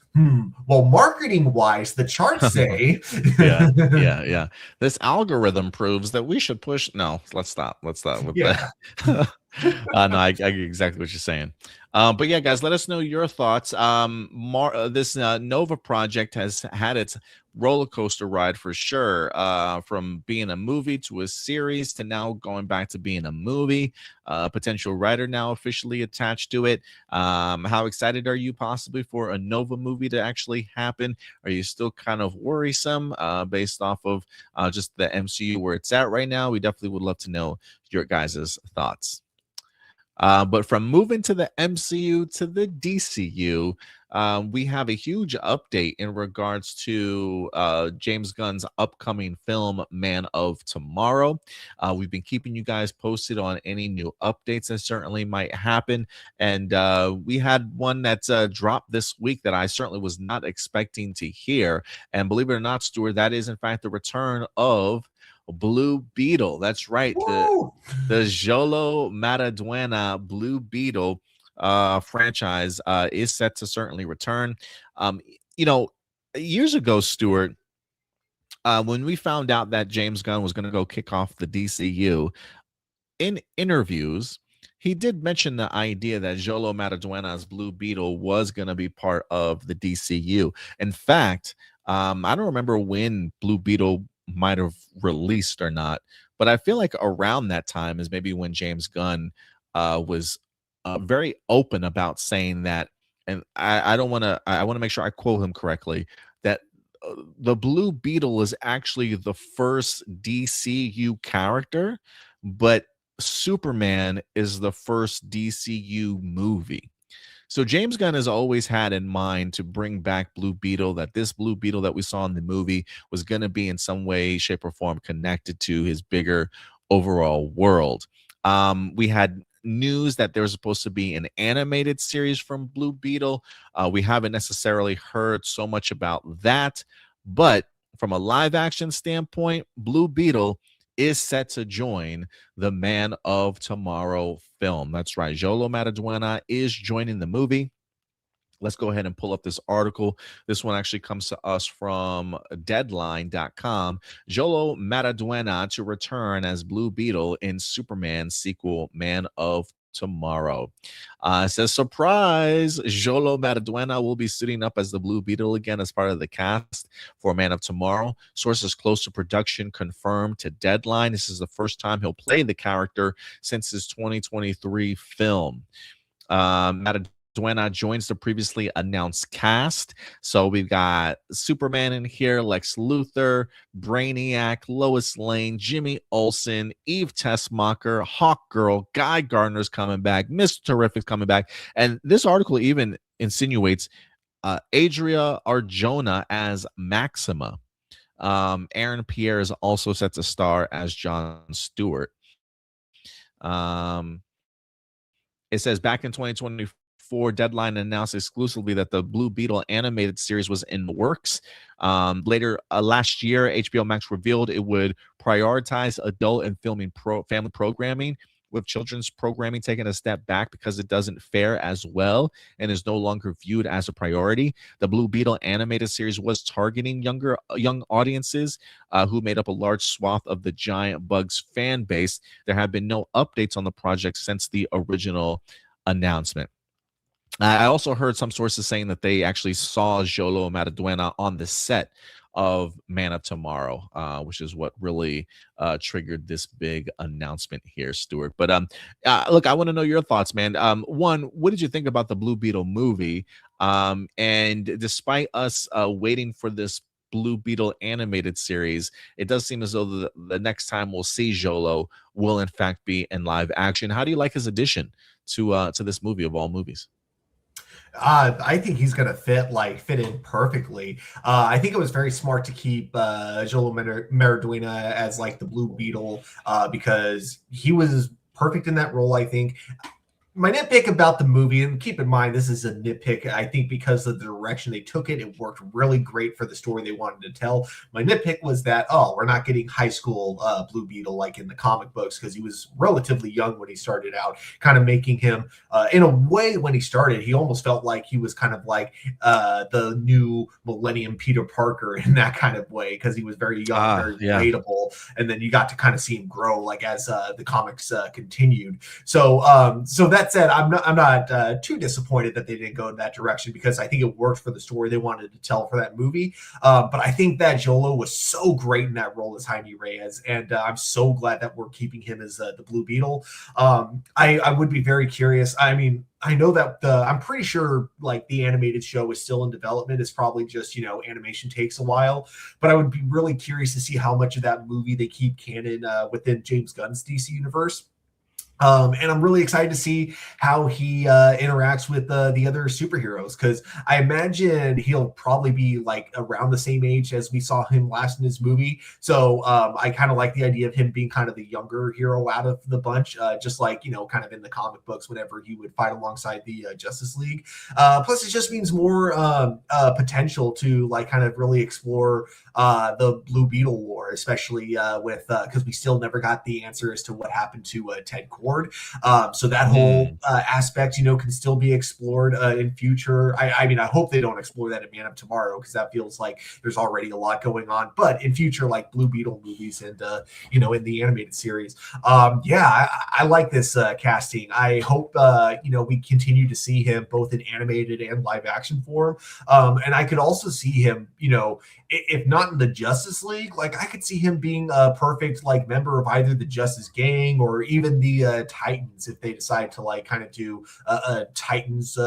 well, marketing wise, the charts say. yeah. This algorithm proves that we should push. No, let's stop with that. No, I get exactly what you're saying. But yeah, guys, let us know your thoughts. This Nova project has had its roller coaster ride for sure, from being a movie to a series to now going back to being a movie. Potential writer now officially attached to it. How excited are you possibly for a Nova movie to actually happen? Are you still kind of worrisome based off of just the MCU where it's at right now? We definitely would love to know your guys' thoughts. But from moving to the MCU to the DCU, we have a huge update in regards to James Gunn's upcoming film, Man of Tomorrow. We've been keeping you guys posted on any new updates that certainly might happen. And we had one that dropped this week that I certainly was not expecting to hear. And believe it or not, Stuart, that is in fact the return of Blue Beetle. That's right. Woo! The Xolo Mariduena Blue Beetle franchise is set to certainly return. You know, years ago, Stuart, when we found out that James Gunn was going to go kick off the DCU, in interviews, he did mention the idea that Xolo Mariduena's Blue Beetle was going to be part of the DCU. In fact, I don't remember when Blue Beetle might have released or not, but I feel like around that time is maybe when James Gunn was very open about saying that, and I don't want to, I want to make sure I quote him correctly, that the Blue Beetle is actually the first DCU character, but Superman is the first DCU movie. So James Gunn has always had in mind to bring back Blue Beetle, that this Blue Beetle that we saw in the movie was going to be in some way, shape, or form connected to his bigger overall world. We had news that there was supposed to be an animated series from Blue Beetle. We haven't necessarily heard so much about that, but from a live action standpoint, Blue Beetle is set to join the Man of Tomorrow film. That's right. Xolo Mariduena is joining the movie. Let's go ahead and pull up this article. This one actually comes to us from deadline.com. Xolo Mariduena to return as Blue Beetle in Superman sequel, Man of Tomorrow. It says, surprise, Xolo Mariduena will be suiting up as the Blue Beetle again as part of the cast for Man of Tomorrow. Sources close to production confirmed to Deadline. This is the first time he'll play the character since his 2023 film. Mariduena joins the previously announced cast. So we've got Superman in here, Lex Luthor, Brainiac, Lois Lane, Jimmy Olsen, Eve Tessmacher, Hawkgirl, Guy Gardner's coming back, Mr. Terrific's coming back. And this article even insinuates Adria Arjona as Maxima. Aaron Pierre is also set to star as Jon Stewart. It says back in 2024, Deadline announced exclusively that the Blue Beetle animated series was in the works. Later last year, HBO Max revealed it would prioritize adult and family programming, with children's programming taking a step back because it doesn't fare as well and is no longer viewed as a priority. The Blue Beetle animated series was targeting young audiences who made up a large swath of the Giant Bugs fan base. There have been no updates on the project since the original announcement. I also heard some sources saying that they actually saw Xolo Mariduena on the set of Man of Tomorrow, which is what really triggered this big announcement here, Stuart. But look, I want to know your thoughts, man. One, what did you think about the Blue Beetle movie? And despite us waiting for this Blue Beetle animated series, it does seem as though the next time we'll see Xolo will in fact be in live action. How do you like his addition to this movie of all movies? I think he's going to fit in perfectly. I think it was very smart to keep Xolo Mariduena as like the Blue Beetle because he was perfect in that role, I think. My nitpick about the movie, and keep in mind this is a nitpick, I think because of the direction they took it, it worked really great for the story they wanted to tell. My nitpick was that, we're not getting high school Blue Beetle like in the comic books because he was relatively young when he started out, kind of making him, in a way when he started, he almost felt like he was kind of like the new Millennium Peter Parker in that kind of way because he was very young, very relatable, and then you got to kind of see him grow like as the comics continued. So that said, I'm not too disappointed that they didn't go in that direction because I think it worked for the story they wanted to tell for that movie. But I think that Xolo was so great in that role as Jaime Reyes, and I'm so glad that we're keeping him as the Blue Beetle. I would be very curious. I mean, I know that I'm pretty sure like the animated show is still in development. It's probably just, animation takes a while, but I would be really curious to see how much of that movie they keep canon within James Gunn's DC universe. And I'm really excited to see how he interacts with the other superheroes, because I imagine he'll probably be like around the same age as we saw him last in his movie. So I kind of like the idea of him being kind of the younger hero out of the bunch, just like, kind of in the comic books whenever he would fight alongside the Justice League. Plus, it just means more potential to like kind of really explore the Blue Beetle lore, especially with because we still never got the answer as to what happened to Ted Cord. So that whole aspect, can still be explored in future. I mean, I hope they don't explore that in Man of Tomorrow, because that feels like there's already a lot going on. But in future, like Blue Beetle movies and in the animated series, I like this casting. I hope we continue to see him both in animated and live action form. And I could also see him, if not in the Justice League, like I could see him being a perfect like member of either the Justice Gang or even the Titans, if they decide to like kind of do a Titans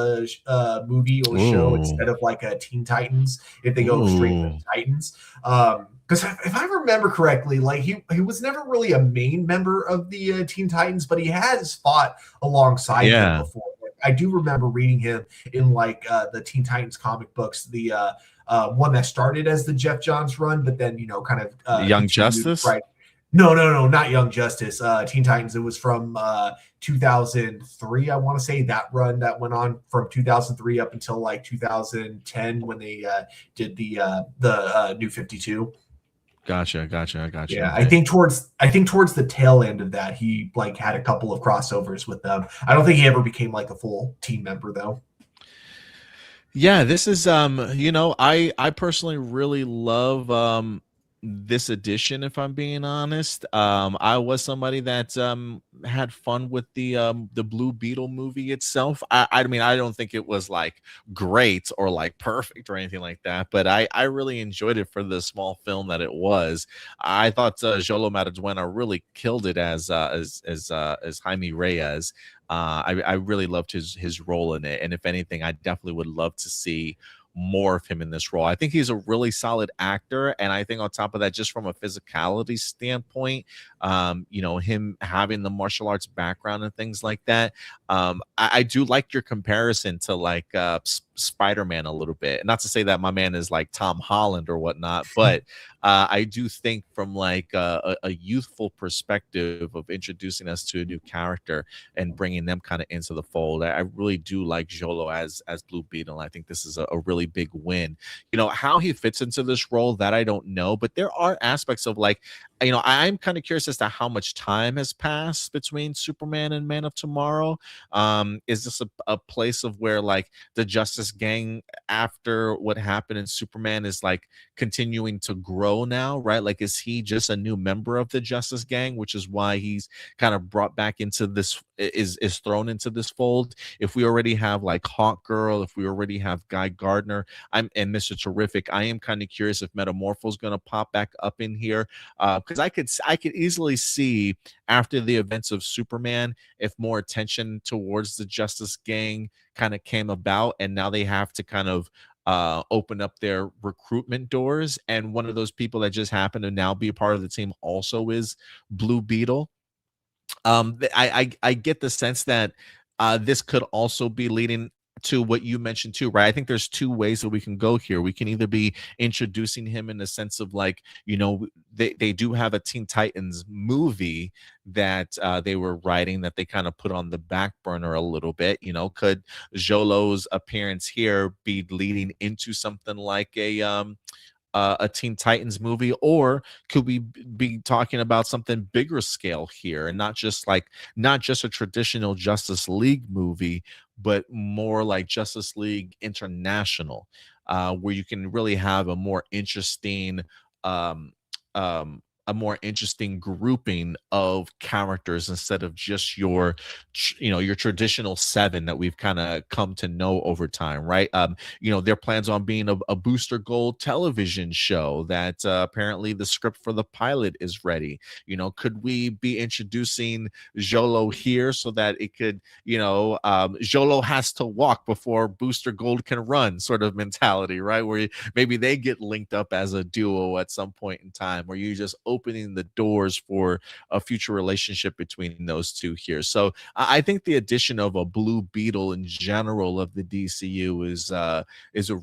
movie or show instead of like a Teen Titans, if they go straight to Titans. Because if I remember correctly, like he was never really a main member of the Teen Titans, but he has fought alongside them before. I do remember reading him in like the Teen Titans comic books, the one that started as the Jeff Johns run, but then kind of Young Justice, right? No, not Young Justice. Teen Titans. It was from 2003. I want to say that run that went on from 2003 up until like 2010 when they did the New 52. Gotcha. Yeah, I think towards the tail end of that, he like had a couple of crossovers with them. I don't think he ever became like a full team member though. Yeah, this is I personally really love this edition, if I'm being honest. I was somebody that had fun with the Blue Beetle movie itself. I mean, I don't think it was like great or like perfect or anything like that, but I really enjoyed it for the small film that it was. I thought Xolo Mariduena really killed it as Jaime Reyes. I really loved his role in it, and if anything, I definitely would love to see more of him in this role. I think he's a really solid actor, and I think on top of that, just from a physicality standpoint, him having the martial arts background and things like that, I do like your comparison to like Spider-Man a little bit. Not to say that my man is like Tom Holland or whatnot, but I do think from like a youthful perspective of introducing us to a new character and bringing them kind of into the fold, I really do like Xolo as Blue Beetle. I think this is a really big win. How he fits into this role, that I don't know, but there are aspects of like, I'm kind of curious as to how much time has passed between Superman and Man of Tomorrow. Is this a place of where like the Justice Gang, after what happened in Superman, is like continuing to grow now, right? Like, is he just a new member of the Justice Gang, which is why he's kind of brought back into this, is thrown into this fold? If we already have like Hawk Girl, if we already have Guy Gardner, and Mr. Terrific, I am kind of curious if Metamorpho is going to pop back up in here, because I could easily see after the events of Superman, if more attention towards the Justice Gang kind of came about, and now they have to kind of open up their recruitment doors, and one of those people that just happened to now be a part of the team also is Blue Beetle. I get the sense that this could also be leading to what you mentioned too, right? I think there's two ways that we can go here. We can either be introducing him in the sense of like, they do have a Teen Titans movie that they were writing that they kind of put on the back burner a little bit. Could Xolo's appearance here be leading into something like a Teen Titans movie, or could we be talking about something bigger scale here, and not just a traditional Justice League movie, but more like Justice League International, where you can really have a more interesting um, grouping of characters instead of just your traditional seven that we've kind of come to know over time, right? Their plans on being a Booster Gold television show that apparently the script for the pilot is ready. Could we be introducing Xolo here so that it could, Xolo has to walk before Booster Gold can run, sort of mentality, right? Where maybe they get linked up as a duo at some point in time, where you just opening the doors for a future relationship between those two here. So I think the addition of a Blue Beetle in general of the DCU is a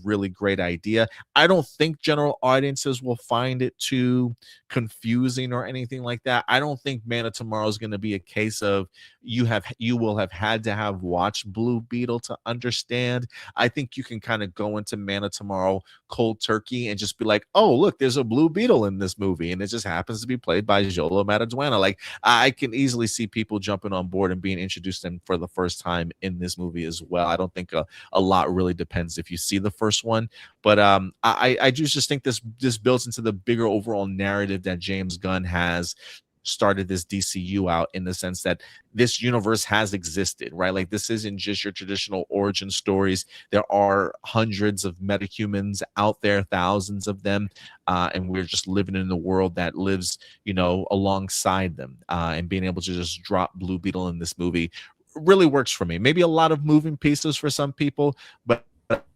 really great idea. I don't think general audiences will find it too confusing or anything like that. I don't think Man of Tomorrow is going to be a case of you will have had to have watched Blue Beetle to understand. I think you can kind of go into Man of Tomorrow cold turkey and just be like, oh, look, there's a Blue Beetle in this movie, and it just happens to be played by Xolo Mariduena. Like, I can easily see people jumping on board and being introduced to them for the first time in this movie as well. I don't think a lot really depends if you see the first one, but I do just think this builds into the bigger overall narrative that James Gunn has started this DCU out, in the sense that this universe has existed, right? Like, this isn't just your traditional origin stories. There are hundreds of metahumans out there, thousands of them, and we're just living in a world that lives, alongside them. And being able to just drop Blue Beetle in this movie really works for me. Maybe a lot of moving pieces for some people, but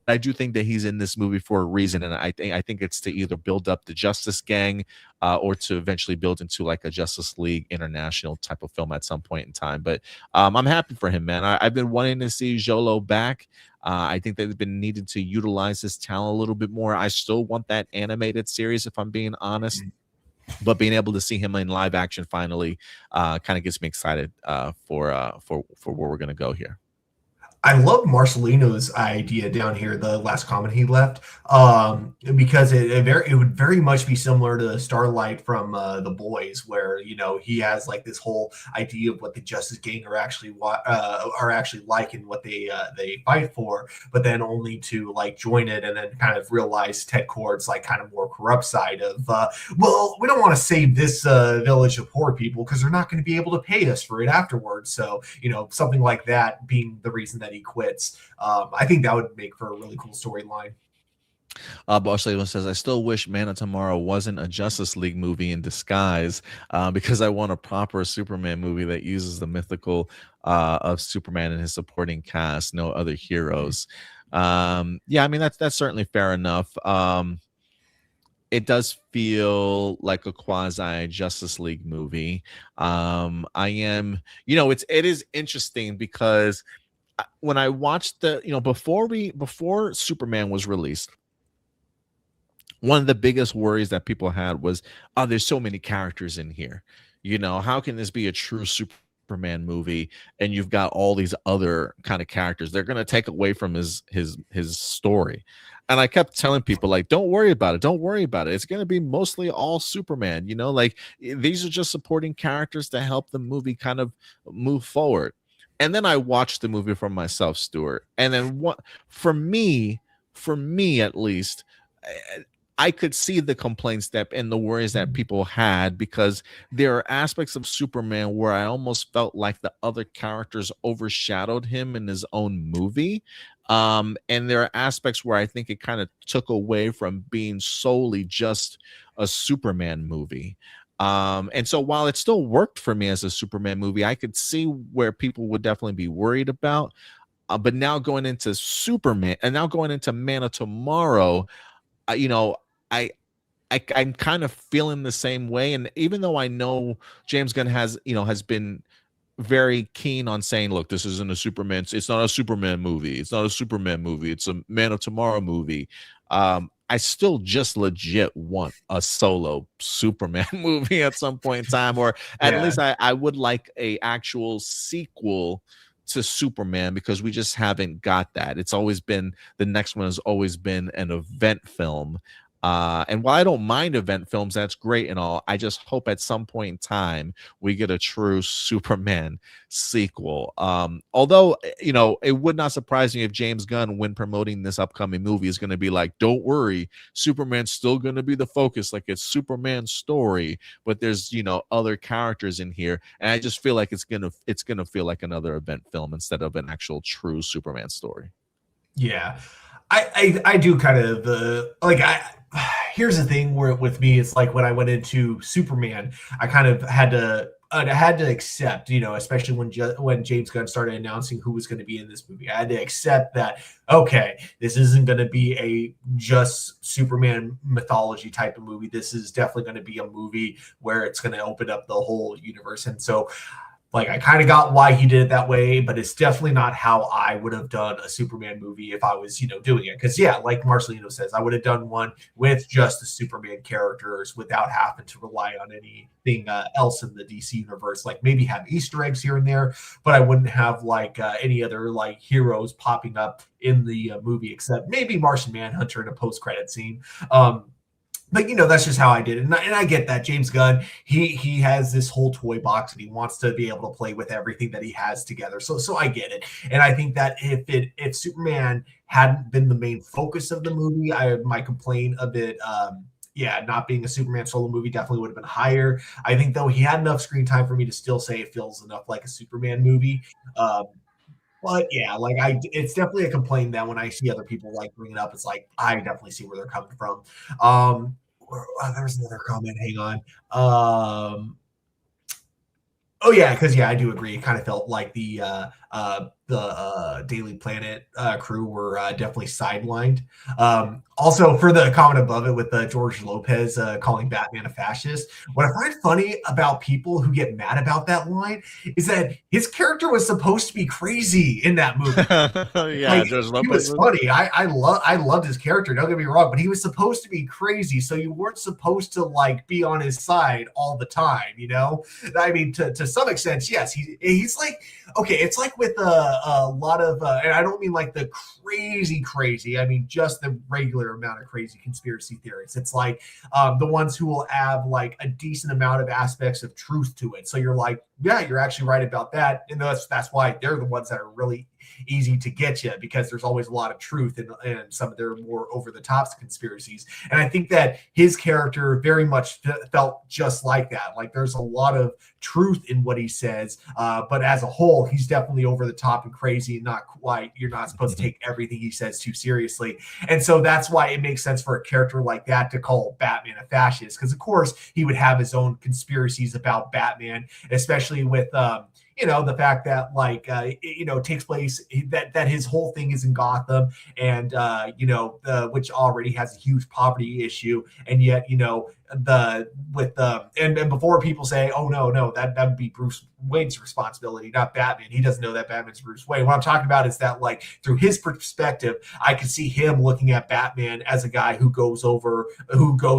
I do think that he's in this movie for a reason, and I think it's to either build up the Justice Gang or to eventually build into like a Justice League International type of film at some point in time. But I'm happy for him, man. I've been wanting to see Xolo back. I think they've been needed to utilize his talent a little bit more. I still want that animated series, if I'm being honest. But being able to see him in live action finally kind of gets me excited for where we're going to go here. I love Marcelino's idea down here, the last comment he left, because it would very much be similar to Starlight from The Boys, where he has like this whole idea of what the Justice Gang are actually like and what they fight for, but then only to like join it and then kind of realize Ted Kord's like kind of more corrupt side of well, we don't want to save this village of poor people because they're not going to be able to pay us for it afterwards. So something like that being the reason that he quits. I think that would make for a really cool storyline. Boss Lady says, I still wish Man of Tomorrow wasn't a Justice League movie in disguise, because I want a proper Superman movie that uses the mythical of Superman and his supporting cast, no other heroes. Yeah, I mean, that's certainly fair enough. It does feel like a quasi Justice League movie. It is interesting because when I watched before Superman was released, one of the biggest worries that people had was, oh, there's so many characters in here. How can this be a true Superman movie? And you've got all these other kind of characters. They're going to take away from his story. And I kept telling people, like, don't worry about it. Don't worry about it. It's going to be mostly all Superman. Like, these are just supporting characters to help the movie kind of move forward. And then I watched the movie for myself, Stuart. And then for me at least, I could see the complaints and the worries that people had, because there are aspects of Superman where I almost felt like the other characters overshadowed him in his own movie. And there are aspects where I think it kind of took away from being solely just a Superman movie. And so while it still worked for me as a Superman movie, I could see where people would definitely be worried about. But now going into Superman and now going into Man of Tomorrow, I'm kind of feeling the same way. And even though I know James Gunn has been very keen on saying, look, this isn't a Superman. It's not a Superman movie. It's not a Superman movie. It's a Man of Tomorrow movie. I still just legit want a solo Superman movie at some point in time, or at least I would like a actual sequel to Superman, because we just haven't got that. It's always been, the next one has always been an event film. And while I don't mind event films, that's great and all, I just hope at some point in time we get a true Superman sequel. Although, it would not surprise me if James Gunn, when promoting this upcoming movie, is going to be like, don't worry, Superman's still going to be the focus. Like, it's Superman's story, but there's, other characters in here. And I just feel like it's going to feel like another event film instead of an actual true Superman story. Yeah. I do kind of here's the thing where with me, it's like when I went into Superman, I kind of had to I had to accept, especially when James Gunn started announcing who was going to be in this movie. I had to accept that, okay, this isn't going to be a just Superman mythology type of movie. This is definitely going to be a movie where it's going to open up the whole universe. And so, like, I kind of got why he did it that way, but it's definitely not how I would have done a Superman movie if I was, doing it. Because, yeah, like Marcelino says, I would have done one with just the Superman characters without having to rely on anything else in the DC universe. Like, maybe have Easter eggs here and there, but I wouldn't have, like, any other, like, heroes popping up in the movie except maybe Martian Manhunter in a post-credit scene. But that's just how I did it, and I get that James Gunn, he has this whole toy box and he wants to be able to play with everything that he has together. So I get it, and I think that if Superman hadn't been the main focus of the movie, I might complain a bit. Not being a Superman solo movie definitely would have been higher. I think though he had enough screen time for me to still say it feels enough like a Superman movie. But yeah, like it's definitely a complaint that when I see other people like bring it up, it's like I definitely see where they're coming from. There was another comment. Hang on. Oh yeah, because I do agree. It kind of felt like the Daily Planet crew were definitely sidelined. Also, for the comment above it with George Lopez calling Batman a fascist, what I find funny about people who get mad about that line is that his character was supposed to be crazy in that movie. George Lopez he was funny. I loved his character. Don't get me wrong, but he was supposed to be crazy, so you weren't supposed to like be on his side all the time. I mean, to some extent, yes, he's like, okay, it's like with a lot of, and I don't mean like the crazy. I mean just the regular amount of crazy conspiracy theories. It's like the ones who will have like a decent amount of aspects of truth to it. So you're like, yeah, you're actually right about that, and that's why they're the ones that are really easy to get you, because there's always a lot of truth in some of their more over the top conspiracies. And I think that his character very much felt just like that. Like there's a lot of truth in what he says, but as a whole, he's definitely over the top and crazy and not quite. You're not supposed to take everything he says too seriously. And so that's why it makes sense for a character like that to call Batman a fascist, because of course he would have his own conspiracies about Batman, especially with the fact that like it takes place that his whole thing is in Gotham, and which already has a huge poverty issue, and yet and before people say, oh no, that would be Bruce Wayne's responsibility, not Batman. He doesn't know that Batman's Bruce Wayne. What I'm talking about is that, like, through his perspective, I could see him looking at Batman as a guy who goes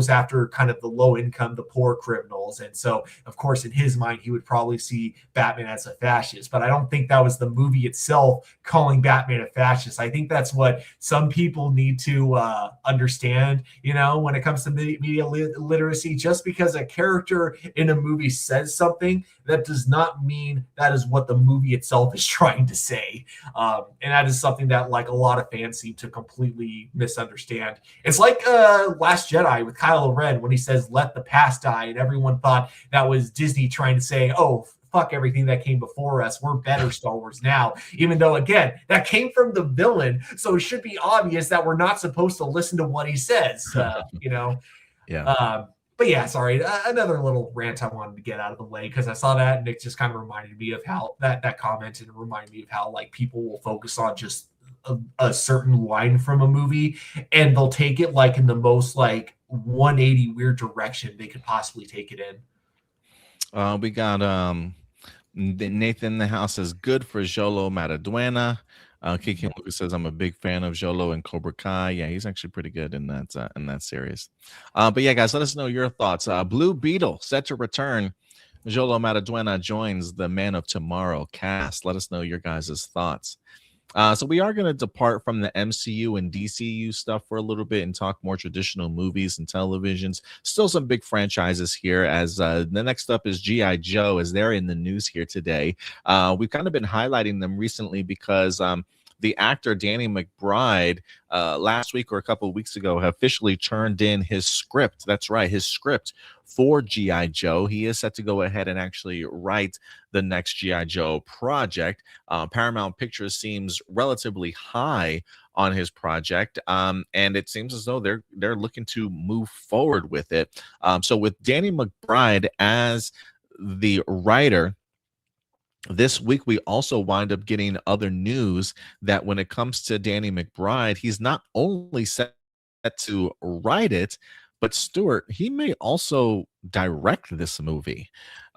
after kind of the low income, the poor criminals. And so, of course, in his mind, he would probably see Batman as a fascist. But I don't think that was the movie itself calling Batman a fascist. I think that's what some people need to understand, when it comes to media literacy. Just because a character in a movie says something, that does not mean that is what the movie itself is trying to say. And that is something that like a lot of fans seem to completely misunderstand. It's like Last Jedi with Kylo Ren when he says, let the past die. And everyone thought that was Disney trying to say, oh, fuck everything that came before us. We're better Star Wars now. Even though, again, that came from the villain. So it should be obvious that we're not supposed to listen to what he says, Yeah. But yeah, sorry, another little rant I wanted to get out of the way, because I saw that and it just kind of reminded me of how that comment, and it reminded me of how like people will focus on just a certain line from a movie, and they'll take it like in the most like 180 weird direction they could possibly take it in. We got Nathan in the house says good for Xolo Mariduena. Kiki Lucas says, I'm a big fan of Xolo and Cobra Kai. Yeah, he's actually pretty good in that series. But yeah, guys, let us know your thoughts. Blue Beetle set to return. Xolo Mariduena joins the Man of Tomorrow cast. Let us know your guys' thoughts. So we are going to depart from the MCU and DCU stuff for a little bit and talk more traditional movies and televisions. Still some big franchises here, as the next up is G.I. Joe, as they're in the news here today. We've kind of been highlighting them recently because the actor Danny McBride last week or a couple of weeks ago officially turned in his script. That's right, his script for G.I. Joe. He is set to go ahead and actually write the next G.I. Joe project. Paramount Pictures seems relatively high on his project, and it seems as though they're looking to move forward with it. So with Danny McBride as the writer, this week we also wind up getting other news that when it comes to Danny McBride, he's not only set to write it, but Stuart, he may also direct this movie.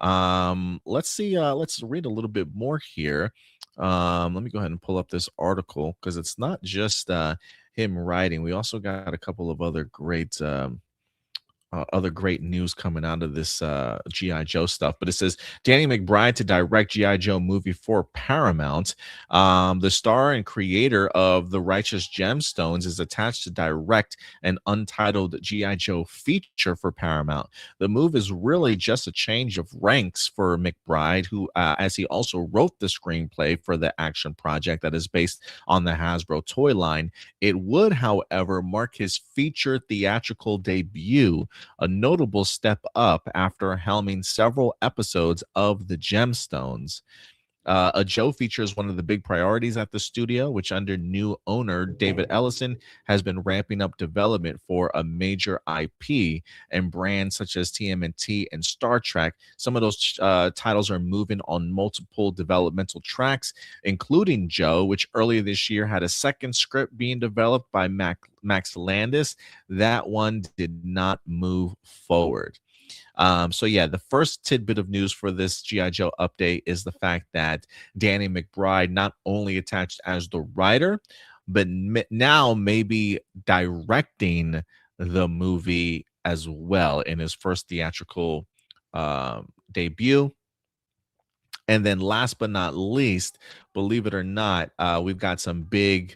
Let's see. Let's read a little bit more here. Let me go ahead and pull up this article because it's not just him writing. We also got a couple of other great news coming out of this GI Joe stuff. But it says Danny McBride to direct GI Joe movie for Paramount. The star and creator of The Righteous Gemstones is attached to direct an untitled GI Joe feature for Paramount. The move is really just a change of ranks for McBride, who, as he also wrote the screenplay for the action project that is based on the Hasbro toy line. It would, however, mark his feature theatrical debut, a notable step up after helming several episodes of The Gemstones. A Joe feature is one of the big priorities at the studio, which under new owner David Ellison has been ramping up development for a major IP and brands such as TMNT and Star Trek. Some of those titles are moving on multiple developmental tracks, including Joe, which earlier this year had a second script being developed by Max Landis. That one did not move forward. So yeah, the first tidbit of news for this GI Joe update is the fact that Danny McBride not only attached as the writer, but now maybe directing the movie as well in his first theatrical debut. And then last but not least, believe it or not, we've got some big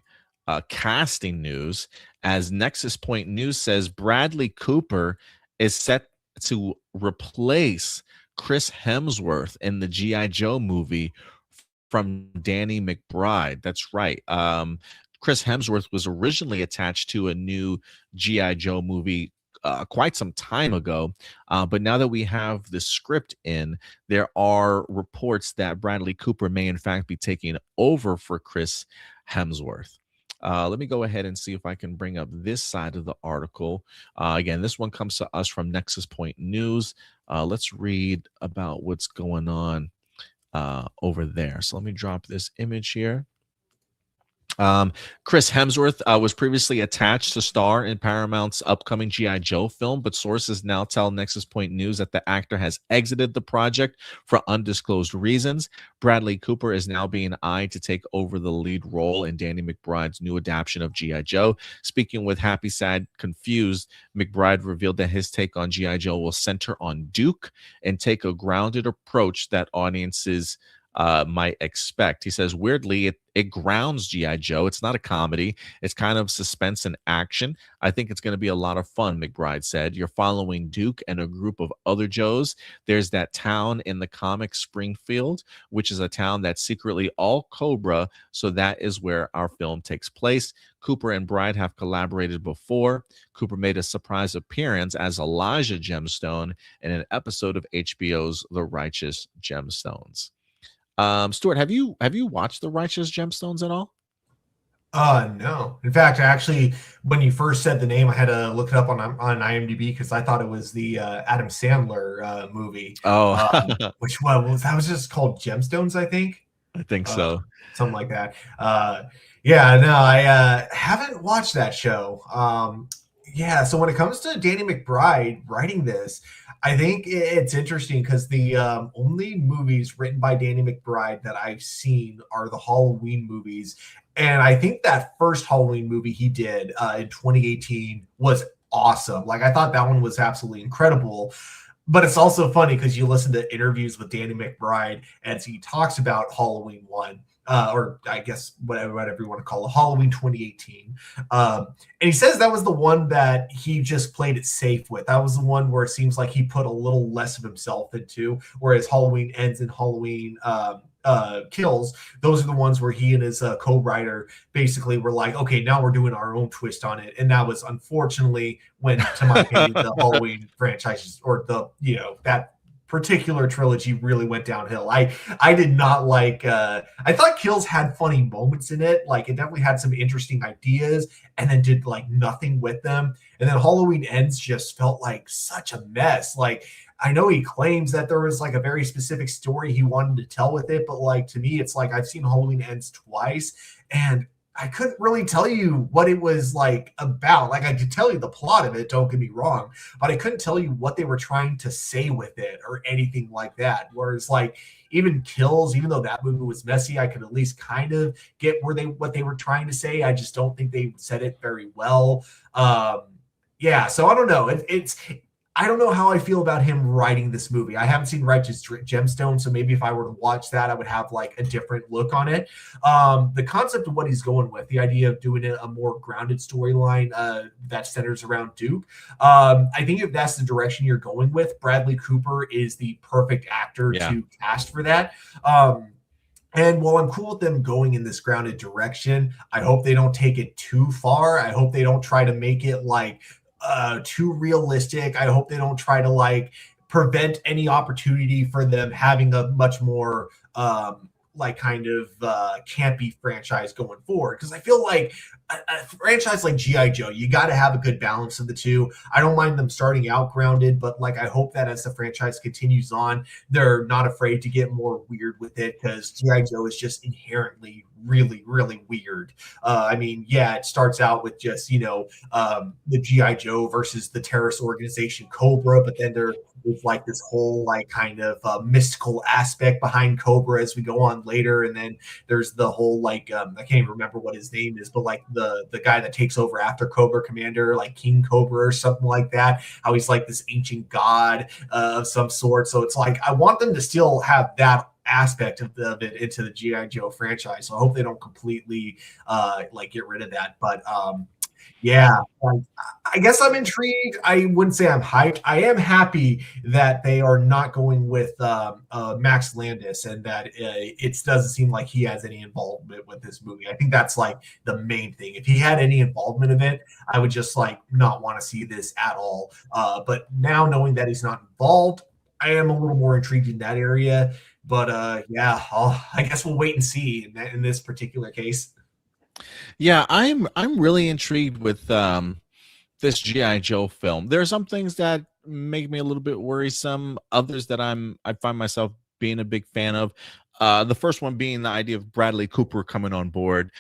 casting news, as Nexus Point News says Bradley Cooper is set to replace Chris Hemsworth in the GI Joe movie from Danny McBride. That's right. Chris Hemsworth was originally attached to a new GI Joe movie quite some time ago, but now that we have the script in, there are reports that Bradley Cooper may in fact be taking over for Chris Hemsworth. Let me go ahead and see if I can bring up this side of the article. Again, this one comes to us from Nexus Point News. Let's read about what's going on over there. So let me drop this image here. Chris Hemsworth was previously attached to star in Paramount's upcoming G.I. Joe film, but sources now tell Nexus Point News that the actor has exited the project for undisclosed reasons. Bradley Cooper is now being eyed to take over the lead role in Danny McBride's new adaptation of G.I. Joe. Speaking with Happy, Sad, Confused, McBride revealed that his take on G.I. Joe will center on Duke and take a grounded approach that audiences might expect. He says, weirdly, it grounds G.I. Joe. It's not a comedy. It's kind of suspense and action. I think it's going to be a lot of fun, McBride said. You're following Duke and a group of other Joes. There's that town in the comic Springfield, which is a town that's secretly all Cobra, so that is where our film takes place. Cooper and Bride have collaborated before. Cooper made a surprise appearance as Elijah Gemstone in an episode of HBO's The Righteous Gemstones. Stuart, have you watched The Righteous Gemstones at all? No. In fact, actually, when you first said the name, I had to look it up on IMDb because I thought it was the Adam Sandler movie. Oh, which one was that? Was just called Gemstones, I think. I think so. Something like that. Yeah, no, I haven't watched that show. Yeah, so when it comes to Danny McBride writing this, I think it's interesting because the only movies written by Danny McBride that I've seen are the Halloween movies. And I think that first Halloween movie he did in 2018 was awesome. Like, I thought that one was absolutely incredible. But it's also funny because you listen to interviews with Danny McBride as he talks about Halloween 1. Or I guess whatever you want to call it, Halloween 2018. And he says that was the one that he just played it safe with. That was the one where it seems like he put a little less of himself into, whereas Halloween Ends and Halloween Kills, those are the ones where he and his co-writer basically were like, okay, now we're doing our own twist on it. And that was unfortunately when, to my opinion, the Halloween franchises or that particular trilogy really went downhill. I did not like. I thought Kills had funny moments in it. Like it definitely had some interesting ideas, and then did like nothing with them. And then Halloween Ends just felt like such a mess. Like I know he claims that there was like a very specific story he wanted to tell with it, but like to me, it's like I've seen Halloween Ends twice, and I couldn't really tell you what it was like about. Like I could tell you the plot of it, don't get me wrong, but I couldn't tell you what they were trying to say with it or anything like that. Whereas like even Kills, even though that movie was messy, I could at least kind of get what they were trying to say. I just don't think they said it very well. Yeah, so I don't know. It's I don't know how I feel about him writing this movie. I haven't seen Righteous Gemstone, so maybe if I were to watch that, I would have like a different look on it. The concept of what he's going with, the idea of doing a more grounded storyline that centers around Duke. I think if that's the direction you're going with, Bradley Cooper is the perfect actor to cast for that. And while I'm cool with them going in this grounded direction, I hope they don't take it too far. I hope they don't try to make it like too realistic. I hope they don't try to like prevent any opportunity for them having a much more like kind of campy franchise going forward. Because I feel like a franchise like G.I. Joe, you got to have a good balance of the two. I don't mind them starting out grounded, but like I hope that as the franchise continues on, they're not afraid to get more weird with it, because G.I. Joe is just inherently really, really weird. I mean, yeah, it starts out with just, the G.I. Joe versus the terrorist organization Cobra, but then there is like this whole like kind of mystical aspect behind Cobra as we go on later. And then there's the whole like, I can't even remember what his name is, but like the guy that takes over after Cobra Commander, like King Cobra or something like that, how he's like this ancient god of some sort. So it's like, I want them to still have that aspect of it into the G.I. Joe franchise. So I hope they don't completely like get rid of that. But yeah, I guess I'm intrigued. I wouldn't say I'm hyped. I am happy that they are not going with Max Landis, and that it doesn't seem like he has any involvement with this movie. I think that's like the main thing. If he had any involvement of it, I would just like not want to see this at all. But now knowing that he's not involved, I am a little more intrigued in that area. But yeah, I guess we'll wait and see in this particular case. Yeah, I'm really intrigued with this GI Joe film. There are some things that make me a little bit worrisome, others that I find myself being a big fan of. The first one being the idea of Bradley Cooper coming on board.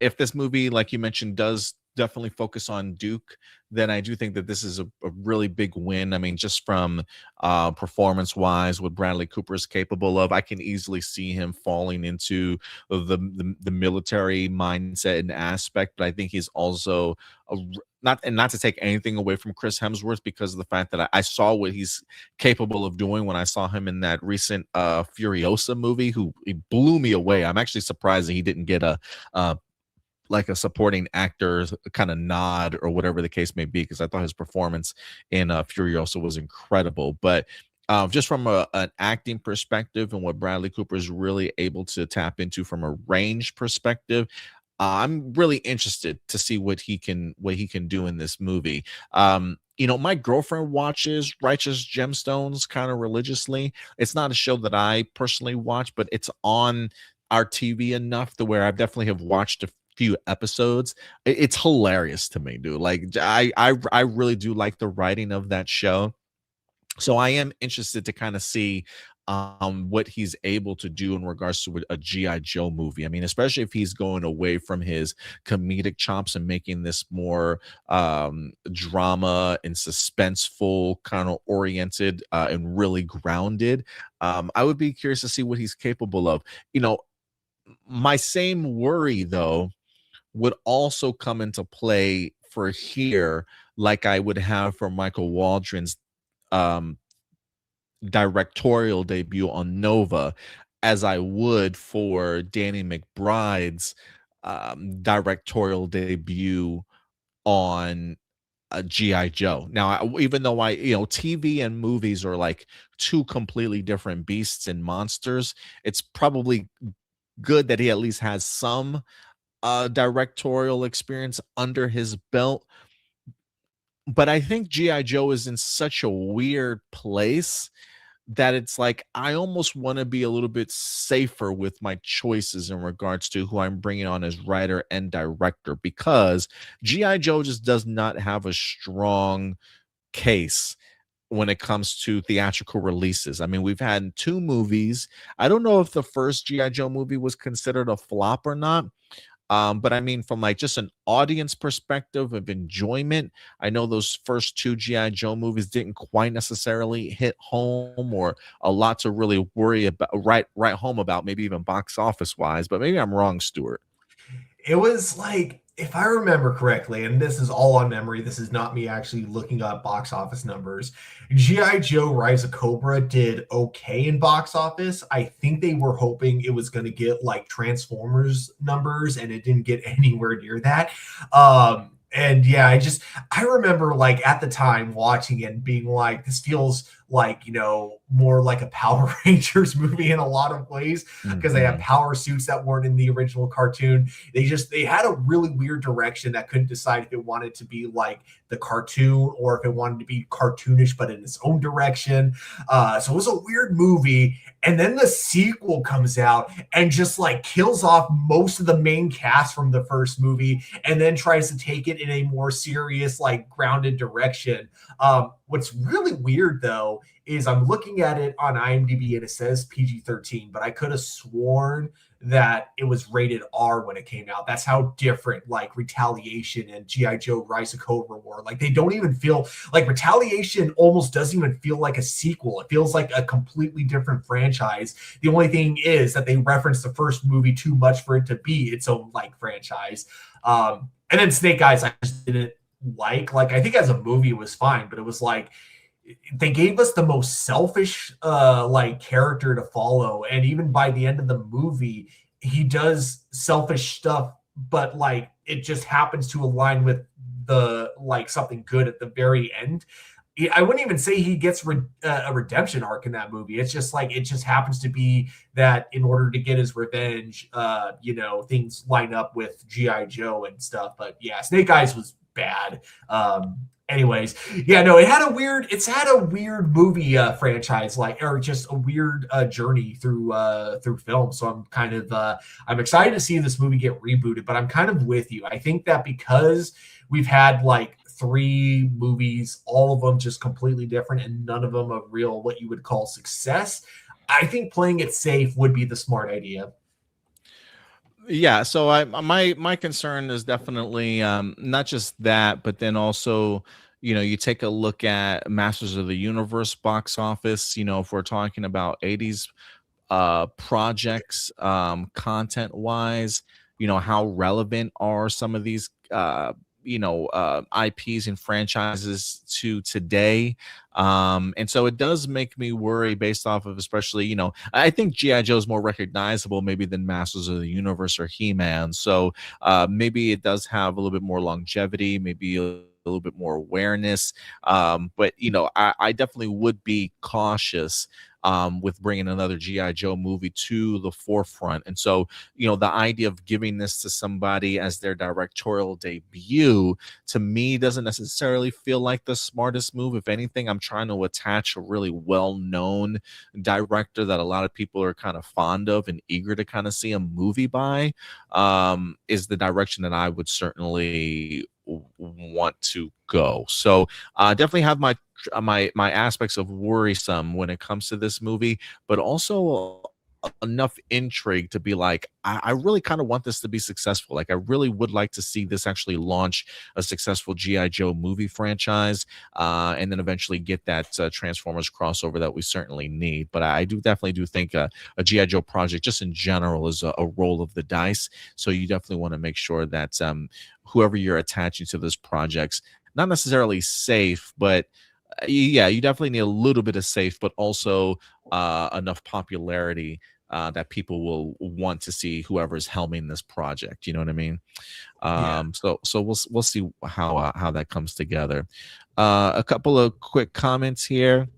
If this movie, like you mentioned, does definitely focus on Duke, then I do think that this is a really big win. I mean, just from performance wise, what Bradley Cooper is capable of, I can easily see him falling into the military mindset and aspect. But I think he's also not to take anything away from Chris Hemsworth, because of the fact that I saw what he's capable of doing when I saw him in that recent Furiosa movie. He blew me away. I'm actually surprised that he didn't get a like a supporting actor kind of nod or whatever the case may be, because I thought his performance in Furiosa was incredible. But just from an acting perspective and what Bradley Cooper is really able to tap into from a range perspective, I'm really interested to see what he can do in this movie. My girlfriend watches Righteous Gemstones kind of religiously. It's not a show that I personally watch, but it's on our TV enough to where I definitely have watched a few episodes. It's hilarious to me, dude. Like I really do like the writing of that show. So I am interested to kind of see what he's able to do in regards to a GI Joe movie. I mean, especially if he's going away from his comedic chops and making this more drama and suspenseful kind of oriented and really grounded. I would be curious to see what he's capable of. My same worry though would also come into play for here, like I would have for Michael Waldron's um directorial debut on Nova, as I would for Danny McBride's directorial debut on GI Joe. Now, even though TV and movies are like two completely different beasts and monsters, it's probably good that he at least has some directorial experience under his belt. But I think GI Joe is in such a weird place that it's like I almost want to be a little bit safer with my choices in regards to who I'm bringing on as writer and director, because GI Joe just does not have a strong case when it comes to theatrical releases. I mean, we've had two movies. I don't know if the first GI Joe movie was considered a flop or not. But I mean, from like just an audience perspective of enjoyment, I know those first two GI Joe movies didn't quite necessarily hit home, or a lot to really worry about, right home about, maybe even box office wise. But maybe I'm wrong, Stuart. It was like, if I remember correctly, and this is all on memory, this is not me actually looking up box office numbers. G.I. Joe Rise of Cobra did okay in box office. I think they were hoping it was going to get like Transformers numbers, and it didn't get anywhere near that. And yeah, I remember like at the time watching it and being like, this feels like, more like a Power Rangers movie in a lot of ways, because they have power suits that weren't in the original cartoon. They had a really weird direction that couldn't decide if it wanted to be like the cartoon or if it wanted to be cartoonish, but in its own direction. So it was a weird movie. And then the sequel comes out and just like kills off most of the main cast from the first movie, and then tries to take it in a more serious, like grounded direction. What's really weird though is I'm looking at it on IMDb and it says PG-13, but I could have sworn that it was rated R when it came out. That's how different like Retaliation and G.I. Joe Rise of Cobra were. Like they don't even feel like Retaliation almost doesn't even feel like a sequel. It feels like a completely different franchise. The only thing is that they reference the first movie too much for it to be its own like franchise. And then Snake Eyes, I just didn't like I think as a movie it was fine, but it was like they gave us the most selfish like character to follow, and even by the end of the movie he does selfish stuff, but like it just happens to align with the like something good at the very end. I wouldn't even say he gets a redemption arc in that movie. It's just like it just happens to be that in order to get his revenge, things line up with G.I. Joe and stuff. But yeah, Snake Eyes was bad. Anyways, yeah, no, it's had a weird movie franchise, like, or just a weird journey through film. So I'm kind of I'm excited to see this movie get rebooted, but I'm kind of with you. I think that because we've had like 3 movies, all of them just completely different, and none of them a real what you would call success, I think playing it safe would be the smart idea. Yeah, so my concern is definitely not just that, but then also, you take a look at Masters of the Universe box office. If we're talking about 80s projects, content wise, how relevant are some of these IPs and franchises to today. And so it does make me worry based off of, especially, I think G.I. Joe is more recognizable maybe than Masters of the Universe or He-Man. So maybe it does have a little bit more longevity, maybe a little bit more awareness. But, I definitely would be cautious with bringing another G.I. Joe movie to the forefront. And so, the idea of giving this to somebody as their directorial debut, to me, doesn't necessarily feel like the smartest move. If anything, I'm trying to attach a really well-known director that a lot of people are kind of fond of and eager to kind of see a movie by, is the direction that I would certainly want to go. So definitely have my aspects of worrisome when it comes to this movie, but also enough intrigue to be like, I really kind of want this to be successful. Like I really would like to see this actually launch a successful G.I. Joe movie franchise, and then eventually get that Transformers crossover that we certainly need. But I definitely do think a G.I. Joe project just in general is a roll of the dice. So you definitely want to make sure that whoever you're attaching to this project's not necessarily safe, but yeah, you definitely need a little bit of safe, but also enough popularity that people will want to see whoever's helming this project. You know what I mean? Yeah. So we'll see how that comes together. A couple of quick comments here.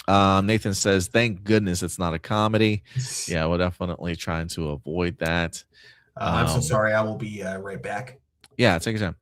Nathan says, "Thank goodness it's not a comedy." Yeah, we're definitely trying to avoid that. I'm so sorry. I will be right back. Yeah, take your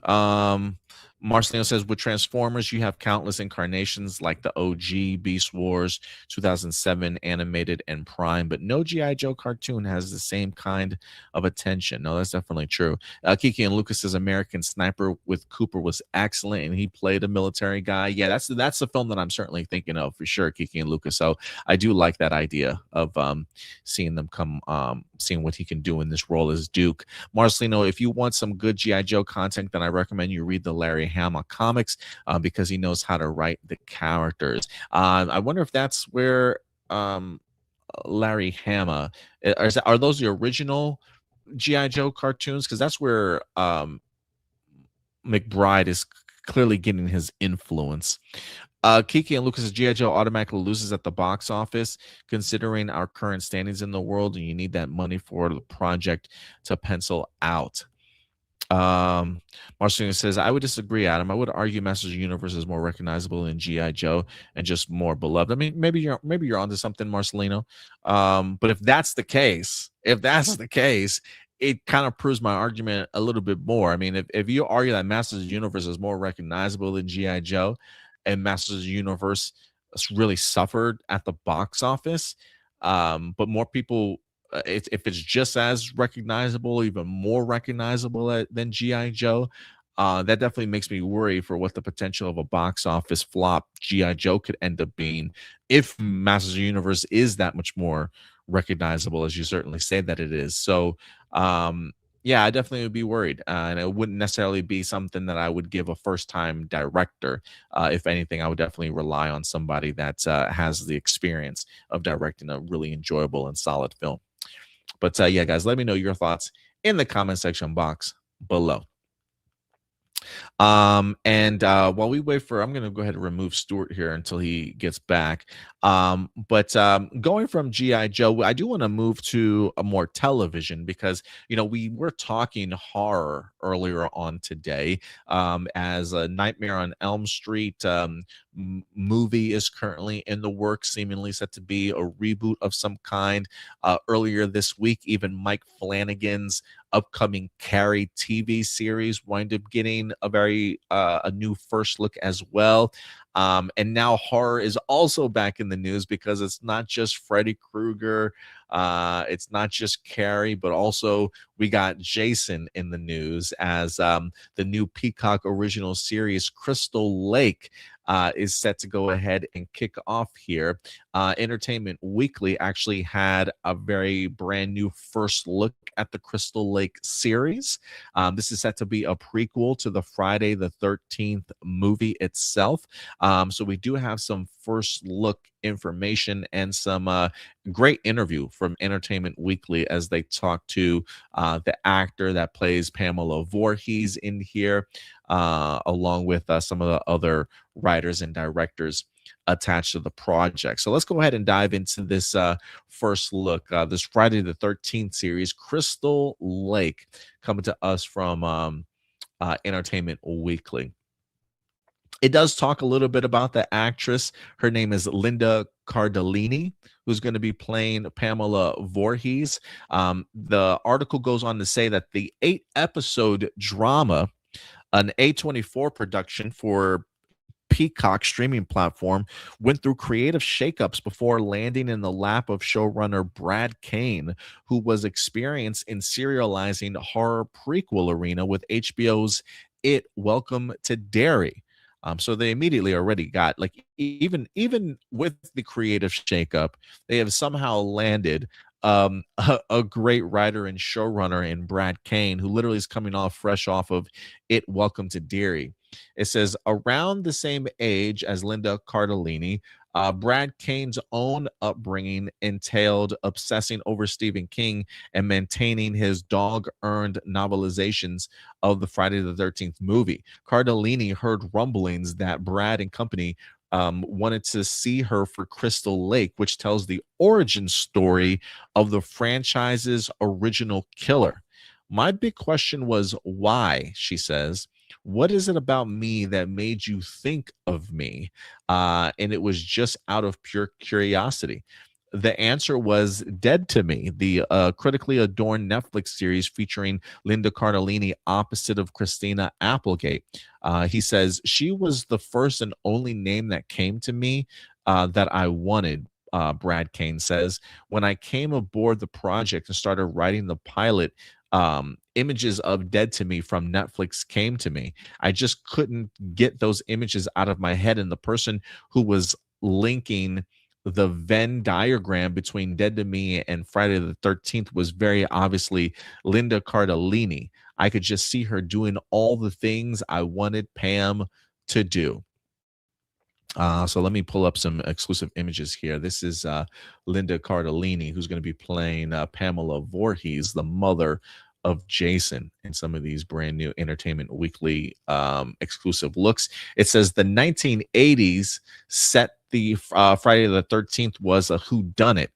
time. Marcelino says, with Transformers, you have countless incarnations like the OG, Beast Wars, 2007 animated, and Prime, but no G.I. Joe cartoon has the same kind of attention. No, that's definitely true. Kiki and Lucas's American Sniper with Cooper was excellent, and he played a military guy. Yeah, that's the film that I'm certainly thinking of for sure, Kiki and Lucas. So I do like that idea of seeing them come, seeing what he can do in this role as Duke. Marcelino, if you want some good G.I. Joe content, then I recommend you read the Larry Hama comics because he knows how to write the characters. I wonder if that's where Larry Hama are those the original G.I. Joe cartoons? Because that's where McBride is clearly getting his influence. Kiki and Lucas's G.I. Joe automatically loses at the box office, considering our current standings in the world, and you need that money for the project to pencil out. Marcelino says, I would disagree, Adam. I would argue Masters of the Universe is more recognizable than G.I. Joe and just more beloved. I mean, maybe you're onto something, Marcelino. But if that's the case, it kind of proves my argument a little bit more. I mean, if you argue that Masters of the Universe is more recognizable than G.I. Joe, and Masters of the Universe really suffered at the box office, but more people, if it's just as recognizable, even more recognizable than G.I. Joe, that definitely makes me worry for what the potential of a box office flop G.I. Joe could end up being if Masters of the Universe is that much more recognizable, as you certainly say that it is. So, yeah, I definitely would be worried, and it wouldn't necessarily be something that I would give a first-time director. If anything, I would definitely rely on somebody that has the experience of directing a really enjoyable and solid film. But yeah, guys, let me know your thoughts in the comment section box below. And while we wait for, I'm going to go ahead and remove Stuart here until he gets back. But going from G.I. Joe, I do want to move to a more television because, you know, we were talking horror earlier on today as a Nightmare on Elm Street movie is currently in the works, seemingly set to be a reboot of some kind. Earlier this week, even Mike Flanagan's upcoming Carrie TV series wind up getting a new first look as well. And now horror is also back in the news because it's not just Freddy Krueger, it's not just Carrie, but also we got Jason in the news as the new Peacock original series Crystal Lake is set to go ahead and kick off here. Entertainment Weekly actually had a very brand new first look at the Crystal Lake series. This is set to be a prequel to the Friday the 13th movie itself. So we do have some first look information and some great interview from Entertainment Weekly as they talk to the actor that plays Pamela Voorhees in here, along with some of the other writers and directors attached to the project. So let's go ahead and dive into this first look, this Friday the 13th series, Crystal Lake, coming to us from Entertainment Weekly. It does talk a little bit about the actress. Her name is Linda Cardellini, who's going to be playing Pamela Voorhees. The article goes on to say that the 8-episode drama, an A24 production for Peacock streaming platform, went through creative shakeups before landing in the lap of showrunner Brad Kane, who was experienced in serializing horror prequel arena with HBO's It Welcome to Derry. So they immediately already got, like, even with the creative shakeup, they have somehow landed a great writer and showrunner in Brad Kane, who literally is coming off fresh off of It Welcome to Derry. It says around the same age as Linda Cardellini, Brad Kane's own upbringing entailed obsessing over Stephen King and maintaining his dog-earned novelizations of the Friday the 13th movie. Cardellini heard rumblings that Brad and company wanted to see her for Crystal Lake, which tells the origin story of the franchise's original killer. My big question was why, she says. What is it about me that made you think of me? And it was just out of pure curiosity. the answer was Dead to Me, the critically adorned Netflix series featuring Linda Cardellini opposite of Christina Applegate. He says, she was the first and only name that came to me that I wanted. Brad Kane says, when I came aboard the project and started writing the pilot, images of Dead to Me from Netflix came to me. I just couldn't get those images out of my head. And the person who was linking the Venn diagram between Dead to Me and Friday the 13th was very obviously Linda Cardellini. I could just see her doing all the things I wanted Pam to do. So let me pull up some exclusive images here. This is Linda Cardellini, who's going to be playing Pamela Voorhees, the mother of Jason, in some of these brand new Entertainment Weekly exclusive looks. It says the 1980s set the Friday the 13th was a whodunit.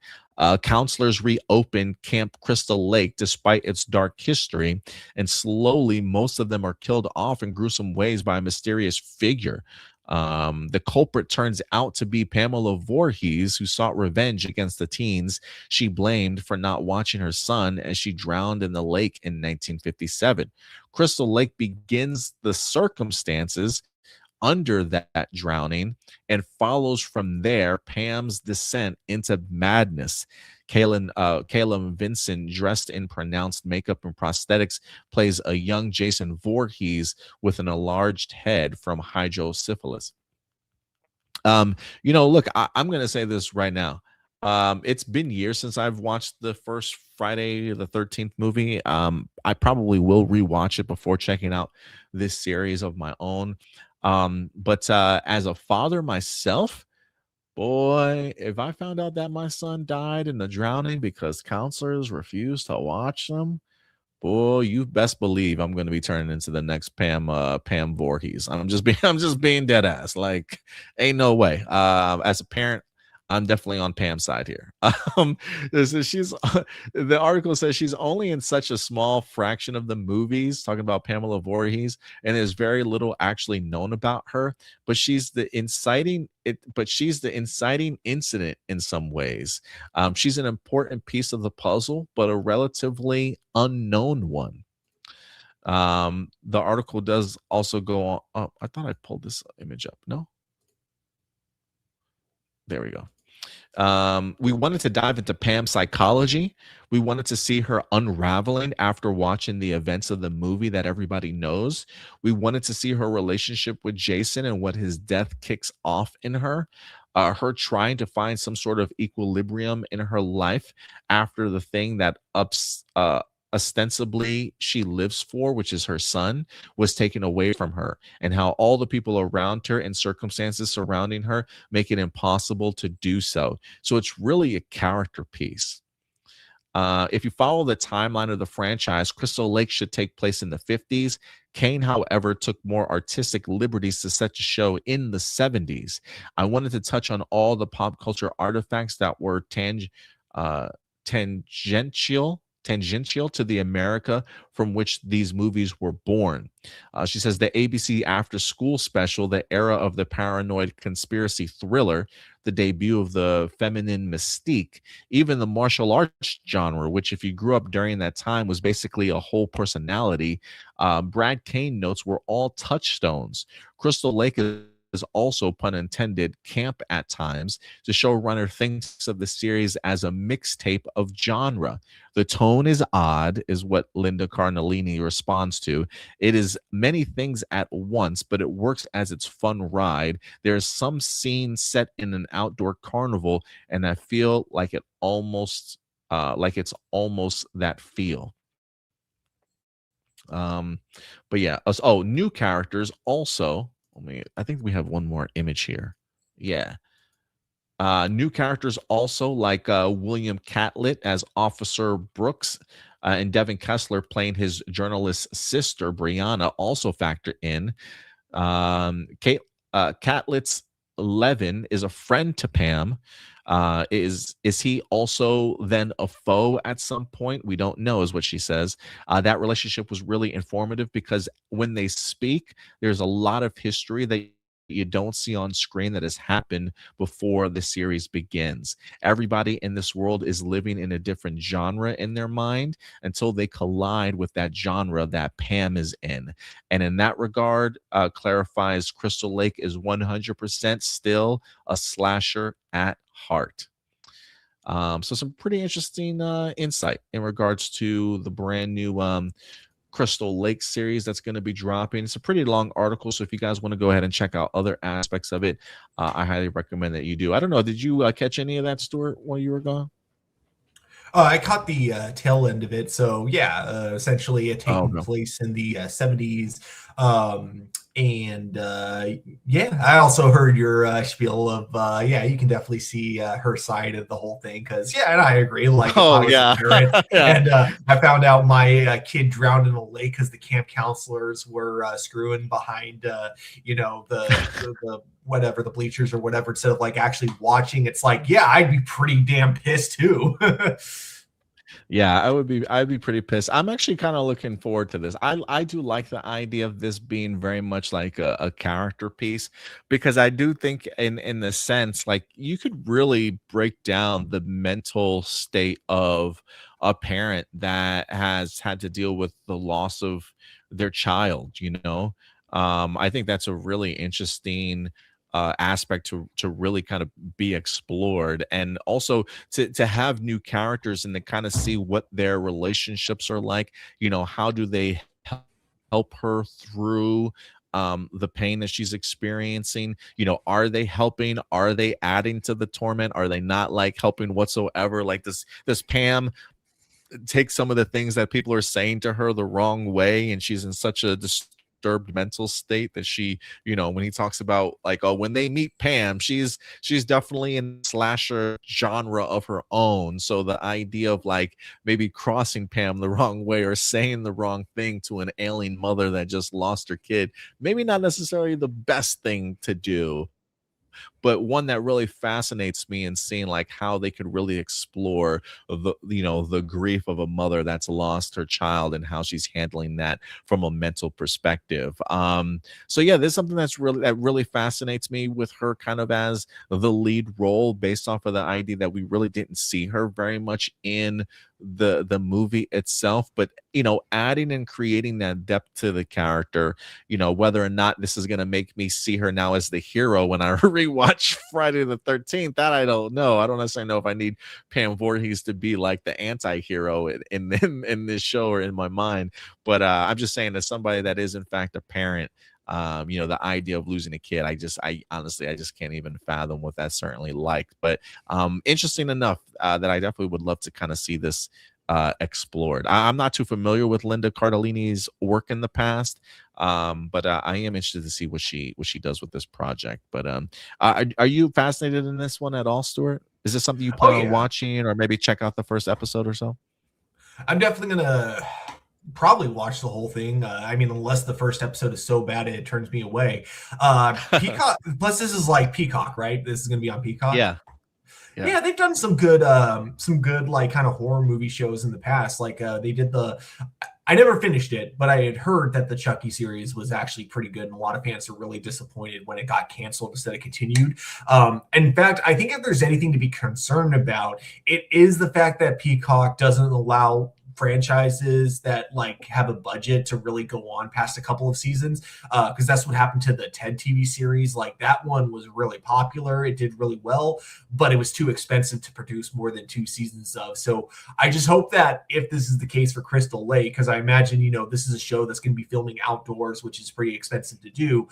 Counselors reopened Camp Crystal Lake despite its dark history, and slowly most of them are killed off in gruesome ways by a mysterious figure. The culprit turns out to be Pamela Voorhees, who sought revenge against the teens she blamed for not watching her son as she drowned in the lake in 1957. Crystal Lake begins the circumstances under that drowning and follows from there Pam's descent into madness. Caleb Vincent, dressed in pronounced makeup and prosthetics, plays a young Jason Voorhees with an enlarged head from hydrocephalus. Look, I'm going to say this right now. It's been years since I've watched the first Friday the 13th movie. I probably will rewatch it before checking out this series of my own. But as a father myself, boy, if I found out that my son died in the drowning because counselors refused to watch them, boy, you best believe I'm going to be turning into the next Pam Voorhees. I'm just being dead ass. Like, ain't no way. As a parent, I'm definitely on Pam's side here. She's the article says she's only in such a small fraction of the movies, talking about Pamela Voorhees, and there's very little actually known about her. But she's the inciting incident in some ways. She's an important piece of the puzzle, but a relatively unknown one. The article does also go on. Oh, I thought I pulled this image up. No, there we go. We wanted to dive into Pam's psychology. We wanted to see her unraveling after watching the events of the movie that everybody knows. We wanted to see her relationship with Jason and what his death kicks off in her. Her trying to find some sort of equilibrium in her life after the thing that ostensibly she lives for, which is her son, was taken away from her, and how all the people around her and circumstances surrounding her make it impossible to do so. So it's really a character piece. If you follow the timeline of the franchise, Crystal Lake should take place in the 50s. Kane, however, took more artistic liberties to set the show in the 70s. I wanted to touch on all the pop culture artifacts that were tangential to the America from which these movies were born. She says the ABC After School special, the era of the paranoid conspiracy thriller, the debut of the feminine mystique, even the martial arts genre, which if you grew up during that time was basically a whole personality, Brad Kane notes were all touchstones. Crystal Lake is also, pun intended, camp at times. The showrunner thinks of the series as a mixtape of genre. The tone is odd, is what Linda Cardellini responds to. It is many things at once, but it works as its fun ride. There's some scene set in an outdoor carnival, and I feel like it's almost that feel. But yeah. New characters also. I think we have one more image here. Yeah. New characters also, like William Catlett as Officer Brooks, and Devin Kessler playing his journalist sister Brianna, also factor in. Catlett's Levin is a friend to Pam. Is he also then a foe at some point? We don't know, is what she says. That relationship was really informative because when they speak, there's a lot of history that you don't see on screen that has happened before the series begins. Everybody in this world is living in a different genre in their mind until they collide with that genre that Pam is in. And in that regard, clarifies Crystal Lake is 100% still a slasher at heart. So some pretty interesting insight in regards to the brand new Crystal Lake series that's going to be dropping. It's a pretty long article, so if you guys want to go ahead and check out other aspects of it, I highly recommend that you do. I don't know, did you catch any of that, Stuart, while you were gone? I caught the tail end of it. So yeah, essentially it taking Okay. place in the 70s. And yeah, I also heard your spiel of yeah, you can definitely see her side of the whole thing. Because yeah, and I agree. Like if I Oh was a yeah. parent Yeah. and I found out my kid drowned in a lake because the camp counselors were screwing behind you know the whatever the bleachers or whatever instead of like actually watching, it's like yeah, I'd be pretty damn pissed too. Yeah, I'd be pretty pissed. I'm actually kind of looking forward to this. I do like the idea of this being very much like a character piece, because I do think in the sense like you could really break down the mental state of a parent that has had to deal with the loss of their child, you know. I think that's a really interesting aspect to really kind of be explored, and also to have new characters and to kind of see what their relationships are like. You know, how do they help her through the pain that she's experiencing? You know, are they helping? Are they adding to the torment? Are they not like helping whatsoever? Like this Pam take some of the things that people are saying to her the wrong way, and she's in such a disturbed mental state that she, you know, when he talks about like, oh, when they meet Pam, she's definitely in slasher genre of her own. So the idea of like maybe crossing Pam the wrong way or saying the wrong thing to an ailing mother that just lost her kid, maybe not necessarily the best thing to do, but one that really fascinates me in seeing like how they could really explore the, you know, the grief of a mother that's lost her child and how she's handling that from a mental perspective. So yeah, there's something that really fascinates me with her kind of as the lead role, based off of the idea that we really didn't see her very much in the movie itself, but you know, adding and creating that depth to the character. You know, whether or not this is going to make me see her now as the hero when I rewatch Friday the 13th, that I don't know. I don't necessarily know if I need Pam Voorhees to be like the anti-hero in this show or in my mind. But I'm just saying, as somebody that is in fact a parent, you know, the idea of losing a kid, I honestly, I just can't even fathom what that's certainly like. But interesting enough that I definitely would love to kind of see this explored. I'm not too familiar with Linda Cardellini's work in the past, but I am interested to see what she does with this project. But are you fascinated in this one at all, Stuart? Is this something you Oh plan on yeah, watching, or maybe check out the first episode or so? I'm definitely gonna probably watch the whole thing. I mean, unless the first episode is so bad it turns me away. Peacock. Plus, this is like Peacock, right? This is gonna be on Peacock. Yeah, yeah. Yeah, they've done some good like kind of horror movie shows in the past. Like they did the. I never finished it, but I had heard that the Chucky series was actually pretty good, and a lot of fans were really disappointed when it got canceled instead of continued. In fact, I think if there's anything to be concerned about, it is the fact that Peacock doesn't allow franchises that like have a budget to really go on past a couple of seasons, because that's what happened to the Ted TV series. Like that one was really popular, it did really well, but it was too expensive to produce more than 2 seasons of. So I just hope that if this is the case for Crystal Lake, because I imagine, you know, this is a show that's going to be filming outdoors, which is pretty expensive to do.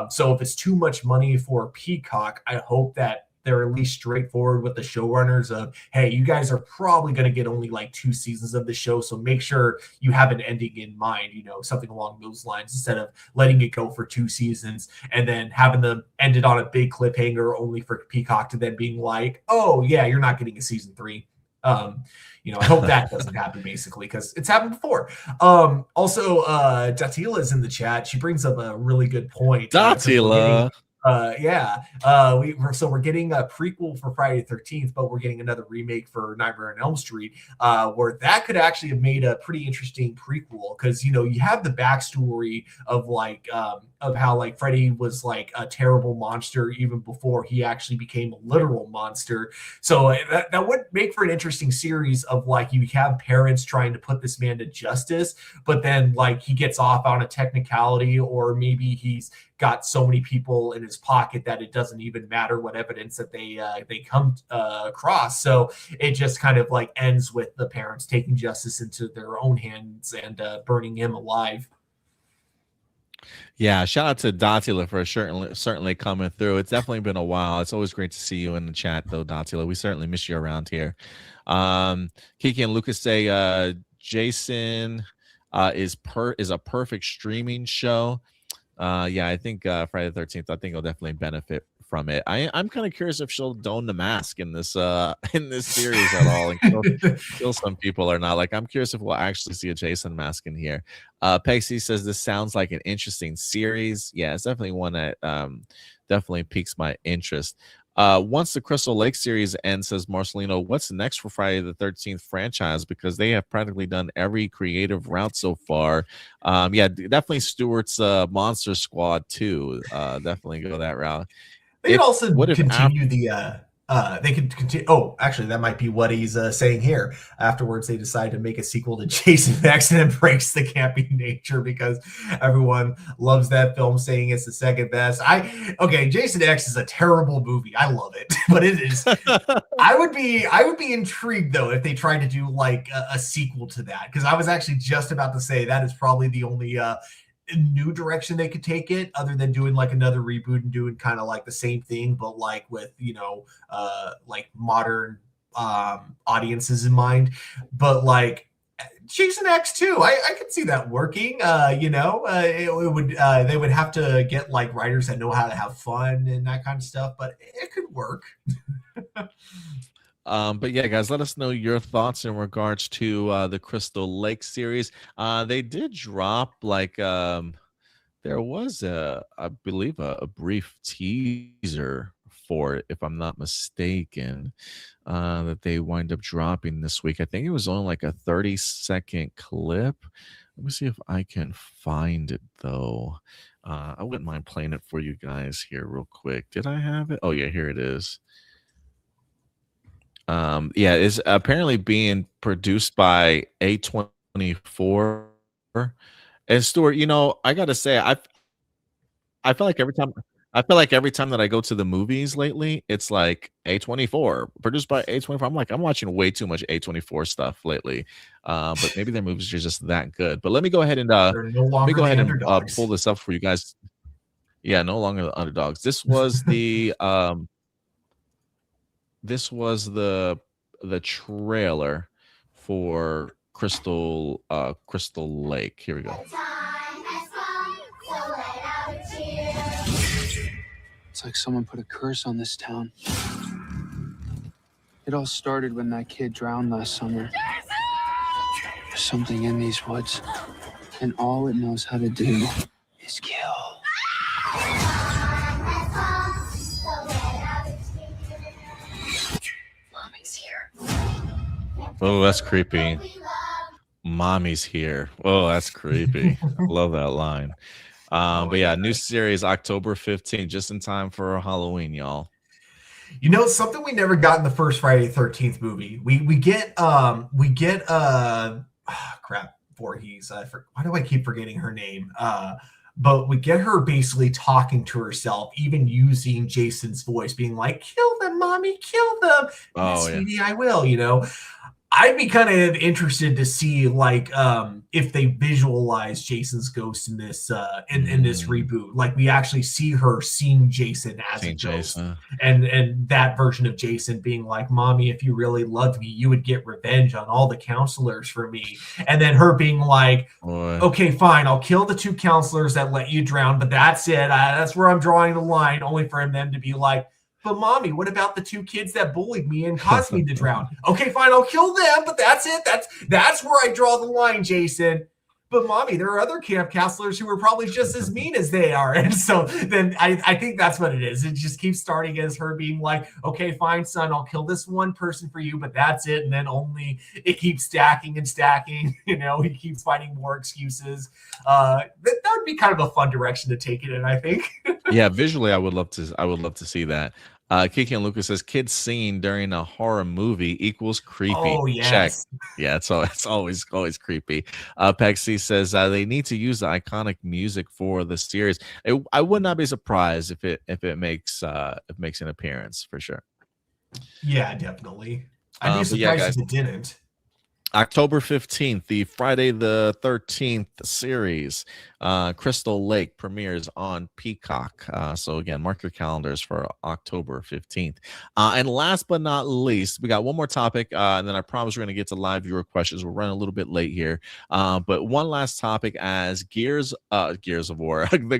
So if it's too much money for Peacock, I hope that they're at least straightforward with the showrunners of, hey, you guys are probably going to get only like 2 seasons of the show, so make sure you have an ending in mind, you know, something along those lines, instead of letting it go for 2 seasons and then having them end it on a big cliffhanger only for Peacock to then being like, oh yeah, you're not getting a season 3. You know, I hope that doesn't happen basically, because it's happened before. Also, Datila is in the chat. She brings up a really good point. Since we're getting Datila. We're getting a prequel for Friday the 13th, but we're getting another remake for Nightmare on Elm Street, where that could actually have made a pretty interesting prequel, because you have the backstory of of how like Freddy was like a terrible monster even before he actually became a literal monster. So that would make for an interesting series of like you have parents trying to put this man to justice, but then like he gets off on a technicality, or maybe he's got so many people in his pocket that it doesn't even matter what evidence that they come across. So it just kind of like ends with the parents taking justice into their own hands and burning him alive. Yeah, shout out to Datila for certainly coming through. It's definitely been a while. It's always great to see you in the chat, though, Datila. We certainly miss you around here. Kiki and Lucas say Jason is a perfect streaming show. Yeah, I think Friday the 13th, I think it'll definitely benefit from it. I'm kind of curious if she'll don the mask in this series at all and kill some people or not. Like, I'm curious if we'll actually see a Jason mask in here. Pexy says this sounds like an interesting series. Yeah, it's definitely one that definitely piques my interest. Once the Crystal Lake series ends, says Marcelino, what's next for Friday the 13th franchise? Because they have practically done every creative route so far. Yeah, definitely Stewart's Monster Squad too. Definitely go that route. They could also continue they could continue. Oh, actually, that might be what he's saying here. Afterwards, they decide to make a sequel to Jason X and embrace the campy nature because everyone loves that film, saying it's the second best. Jason X is a terrible movie. I love it, but it is. I would be intrigued though if they tried to do like a sequel to that, because I was actually just about to say that is probably the only new direction they could take it, other than doing like another reboot and doing kind of like the same thing, but like with like modern audiences in mind. But like Jason X 2, I could see that working. It would they would have to get like writers that know how to have fun and that kind of stuff, but it could work. But yeah, guys, let us know your thoughts in regards to the Crystal Lake series. They did drop like there was I believe a brief teaser for it, if I'm not mistaken, that they wind up dropping this week. I think it was only like a 30-second clip. Let me see if I can find it though. I wouldn't mind playing it for you guys here real quick. Did I have it? Oh yeah, here it is. Yeah, it's apparently being produced by A24. And Stuart, I gotta say, I feel like every time that I go to the movies lately, it's like A24, produced by A24. I'm watching way too much A24 stuff lately. But maybe their movies are just that good. But let me go ahead and pull this up for you guys. Yeah, no longer the underdogs. This was the the trailer for Crystal Lake. Here we go. It's like someone put a curse on this town. It all started when that kid drowned last summer. There's something in these woods, and all it knows how to do is kill. Oh, that's creepy. Mommy's here. Oh, that's creepy. Love that line. But yeah, new series October 15th, just in time for Halloween, y'all. Something we never got in the first Friday the 13th movie. We get Voorhees. Why do I keep forgetting her name? But we get her basically talking to herself, even using Jason's voice, being like, "Kill them, mommy, kill them." Oh, yes, yeah. I will. I'd be kind of interested to see like if they visualize Jason's ghost in this in this reboot. Like we actually see her seeing Jason as a ghost, and that version of Jason being like, "Mommy, if you really loved me, you would get revenge on all the counselors for me." And then her being like, "Okay, fine, I'll kill the 2 counselors that let you drown, but that's it. That's where I'm drawing the line." Only for them to be like, "But mommy, what about the 2 kids that bullied me and caused me to drown?" "Okay, fine, I'll kill them, but that's it. That's where I draw the line, Jason." but mommy, there are other camp counselors who are probably just as mean as they are. And so then I think that's what it is. It just keeps starting as her being like, okay, fine, son, I'll kill this one person for you, but that's it. And then only it keeps stacking and stacking. He keeps finding more excuses. That would be kind of a fun direction to take it in, I think. Yeah, visually, I would love to see that. Kiki and Lucas says kids singing during a horror movie equals creepy. Oh, Check. yes. Yeah, it's always creepy. Pexy says they need to use the iconic music for the series. I would not be surprised if it makes an appearance for sure. Yeah, definitely. I'd be surprised if it didn't. October 15th, the Friday the 13th series, Crystal Lake premieres on Peacock. So again, mark your calendars for October 15th. And last but not least, we got one more topic, and then I promise we're going to get to live viewer questions. We're running a little bit late here. But one last topic as Gears of War, the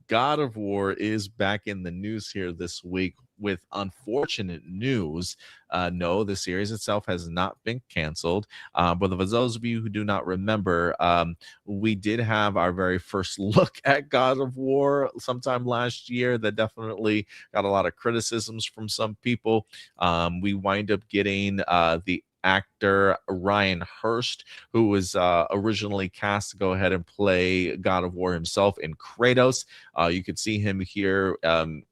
God of War is back in the news here this week with unfortunate news. No, the series itself has not been canceled. But for those of you who do not remember, we did have our very first look at God of War sometime last year that definitely got a lot of criticisms from some people. We wind up getting the actor Ryan Hurst, who was originally cast to go ahead and play God of War himself in Kratos. You could see him here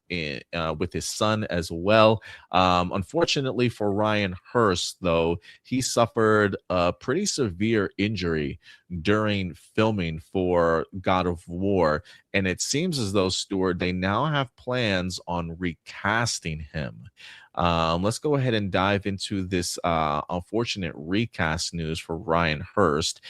with his son as well. Unfortunately for Ryan Hurst, though, he suffered a pretty severe injury during filming for God of War, and it seems as though, Stuart, they now have plans on recasting him. Let's go ahead and dive into this unfortunate recast news for Ryan Hurst,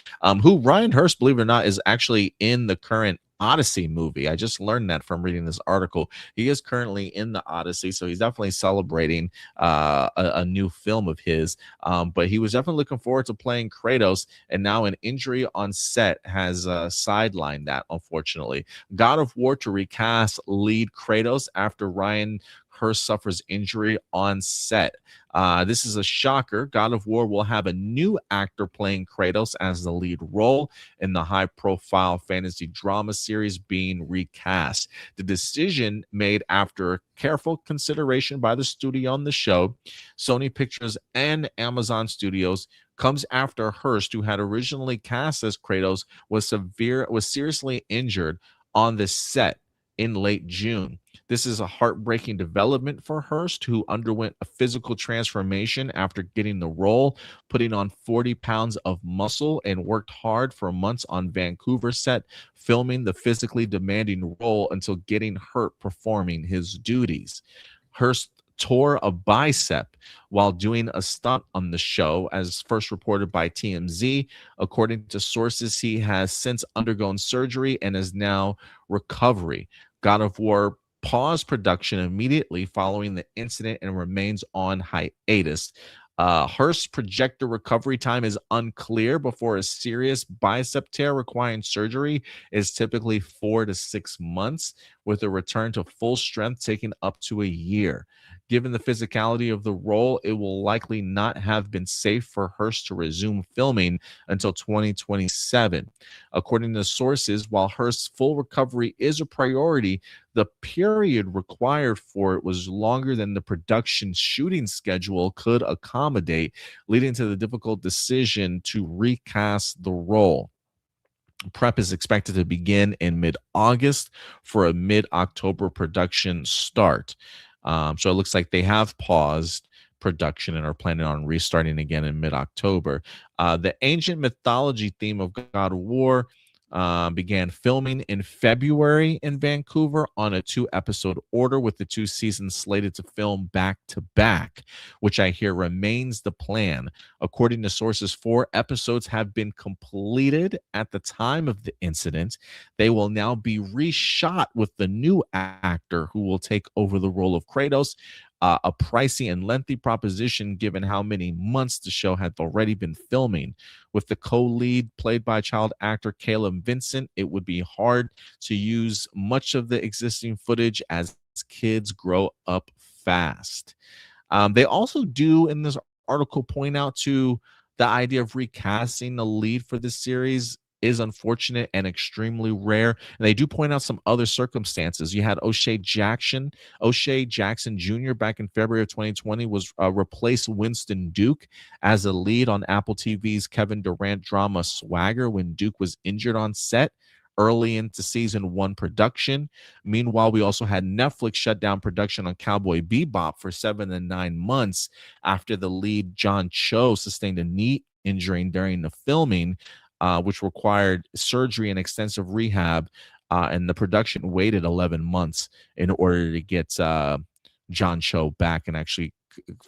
who Ryan Hurst, believe it or not, is actually in the current Odyssey movie. I just learned that from reading this article. He is currently in the Odyssey, so he's definitely celebrating a new film of his. But he was definitely looking forward to playing Kratos, and now an injury on set has sidelined that, unfortunately. God of War to recast lead Kratos after Ryan Hurst suffers injury on set. This is a shocker. God of War will have a new actor playing Kratos as the lead role in the high-profile fantasy drama series being recast. The decision, made after careful consideration by the studio on the show, Sony Pictures and Amazon Studios, comes after Hurst, who had originally cast as Kratos, was seriously injured on the set in late June. This is a heartbreaking development for Hurst, who underwent a physical transformation after getting the role, putting on 40 pounds of muscle, and worked hard for months on Vancouver set, filming the physically demanding role until getting hurt performing his duties. Hurst tore a bicep while doing a stunt on the show, as first reported by TMZ. According to sources, he has since undergone surgery and is now recovering. God of War paused production immediately following the incident and remains on hiatus. Hurst's projected recovery time is unclear before a serious bicep tear requiring surgery is typically 4 to 6 months, with a return to full strength taking up to a year. Given the physicality of the role, it will likely not have been safe for Hurst to resume filming until 2027. According to sources, while Hurst's full recovery is a priority, the period required for it was longer than the production shooting schedule could accommodate, leading to the difficult decision to recast the role. Prep is expected to begin in mid-August for a mid-October production start. So it looks like they have paused production and are planning on restarting again in mid-October. The ancient mythology theme of God of War began filming in February in Vancouver on a 2-episode order, with the 2 seasons slated to film back to back, which I hear remains the plan. According to sources, 4 episodes have been completed at the time of the incident. They will now be reshot with the new actor who will take over the role of Kratos. A pricey and lengthy proposition given how many months the show had already been filming. With the co-lead played by child actor Caleb Vincent, it would be hard to use much of the existing footage as kids grow up fast. They also do in this article point out to the idea of recasting the lead for this series is unfortunate and extremely rare. And they do point out some other circumstances. You had O'Shea Jackson Jr. back in February of 2020 was replaced Winston Duke as a lead on Apple TV's Kevin Durant drama Swagger when Duke was injured on set early into season 1 production. Meanwhile, we also had Netflix shut down production on Cowboy Bebop for 7 to 9 months after the lead John Cho sustained a knee injury during the filming, which required surgery and extensive rehab. And the production waited 11 months in order to get John Cho back and actually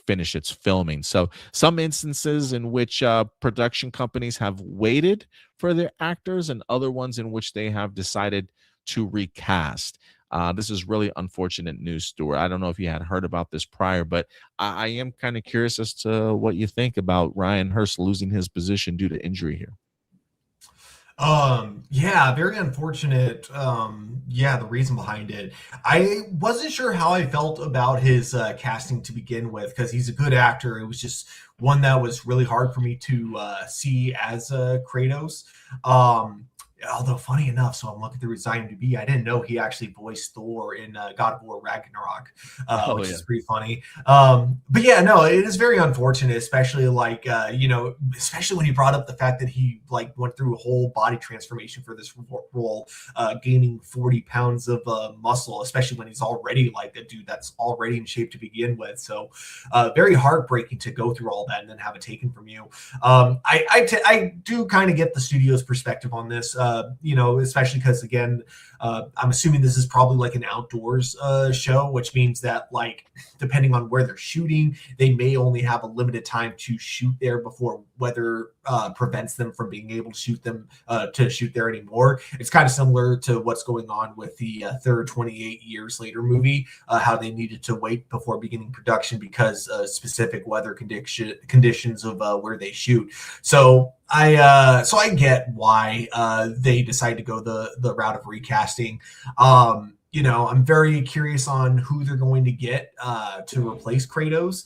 finish its filming. So some instances in which production companies have waited for their actors and other ones in which they have decided to recast. This is really unfortunate news, Stuart. I don't know if you had heard about this prior, but I am kind of curious as to what you think about Ryan Hurst losing his position due to injury here. Yeah, very unfortunate. Yeah, the reason behind it. I wasn't sure how I felt about his casting to begin with, because he's a good actor. It was just one that was really hard for me to see as Kratos. Although funny enough, so I'm looking through his IMDb, I didn't know he actually voiced Thor in God of War Ragnarok, which is pretty funny. But yeah, no, it is very unfortunate, especially like especially when he brought up the fact that he like went through a whole body transformation for this role, gaining 40 pounds of muscle, especially when he's already like a dude that's already in shape to begin with. So very heartbreaking to go through all that and then have it taken from you. I do kind of get the studio's perspective on this. Especially because, again, I'm assuming this is probably like an outdoors show, which means that, like, depending on where they're shooting, they may only have a limited time to shoot there before weather prevents them from being able to shoot there anymore. It's kind of similar to what's going on with the third 28 Years Later movie, how they needed to wait before beginning production because specific weather conditions of where they shoot. So I get why they decide to go the route of recasting. I'm very curious on who they're going to get to replace Kratos.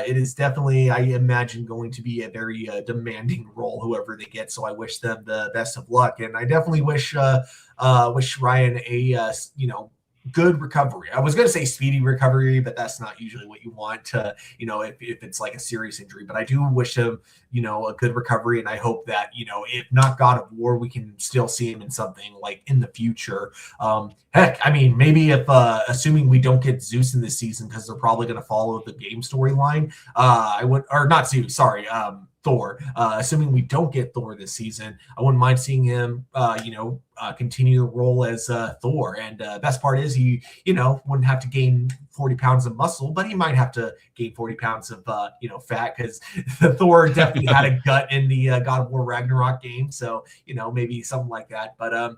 It is definitely, I imagine, going to be a very demanding role, whoever they get. So I wish them the best of luck, and I definitely wish Ryan a good recovery. I was going to say speedy recovery, but that's not usually what you want to, if it's like a serious injury. But I do wish him, a good recovery. And I hope that, if not God of War, we can still see him in something like in the future. Heck, I mean, maybe if, assuming we don't get Zeus in this season, because they're probably going to follow the game storyline, not Zeus, sorry, Thor. Assuming we don't get Thor this season, I wouldn't mind seeing him, continue the role as Thor. And best part is he, wouldn't have to gain 40 pounds of muscle, but he might have to gain 40 pounds of, fat, because Thor definitely had a gut in the God of War Ragnarok game. So, maybe something like that. But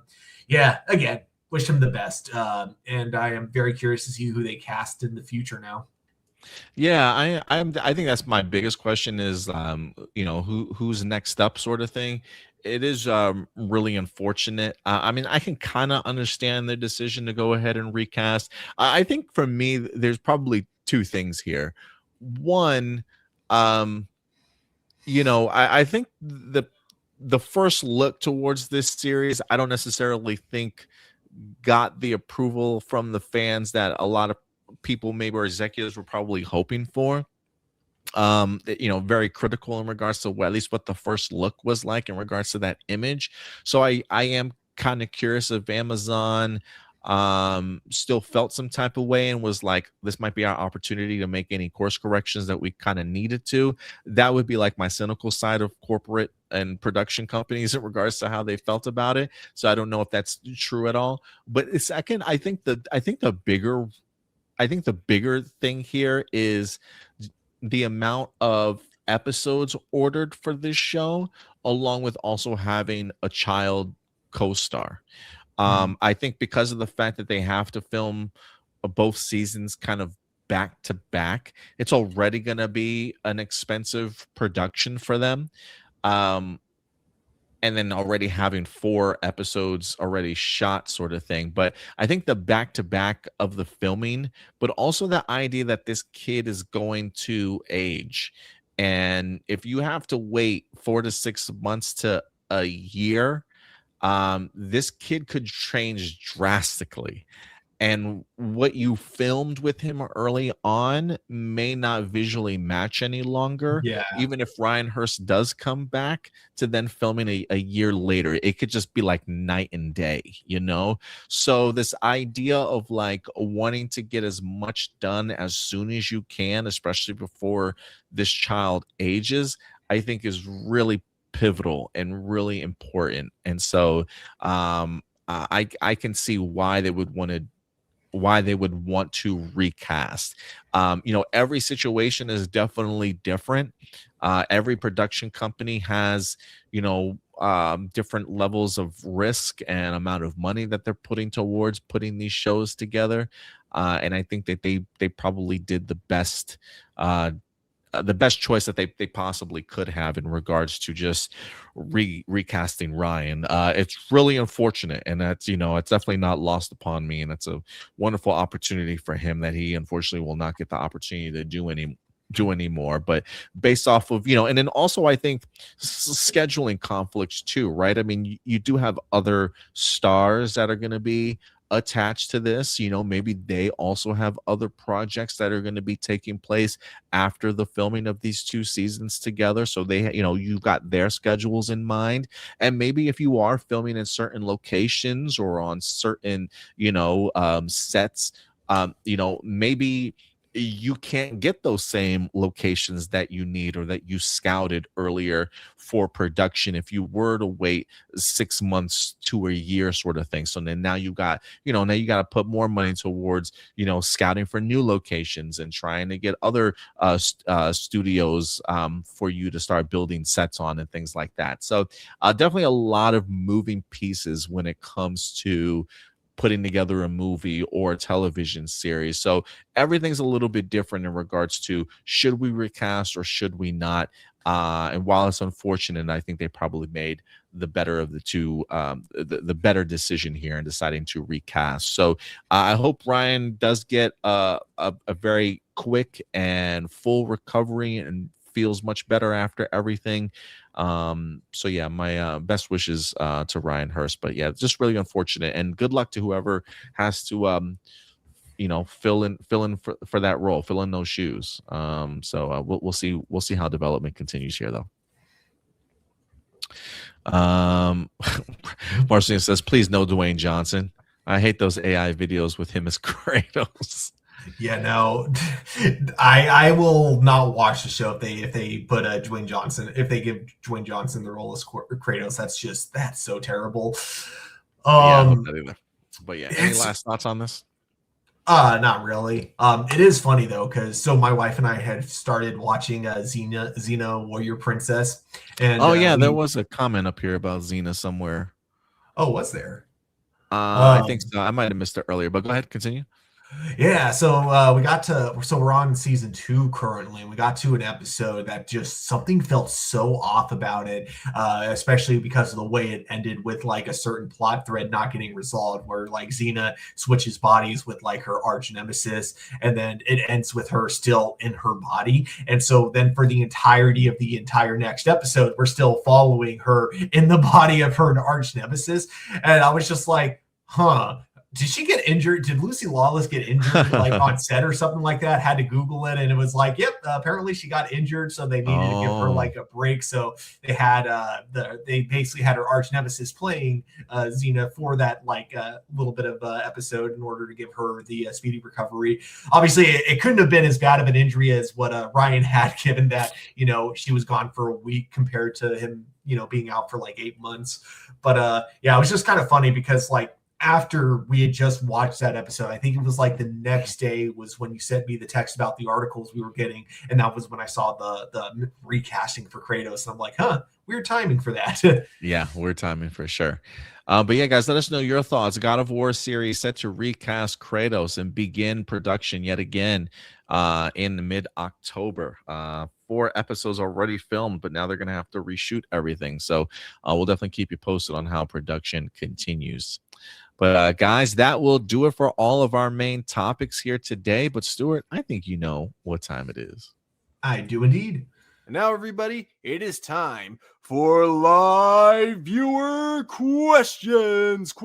yeah, again, wish him the best. And I am very curious to see who they cast in the future now. Yeah, I think that's my biggest question is who's next up, sort of thing. It is really unfortunate. I mean, I can kind of understand the decision to go ahead and recast. I think for me, there's probably two things here. One, I think the first look towards this series, I don't necessarily think got the approval from the fans that a lot of people, maybe or executives, were probably hoping for. Very critical in regards to at least what the first look was like in regards to that image. So I am kind of curious if Amazon still felt some type of way and was like, this might be our opportunity to make any course corrections that we kind of needed to. That would be like my cynical side of corporate and production companies in regards to how they felt about it. So I don't know if that's true at all. But second, I think the bigger thing here is the amount of episodes ordered for this show, along with also having a child co-star. I think because of the fact that they have to film both seasons kind of back to back, it's already going to be an expensive production for them. And then already having 4 episodes already shot, sort of thing. But I think the back-to-back of the filming, but also the idea that this kid is going to age And if you have to wait 4 to 6 months to a year, this kid could change drastically. And what you filmed with him early on may not visually match any longer. Yeah. Even if Ryan Hurst does come back to then filming a year later, it could just be like night and day, you know? So this idea of like wanting to get as much done as soon as you can, especially before this child ages, I think is really pivotal and really important. And so I can see why they would want to recast. Every situation is definitely different. Every production company has, different levels of risk and amount of money that they're putting towards putting these shows together. And I think that they probably did the best choice that they possibly could have in regards to just recasting Ryan. It's really unfortunate, and that's it's definitely not lost upon me, and it's a wonderful opportunity for him that he unfortunately will not get the opportunity to do anymore. But based off of and then also I think scheduling conflicts too, right? I mean, you do have other stars that are going to be attached to this. Maybe they also have other projects that are going to be taking place after the filming of these 2 seasons together, so they you've got their schedules in mind. And maybe if you are filming in certain locations or on certain sets, maybe you can't get those same locations that you need or that you scouted earlier for production if you were to wait 6 months to a year sort of thing. So then now you got to put more money towards scouting for new locations and trying to get other studios for you to start building sets on and things like that. So definitely a lot of moving pieces when it comes to putting together a movie or a television series. So everything's a little bit different in regards to should we recast or should we not. And while it's unfortunate, I think they probably made the better of the two, the better decision here in deciding to recast. So I hope Ryan does get a very quick and full recovery and feels much better after everything. So yeah, my best wishes to Ryan Hurst. But yeah, just really unfortunate, and good luck to whoever has to fill in for that role, fill in those shoes. So we'll see how development continues here though. Marcian says, please no Dwayne Johnson. I hate those AI videos with him as Kratos. Yeah, no, I will not watch the show if they put Dwayne Johnson, if they give Dwayne Johnson the role as Kratos. That's so terrible. Yeah, not either. But yeah, any last thoughts on this? Not really. It is funny though, because my wife and I had started watching Xena Warrior Princess, and there was a comment up here about Xena somewhere. Oh, was there? I think so. I might have missed it earlier, but go ahead, continue. Yeah, so we're on season 2 currently, and we got to an episode that just something felt so off about it, especially because of the way it ended with like a certain plot thread not getting resolved, where like Xena switches bodies with like her arch nemesis, and then it ends with her still in her body. And so then for the entirety of the entire next episode, we're still following her in the body of her arch nemesis. And I was just like, huh. Did she get injured? Did Lucy Lawless get injured like on set or something like that? Had to Google it, and it was like, yep, apparently she got injured, so they needed to give her like a break. So they had they basically had her arch nemesis playing Xena for that like little bit of episode in order to give her the speedy recovery. Obviously, it couldn't have been as bad of an injury as what Ryan had, given that she was gone for a week compared to him being out for like 8 months. But yeah, it was just kind of funny because like, after we had just watched that episode, I think it was like the next day was when you sent me the text about the articles we were getting, and that was when I saw the recasting for Kratos, and I'm like, huh, weird timing for that. Yeah, weird timing for sure. But yeah, guys, let us know your thoughts. God of War series set to recast Kratos and begin production yet again in mid-October. 4 episodes already filmed, but now they're going to have to reshoot everything. So we'll definitely keep you posted on how production continues. But guys, that will do it for all of our main topics here today. But Stuart, I think you know what time it is. I do indeed. And now, everybody, it is time for live viewer questions.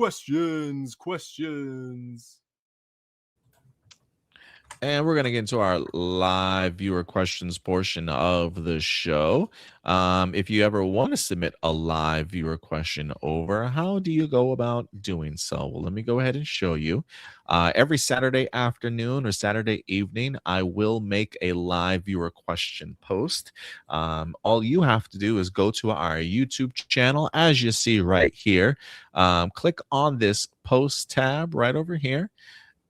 And we're going to get into our live viewer questions portion of the show. If you ever want to submit a live viewer question over, how do you go about doing so? Well, let me go ahead and show you. Every Saturday afternoon or Saturday evening, I will make a live viewer question post. All you have to do is go to our YouTube channel, as you see right here. Click on this post tab right over here.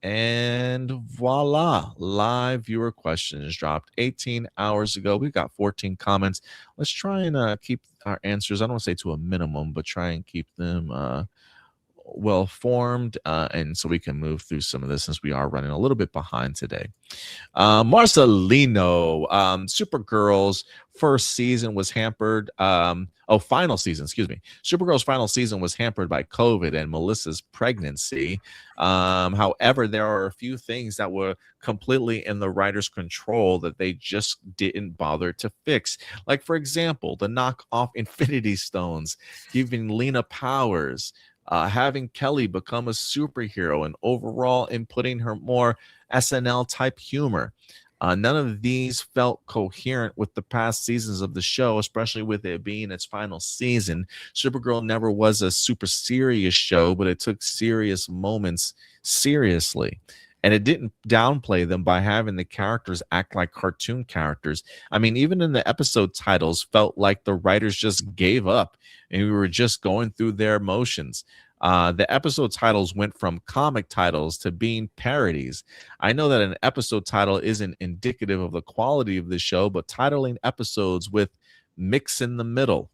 And voila, live viewer questions dropped 18 hours ago. We've got 14 comments. Let's try and keep our answers, I don't want to say to a minimum, but try and keep them well formed, and so we can move through some of this since we are running a little bit behind today. Marcelino, Supergirl's first season was hampered. Final season, excuse me. Supergirl's final season was hampered by COVID and Melissa's pregnancy. However, there are a few things that were completely in the writer's control that they just didn't bother to fix. Like, for example, the knock off Infinity Stones, giving Lena powers, having Kelly become a superhero, and overall in putting her more SNL type humor. None of these felt coherent with the past seasons of the show, especially with it being its final season. Supergirl never was a super serious show, but it took serious moments seriously. And it didn't downplay them by having the characters act like cartoon characters. I mean, even in the episode titles, felt like the writers just gave up and we were just going through their motions. The episode titles went from comic titles to being parodies. I know that an episode title isn't indicative of the quality of the show, but titling episodes with Mix in the Middle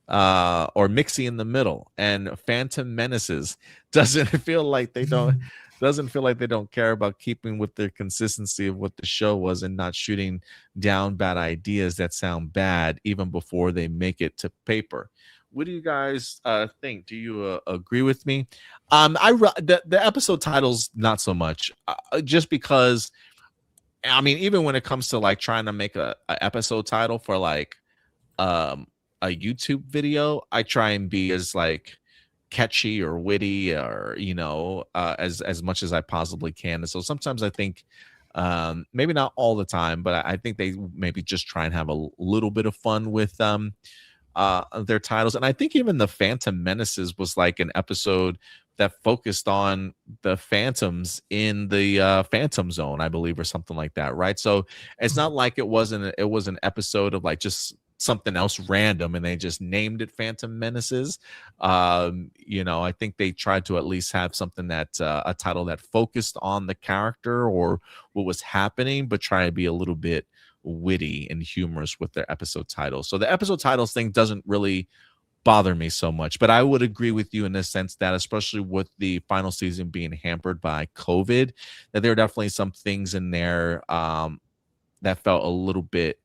or Mixie in the Middle and Phantom Menaces doesn't feel like they don't care about keeping with the consistency of what the show was and not shooting down bad ideas that sound bad even before they make it to paper. What do you guys think? Do you agree with me? The episode titles, not so much, just because, I mean, even when it comes to like trying to make a episode title for like a YouTube video, I try and be as like catchy or witty or, as much as I possibly can. And so sometimes I think, maybe not all the time, but I think they maybe just try and have a little bit of fun with their titles. And I think even the Phantom Menaces was like an episode that focused on the phantoms in the Phantom Zone, I believe, or something like that, right? So it's not like it was an episode of like just something else random and they just named it Phantom Menaces. I think they tried to at least have something that a title that focused on the character or what was happening, but try to be a little bit witty and humorous with their episode titles. So the episode titles thing doesn't really bother me so much, but I would agree with you in the sense that, especially with the final season being hampered by COVID, that there are definitely some things in there that felt a little bit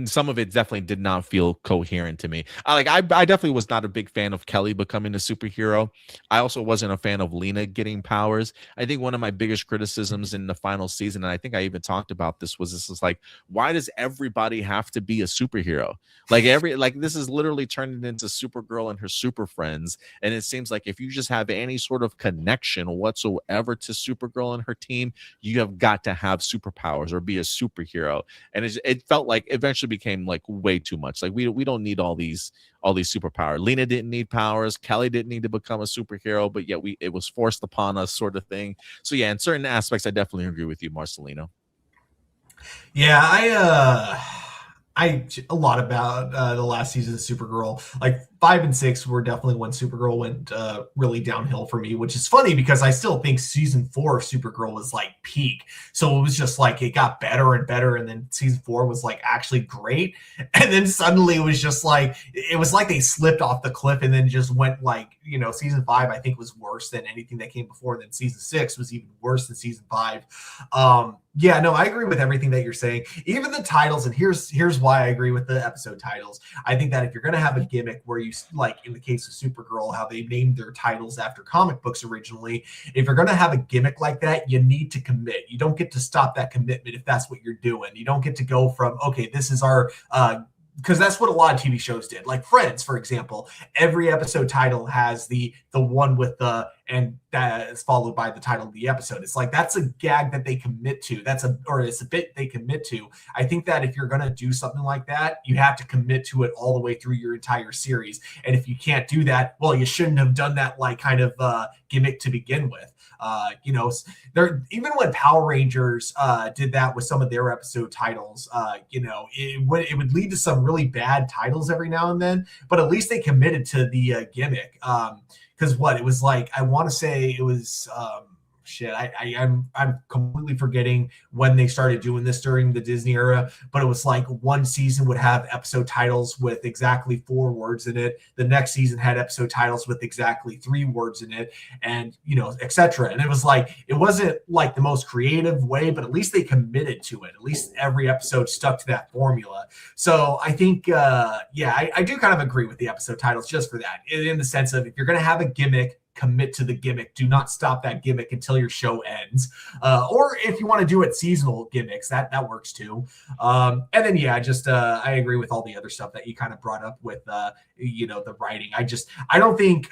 some of it definitely did not feel coherent to me. I definitely was not a big fan of Kelly becoming a superhero. I also wasn't a fan of Lena getting powers. I think one of my biggest criticisms in the final season, and I think I even talked about this, was this is like, why does everybody have to be a superhero? This is literally turned into Supergirl and her super friends, and it seems like if you just have any sort of connection whatsoever to Supergirl and her team, you have got to have superpowers or be a superhero. And it felt like eventually became like way too much. Like we don't need all these superpowers. Lena didn't need powers. Kelly didn't need to become a superhero, but yet it was forced upon us, sort of thing. So yeah, in certain aspects, I definitely agree with you, Marcelino. Yeah, I a lot about the last season of Supergirl. Like 5 and 6 were definitely when Supergirl went really downhill for me, which is funny because I still think season 4 of Supergirl was like peak. So it was just like it got better and better, and then season 4 was like actually great, and then suddenly it was like they slipped off the cliff and then just went like, season 5 I think was worse than anything that came before. And then season 6 was even worse than season 5. Yeah, no, I agree with everything that you're saying. Even the titles, and here's why I agree with the episode titles. I think that if you're going to have a gimmick where you like in the case of Supergirl, how they named their titles after comic books originally. If you're going to have a gimmick like that, you need to commit. You don't get to stop that commitment if that's what you're doing. You don't get to go from, okay, this is our because that's what a lot of TV shows did. Like Friends, for example, every episode title has the one with the, and that is followed by the title of the episode. It's like that's a gag that they commit to. It's a bit they commit to. I think that if you're gonna do something like that, you have to commit to it all the way through your entire series. And if you can't do that, well, you shouldn't have done that like kind of gimmick to begin with. There, even when Power Rangers did that with some of their episode titles, it would lead to some really bad titles every now and then, but at least they committed to the gimmick. Because it was like, I want to say it was I'm completely forgetting when they started doing this during the Disney era, but it was like one season would have episode titles with exactly 4 words in it. The next season had episode titles with exactly 3 words in it, and etc. And it was like, it wasn't like the most creative way, but at least they committed to it. At least every episode stuck to that formula. So I think, I do kind of agree with the episode titles just for that, in the sense of if you're going to have a gimmick, commit to the gimmick. Do not stop that gimmick until your show ends. Or if you want to do it seasonal gimmicks, that works too. And then I agree with all the other stuff that you kind of brought up with the writing. I don't think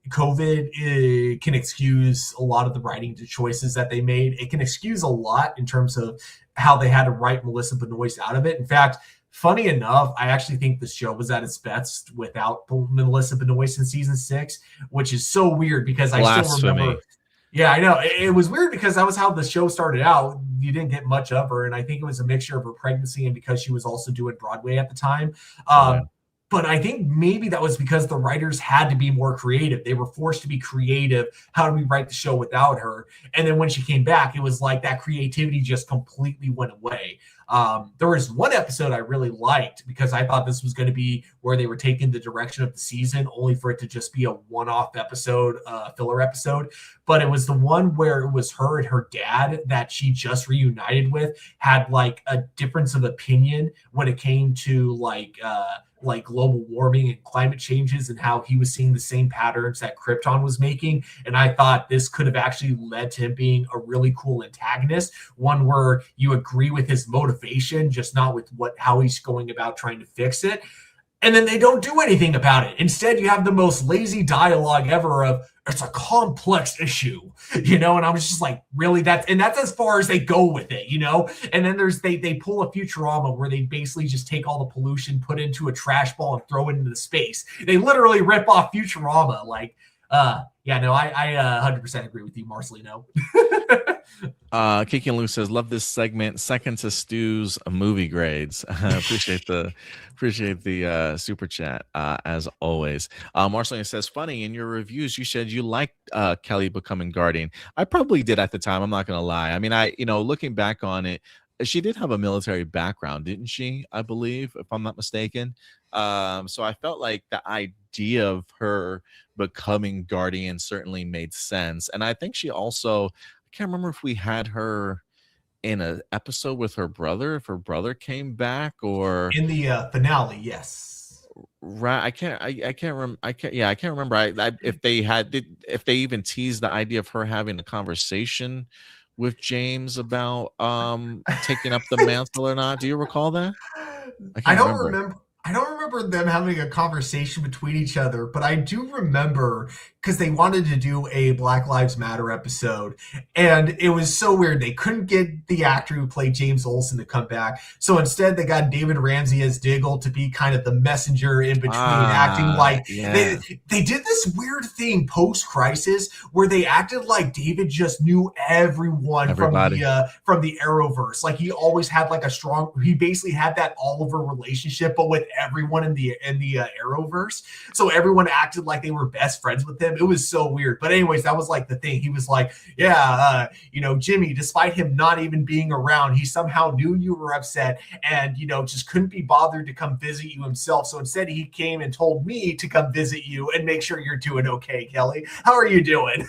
COVID can excuse a lot of the writing choices that they made. It can excuse a lot in terms of how they had to write Melissa Benoist out of it. In fact, funny enough, I actually think the show was at its best without Melissa Benoist in season 6, which is so weird because I still remember. Yeah, I know. It was weird because that was how the show started out. You didn't get much of her, and I think it was a mixture of her pregnancy and because she was also doing Broadway at the time. But I think maybe that was because the writers had to be more creative. They were forced to be creative. How do we write the show without her? And then when she came back, it was like that creativity just completely went away. There was one episode I really liked because I thought this was going to be where they were taking the direction of the season, only for it to just be a one-off episode, filler episode. But it was the one where it was her and her dad that she just reunited with had like a difference of opinion when it came to like global warming and climate changes, and how he was seeing the same patterns that Krypton was making. And I thought this could have actually led to him being a really cool antagonist, one where you agree with his motivation, just not with how he's going about trying to fix it. And then they don't do anything about it. Instead, you have the most lazy dialogue ever of, it's a complex issue, and I was just like, really? That's as far as they go with it, And then they pull a Futurama where they basically just take all the pollution, put it into a trash ball, and throw it into the space. They literally rip off Futurama. Like, I 100% agree with you, Marcelino. Kiki and Lou says, love this segment. Second to Stu's movie grades. appreciate the super chat as always. Marcelino says, funny, in your reviews you said you liked Kelly becoming Guardian. I probably did at the time. I'm not gonna lie. I mean, looking back on it, she did have a military background, didn't she? I believe, if I'm not mistaken. So I felt like the idea of her becoming Guardian certainly made sense. And I think she also, I can't remember if we had her in an episode with her brother, if her brother came back, or in the finale. Yes. Right. I can't remember. If they even teased the idea of her having a conversation with James about taking up the mantle or not. Do you recall that? I don't remember them having a conversation between each other, but I do remember because they wanted to do a Black Lives Matter episode, and it was so weird. They couldn't get the actor who played James Olsen to come back, so instead they got David Ramsey as Diggle to be kind of the messenger in between, acting like they did this weird thing post-crisis where they acted like David just knew everyone from the Arrowverse. Like he always had like he basically had that Oliver relationship, but with everyone in the Arrowverse. So everyone acted like they were best friends with him. It was so weird. But anyways, that was like the thing. He was like, Jimmy, despite him not even being around, he somehow knew you were upset and, just couldn't be bothered to come visit you himself. So instead he came and told me to come visit you and make sure you're doing okay, Kelly. How are you doing?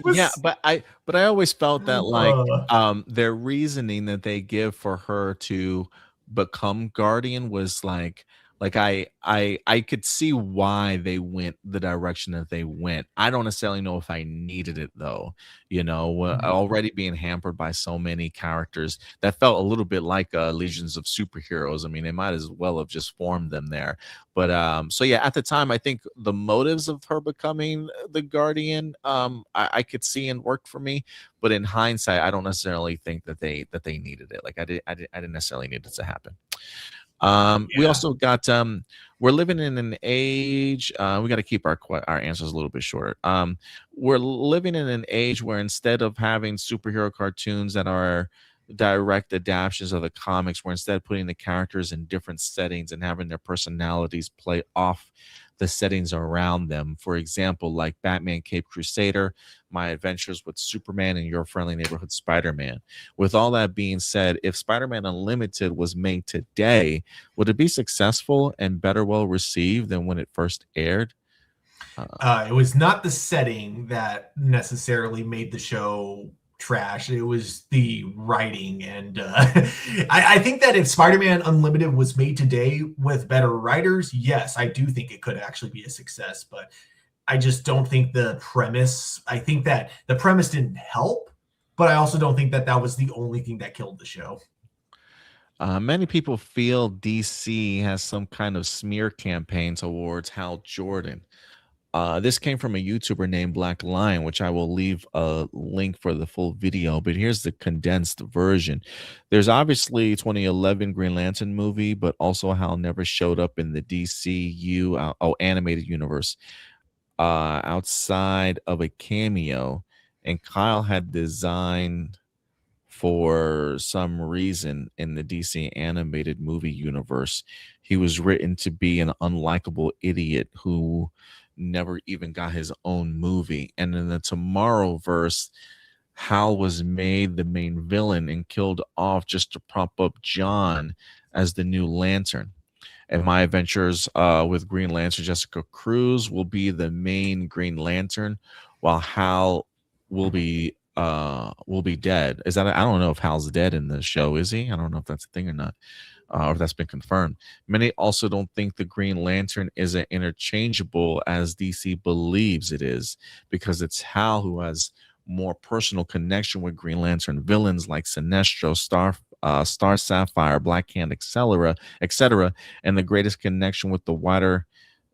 But I always felt that like their reasoning that they give for her to become Guardian was like, Like I could see why they went the direction that they went. I don't necessarily know if I needed it though. Already being hampered by so many characters that felt a little bit like legions of superheroes. I mean, they might as well have just formed them there. But so yeah, at the time, I think the motives of her becoming the Guardian, I could see and worked for me. But in hindsight, I don't necessarily think that they needed it. Like I didn't necessarily need it to happen. We Yeah. also got we're living in an age, we got to keep our answers a little bit shorter. We're living in an age where instead of having superhero cartoons that are direct adaptations of the comics, we're instead putting the characters in different settings and having their personalities play off the settings around them. For example, like Batman Cape Crusader, My Adventures with Superman, and Your Friendly Neighborhood Spider-Man. With all that being said, if Spider-Man Unlimited was made today, would it be successful and better well received than when it first aired? It was not the setting that necessarily made the show trash. It was the writing. And I think that if Spider-Man Unlimited was made today with better writers, yes, I do think it could actually be a success. But I just don't think I think that the premise didn't help, but I also don't think that was the only thing that killed the show. Many people feel DC has some kind of smear campaign towards Hal Jordan. This came from a YouTuber named Black Lion, which I will leave a link for the full video, but here's the condensed version. There's obviously 2011 Green Lantern movie, but also Hal never showed up in the DCU animated universe outside of a cameo, and Kyle had designed for some reason in the DC animated movie universe. He was written to be an unlikable idiot who never even got his own movie. And in the Tomorrowverse, Hal was made the main villain and killed off just to prop up John as the new Lantern. And My Adventures with Green Lantern Jessica Cruz will be the main Green Lantern, while Hal will be dead. Is that I don't know if Hal's dead in the show, is he? I don't know if that's a thing or not, or if that's been confirmed. Many also don't think the Green Lantern is as interchangeable as DC believes it is, because it's Hal who has more personal connection with Green Lantern villains like Sinestro, Star Sapphire, Black Hand, etc., and the greatest connection with the wider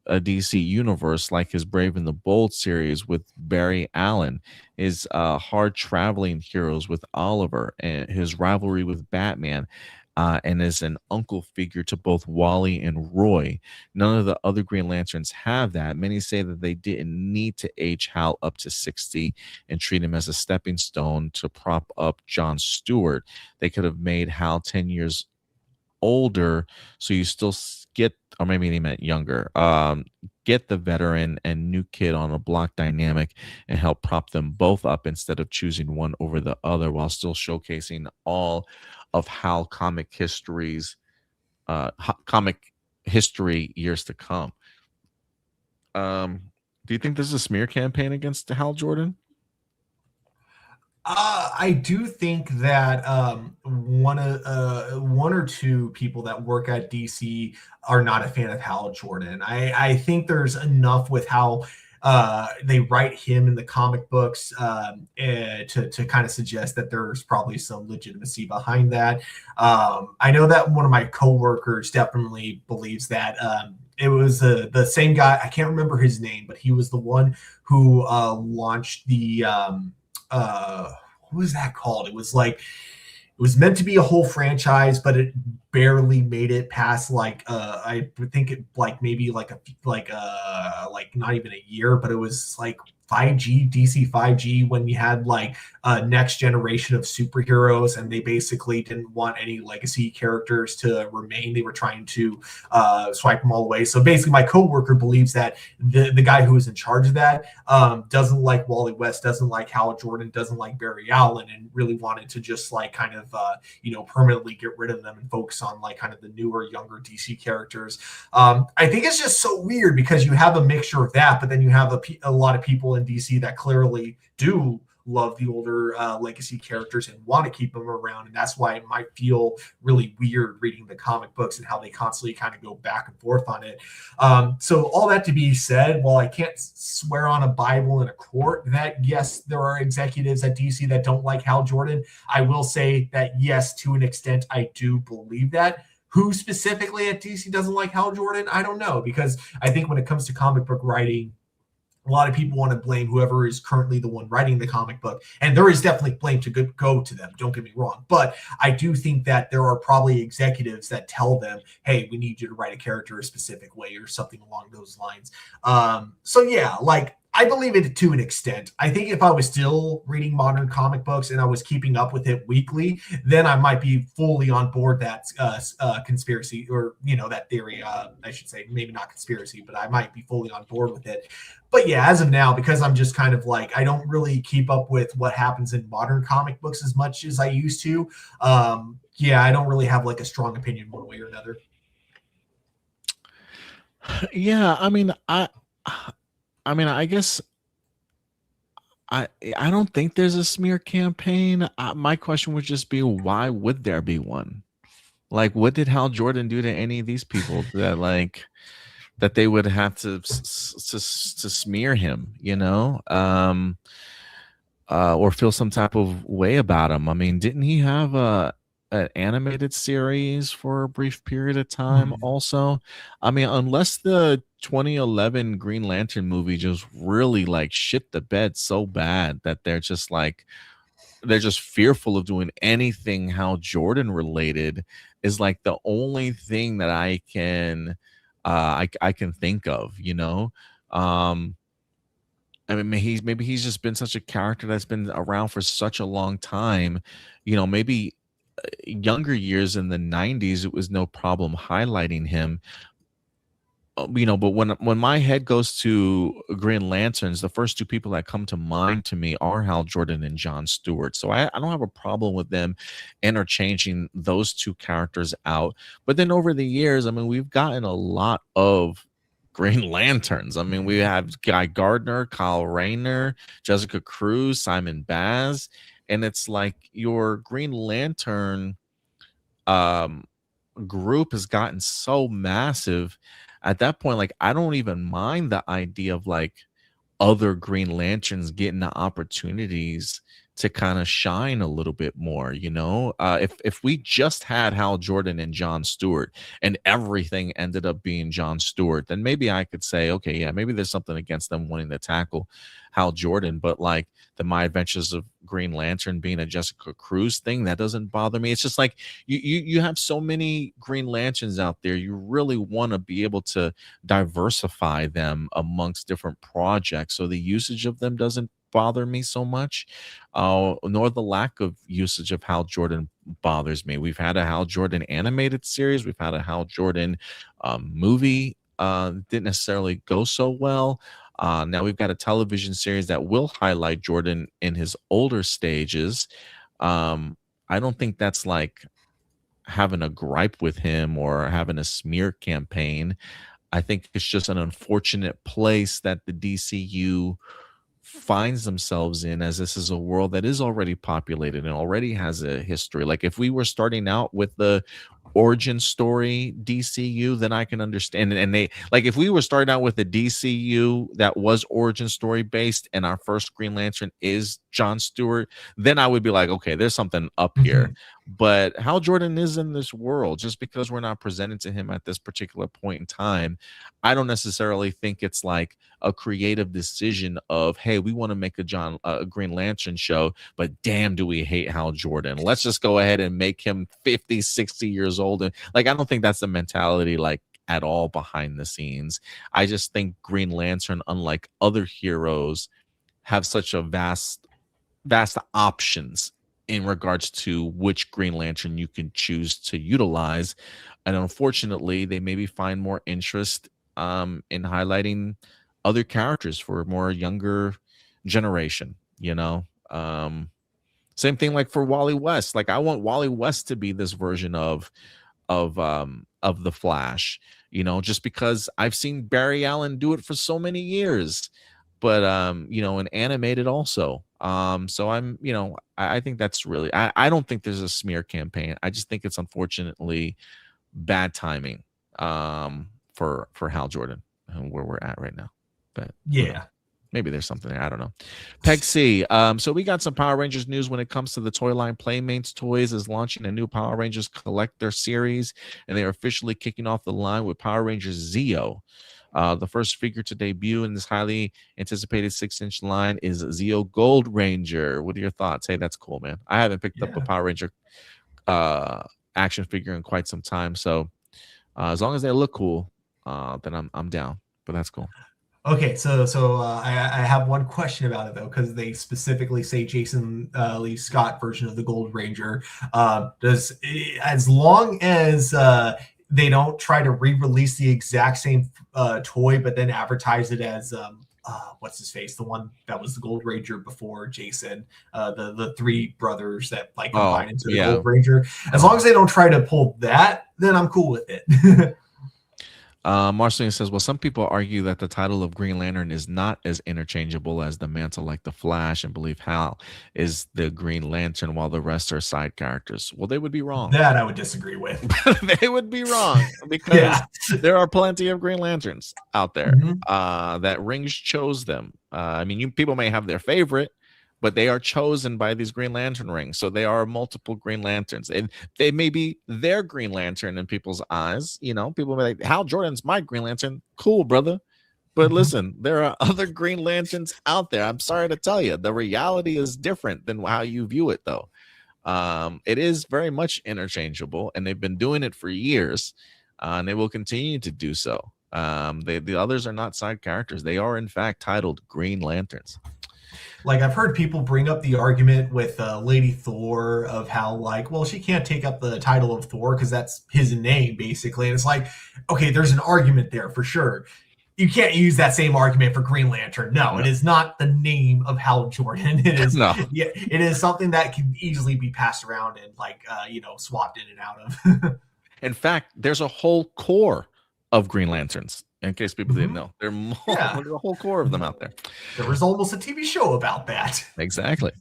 DC universe, like his Brave and the Bold series with Barry Allen, his hard traveling heroes with Oliver, and his rivalry with Batman, and is an uncle figure to both Wally and Roy. None of the other Green Lanterns have that. Many say that they didn't need to age Hal up to 60 and treat him as a stepping stone to prop up John Stewart. They could have made Hal 10 years older, so you still get, or maybe they meant younger, get the veteran and new kid on a block dynamic and help prop them both up instead of choosing one over the other, while still showcasing all of Hal comic history years to come. Do you think this is a smear campaign against Hal Jordan? I do think that one or two people that work at DC are not a fan of Hal Jordan. I think there's enough with how they write him in the comic books to kind of suggest that there's probably some legitimacy behind that. I know that one of my coworkers definitely believes that it was the same guy. I can't remember his name, but he was the one who launched the what was that called? It was meant to be a whole franchise, but it barely made it past I think it maybe not even a year, but it was like 5G, DC 5G, when we had a next generation of superheroes, and they basically didn't want any legacy characters to remain. They were trying to swipe them all away. So basically my coworker believes that the guy who is in charge of that doesn't like Wally West, doesn't like Hal Jordan, doesn't like Barry Allen, and really wanted to just permanently get rid of them and focus on kind of the newer, younger DC characters. I think it's just so weird because you have a mixture of that, but then you have a lot of people in DC that clearly do love the older legacy characters and want to keep them around. And that's why it might feel really weird reading the comic books and how they constantly kind of go back and forth on it. So all that to be said, while I can't swear on a Bible in a court that, yes, there are executives at DC that don't like Hal Jordan, I will say that, yes, to an extent, I do believe that. Who specifically at DC doesn't like Hal Jordan? I don't know, because I think when it comes to comic book writing, a lot of people want to blame whoever is currently the one writing the comic book. And there is definitely blame to go to them. Don't get me wrong. But I do think that there are probably executives that tell them, hey, we need you to write a character a specific way or something along those lines. So yeah, like, I believe it to an extent. I think if I was still reading modern comic books and I was keeping up with it weekly, then I might be fully on board that conspiracy, or, you know, that theory. I should say, maybe not conspiracy, but I might be fully on board with it. But yeah, as of now, because I'm just kind of like, I don't really keep up with what happens in modern comic books as much as I used to. Yeah, I don't really have like a strong opinion one way or another. Yeah, I mean, I guess I don't think there's a smear campaign. My question would just be, why would there be one? Like, what did Hal Jordan do to any of these people that they would have to smear him, you know, or feel some type of way about him? I mean, didn't he have an animated series for a brief period of time also? I mean, unless the 2011 Green Lantern movie just really like shit the bed so bad that they're just fearful of doing anything Hal Jordan related, is like the only thing that I can think of, you know. I mean, maybe he's just been such a character that's been around for such a long time, you know. Maybe younger years in the 90s it was no problem highlighting him, you know. But when my head goes to Green Lanterns, the first two people that come to mind to me are Hal Jordan and John Stewart. So I don't have a problem with them interchanging those two characters out. But then over the years, I mean, we've gotten a lot of Green Lanterns. I mean, we have Guy Gardner, Kyle Rayner, Jessica Cruz, Simon Baz, and it's like your Green Lantern group has gotten so massive at that point. Like, I don't even mind the idea of like other Green Lanterns getting the opportunities to kind of shine a little bit more, you know. If we just had Hal Jordan and John Stewart and everything ended up being John Stewart, then maybe I could say, okay, yeah, maybe there's something against them wanting to tackle Hal Jordan. But like the My Adventures of Green Lantern being a Jessica Cruz thing, that doesn't bother me. It's just like you have so many Green Lanterns out there. You really want to be able to diversify them amongst different projects, so the usage of them doesn't bother me so much, nor the lack of usage of Hal Jordan bothers me. We've had a Hal Jordan animated series, we've had a Hal Jordan movie, didn't necessarily go so well. Now we've got a television series that will highlight Jordan in his older stages. I don't think that's like having a gripe with him or having a smear campaign. I think it's just an unfortunate place that the DCU finds themselves in, as this is a world that is already populated and already has a history. Like, if we were starting out with the origin story DCU, then I can understand. And they, like, if we were starting out with the DCU that was origin story based and our first Green Lantern is John Stewart, then I would be like, okay, there's something up here. But Hal Jordan is in this world. Just because we're not presented to him at this particular point in time, I don't necessarily think it's like a creative decision of, hey, we want to make a Green Lantern show, but damn, do we hate Hal Jordan. Let's just go ahead and make him 50, 60 years old. And like, I don't think that's the mentality, like, at all behind the scenes. I just think Green Lantern, unlike other heroes, have such a vast options in regards to which Green Lantern you can choose to utilize. And unfortunately, they maybe find more interest in highlighting other characters for a more younger generation, you know. Same thing like for Wally West. Like, I want Wally West to be this version of the Flash, you know, just because I've seen Barry Allen do it for so many years. But you know, and animated also. So I'm, I think that's really, I don't think there's a smear campaign. I just think it's unfortunately bad timing for Hal Jordan and where we're at right now. But Yeah. maybe there's something there. I don't know. Peg C. So we got some Power Rangers news when it comes to the toy line. Playmates Toys is launching a new Power Rangers collector series, and they are officially kicking off the line with Power Rangers Zeo. The first figure to debut in this highly anticipated 6-inch line is Zeo Gold Ranger. What are your thoughts? Hey, that's cool, man. I haven't picked up a Power Ranger action figure in quite some time, so as long as they look cool, then I'm down. But that's cool. Okay, so I have one question about it though, because they specifically say Jason Lee Scott version of the Gold Ranger. As long as they don't try to re-release the exact same toy, but then advertise it as what's his face, the one that was the Gold Ranger before Jason, the three brothers that like combine into the Gold Ranger. As long as they don't try to pull that, then I'm cool with it. Marceline says, well, some people argue that the title of Green Lantern is not as interchangeable as the mantle like the Flash and believe Hal is the Green Lantern while the rest are side characters. Well, they would be wrong. That I would disagree with. They would be wrong because there are plenty of Green Lanterns out there that Rings chose them. I mean, people may have their favorite, but they are chosen by these Green Lantern rings. So they are multiple Green Lanterns. And they may be their Green Lantern in people's eyes. People may be like, Hal Jordan's my Green Lantern. Cool, brother. But listen, there are other Green Lanterns out there. I'm sorry to tell you, the reality is different than how you view it, though. It is very much interchangeable, and they've been doing it for years, and they will continue to do so. The others are not side characters. They are, in fact, titled Green Lanterns. Like, I've heard people bring up the argument with Lady Thor of how, like, well, she can't take up the title of Thor because that's his name, basically. And it's like, okay, there's an argument there for sure. You can't use that same argument for Green Lantern. No, it is not the name of Hal Jordan. It is it is something that can easily be passed around and, like, swapped in and out of. In fact, there's a whole core of Green Lanterns. In case people didn't know, there's a whole core of them out there. There was almost a TV show about that. Exactly.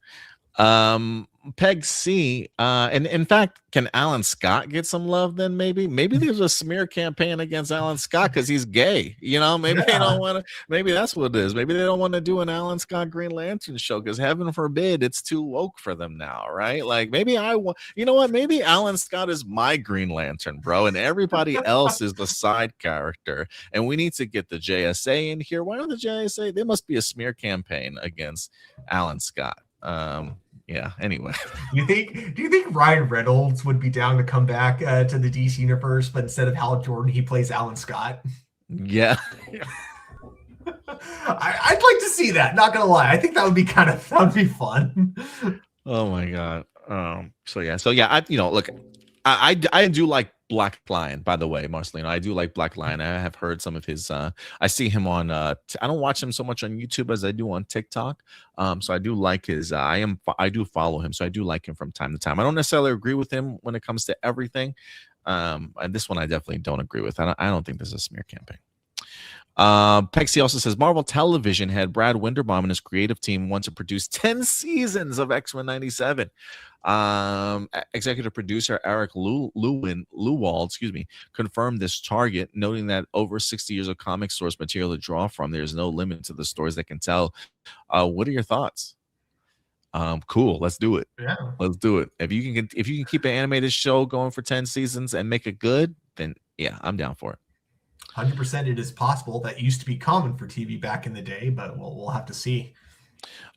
Peg C. And in fact, can Alan Scott get some love then? Maybe there's a smear campaign against Alan Scott because he's gay. Maybe they don't want to. Maybe that's what it is. Maybe they don't want to do an Alan Scott Green Lantern show because heaven forbid it's too woke for them now, right? Like maybe you know what? Maybe Alan Scott is my Green Lantern, bro, and everybody else is the side character. And we need to get the JSA in here. Why don't the JSA? There must be a smear campaign against Alan Scott. Yeah. Anyway, do you think Ryan Reynolds would be down to come back to the DC universe, but instead of Hal Jordan, he plays Alan Scott? Yeah. I'd like to see that. Not gonna lie, I think that would be fun. Oh my god. So yeah. Look, I do like Black Lion, by the way, Marcelino. I do like Black Lion. I have heard some of his I see him on I don't watch him so much on YouTube as I do on TikTok. So I do like his I do follow him, so I do like him from time to time. I don't necessarily agree with him when it comes to everything. And this one I definitely don't agree with. I don't think there's a smear campaign. Pexi also says Marvel Television had Brad Winderbaum and his creative team want to produce 10 seasons of X-Men 97. Executive producer Eric Lewald, confirmed this target, noting that over 60 years of comic source material to draw from, there's no limit to the stories they can tell. What are your thoughts? Cool, let's do it. Yeah, let's do it. If you can keep an animated show going for 10 seasons and make it good, then yeah, I'm down for it. 100% it is possible. That used to be common for TV back in the day, but we'll have to see.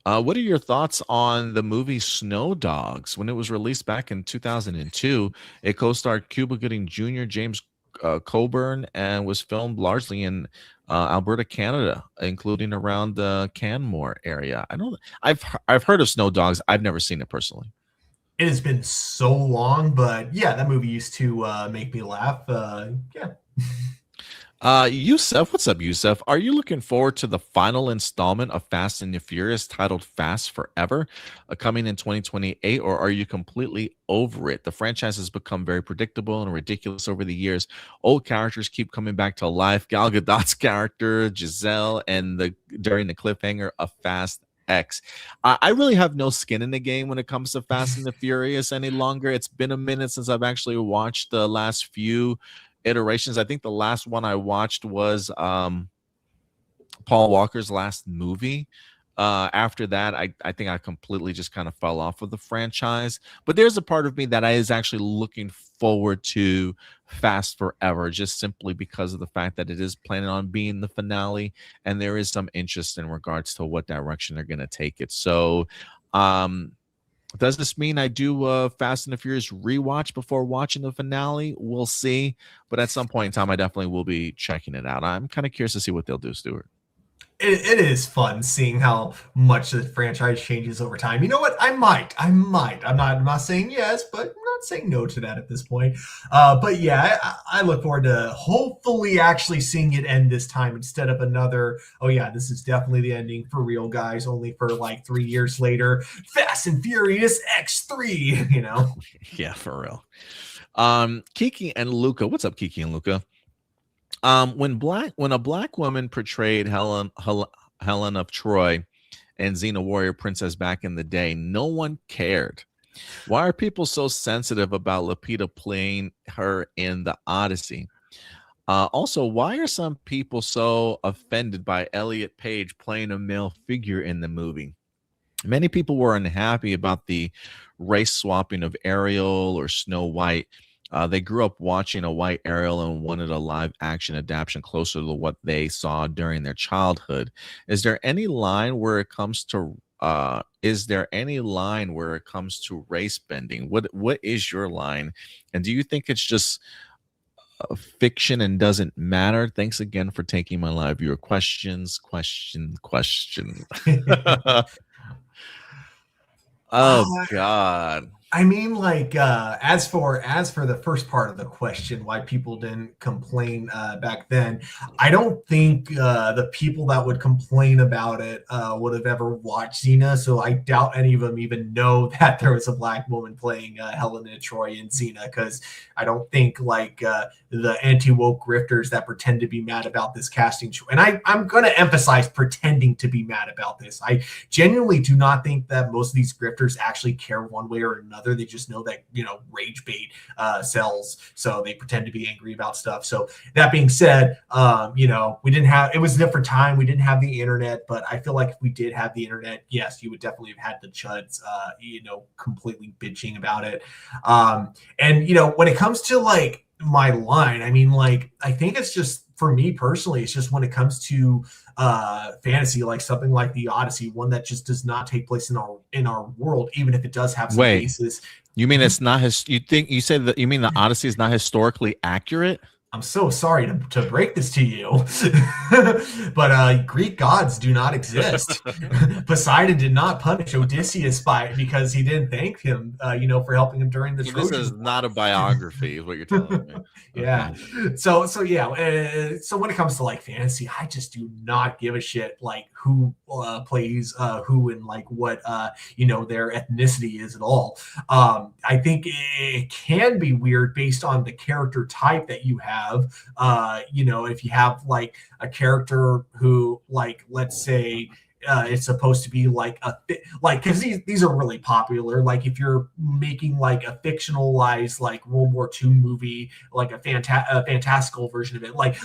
What are your thoughts on the movie Snow Dogs? When it was released back in 2002, it co-starred Cuba Gooding Jr., James Coburn, and was filmed largely in Alberta, Canada, including around the Canmore area. I've heard of Snow Dogs. I've never seen it personally. It has been so long, but yeah, that movie used to make me laugh. Yeah. Yusef, what's up, Yusef? Are you looking forward to the final installment of Fast and the Furious titled Fast Forever, coming in 2028, or are you completely over it? The franchise has become very predictable and ridiculous over the years. Old characters keep coming back to life. Gal Gadot's character, Giselle, and during the cliffhanger of Fast X. I really have no skin in the game when it comes to Fast and the Furious any longer. It's been a minute since I've actually watched the last few iterations. I think the last one I watched was Paul Walker's last movie. After that, I think I completely just kind of fell off of the franchise. But there's a part of me that is actually looking forward to Fast Forever, just simply because of the fact that it is planning on being the finale, and there is some interest in regards to what direction they're going to take it. So, does this mean I do Fast and the Furious rewatch before watching the finale? We'll see. But at some point in time, I definitely will be checking it out. I'm kind of curious to see what they'll do, Stuart. It is fun seeing how much the franchise changes over time. You know what? I might. I'm not saying yes, but I'm not saying no to that at this point. But yeah, I look forward to hopefully actually seeing it end this time instead of another, oh yeah, this is definitely the ending for real, guys, only for like 3 years later. Fast and Furious X3, you know? Yeah, for real. Kiki and Luca. What's up, Kiki and Luca? When a black woman portrayed Helen of Troy and Xena Warrior Princess back in the day, no one cared. Why are people so sensitive about Lupita playing her in the Odyssey? Also, why are some people so offended by Elliot Page playing a male figure in the movie? Many people were unhappy about the race swapping of Ariel or Snow White. They grew up watching a white Ariel and wanted a live action adaptation closer to what they saw during their childhood. Is there any line where it comes to race bending? What is your line? And do you think it's just fiction and doesn't matter? Thanks again for taking my live viewer questions. Oh God. I mean, like, as for the first part of the question, why people didn't complain back then, I don't think the people that would complain about it would have ever watched Xena. So I doubt any of them even know that there was a black woman playing Helen of Troy in Xena, because I don't think like the anti-woke grifters that pretend to be mad about this casting choice. And I'm going to emphasize pretending to be mad about this. I genuinely do not think that most of these grifters actually care one way or another. They just know that, you know, rage bait sells, so they pretend to be angry about stuff. So that being said, you know, it was a different time. We didn't have the internet, but I feel like if we did have the internet, yes, you would definitely have had the chuds, you know, completely bitching about it. And you know, when it comes to like my line, I mean, like, I think it's just, for me personally, it's just when it comes to fantasy, like something like the Odyssey, one that just does not take place in our world, even if it does have some basis. You mean it's not you said that you mean the Odyssey is not historically accurate? I'm so sorry to break this to you, but Greek gods do not exist. Poseidon did not punish Odysseus because he didn't thank him, you know, for helping him during the Trojan This is not a biography, is what you're telling me. Yeah. Okay. So yeah. So when it comes to like fantasy, I just do not give a shit like who plays who and like what you know, their ethnicity is at all. I think it can be weird based on the character type that you have. You know, if you have like a character who, like, let's say it's supposed to be like because these are really popular. Like if you're making like a fictionalized like World War II movie, like a fantastical version of it, like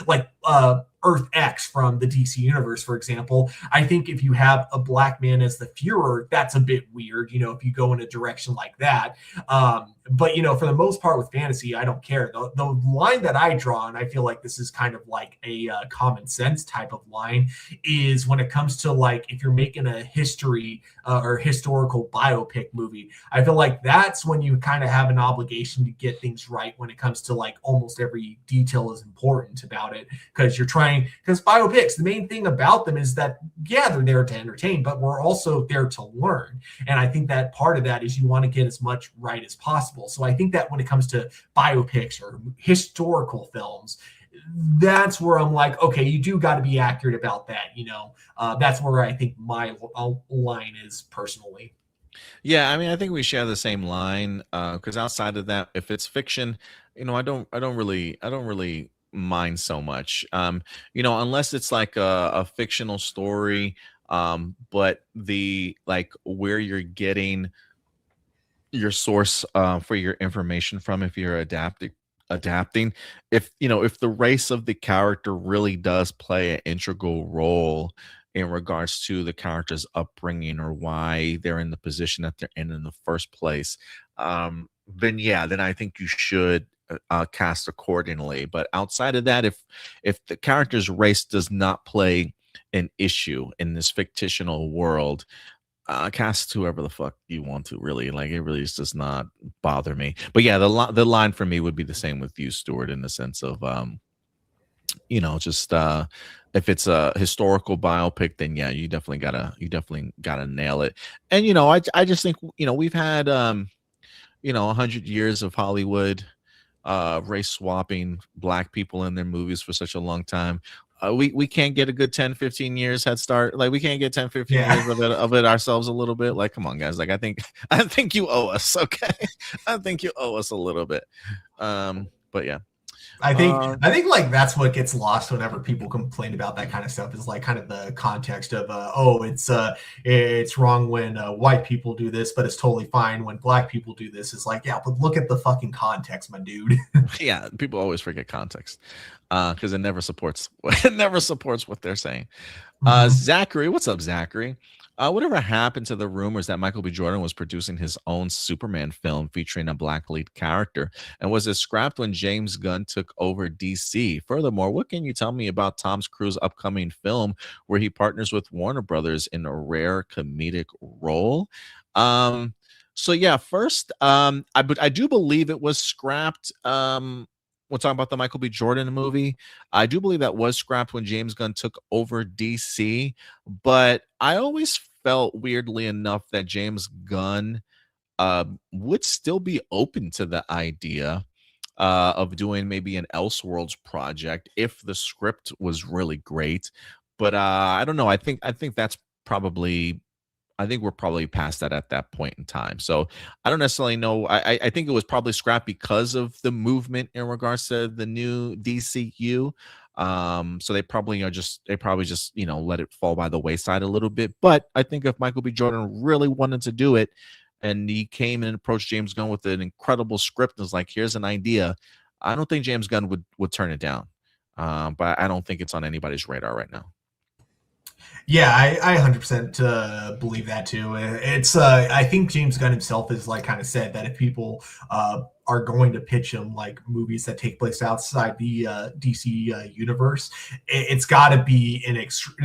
Earth X from the DC universe, for example, I think if you have a black man as the Fuhrer, that's a bit weird, you know, if you go in a direction like that. But, you know, for the most part with fantasy, I don't care. The line that I draw, and I feel like this is kind of like a common sense type of line, is when it comes to like if you're making a history or historical biopic movie, I feel like that's when you kind of have an obligation to get things right when it comes to like almost every detail is important about it, because biopics, the main thing about them is that, yeah, they're there to entertain, but we're also there to learn. And I think that part of that is you want to get as much right as possible. So I think that when it comes to biopics or historical films, that's where I'm like, okay, you do got to be accurate about that. You know, that's where I think my line is personally. Yeah, I mean, I think we share the same line, because outside of that, if it's fiction, you know, I don't really mind so much. You know, unless it's like a fictional story But the like where you're getting your source for your information from, if you're adapting, if if the race of the character really does play an integral role in regards to the character's upbringing or why they're in the position that they're in the first place, then yeah, then I think you should cast accordingly. But outside of that, if the character's race does not play an issue in this fictional world, cast whoever the fuck you want to. Really, like, it really does not bother me. But yeah, the line for me would be the same with you, Stuart, in the sense of just if it's a historical biopic, then yeah, you definitely gotta nail it. And I just think we've had 100 years of Hollywood race swapping black people in their movies for such a long time. We can't get a good 10-15 years head start. Like, we can't get 10-15 years of it ourselves a little bit. Like, come on, guys. Like, I think you owe us. Okay. I think you owe us a little bit. But yeah, I think like that's what gets lost whenever people complain about that kind of stuff, is like kind of the context of it's wrong when white people do this, but it's totally fine when black people do this. It's like, yeah, but look at the fucking context, my dude. Yeah, people always forget context because it never supports what they're saying. Zachary, what's up, Zachary? Whatever happened to the rumors that Michael B. Jordan was producing his own Superman film featuring a black lead character? And was it scrapped when James Gunn took over DC? Furthermore, what can you tell me about Tom Cruise's upcoming film where he partners with Warner Brothers in a rare comedic role? So yeah, first, I do believe it was scrapped. We'll talk about the Michael B. Jordan movie. I do believe that was scrapped when James Gunn took over DC, but I always felt, weirdly enough, that James Gunn would still be open to the idea of doing maybe an Elseworlds project if the script was really great. But I don't know. I think that's probably. I think we're probably past that at that point in time. So I don't necessarily know. I think it was probably scrapped because of the movement in regards to the new DCU. So they probably just let it fall by the wayside a little bit. But I think if Michael B. Jordan really wanted to do it, and he came and approached James Gunn with an incredible script and was like, here's an idea, I don't think James Gunn would turn it down. But I don't think it's on anybody's radar right now. Yeah, I 100% believe that too. It's I think James Gunn himself has like kind of said that if people are going to pitch him like movies that take place outside the DC universe, it's got to be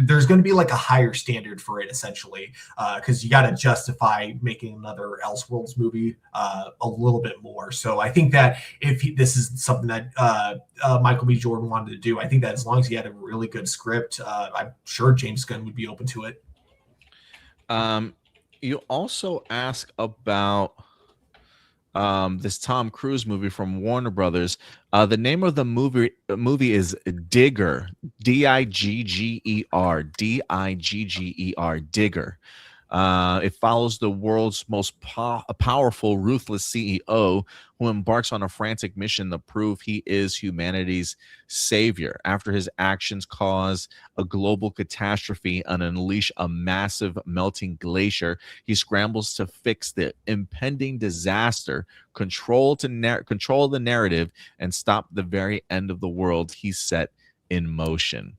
there's going to be like a higher standard for it, essentially, because you got to justify making another Elseworlds movie a little bit more. So I think that if this is something that Michael B. Jordan wanted to do, I think that as long as he had a really good script, I'm sure James Gunn would be open to it. You also ask about this Tom Cruise movie from Warner Brothers. The name of the movie is Digger, Digger, Digger, Digger. It follows the world's most powerful, ruthless CEO who embarks on a frantic mission to prove he is humanity's savior. After his actions cause a global catastrophe and unleash a massive melting glacier, he scrambles to fix the impending disaster, control the narrative, and stop the very end of the world he set in motion.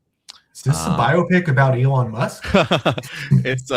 Is this a biopic about Elon Musk? It's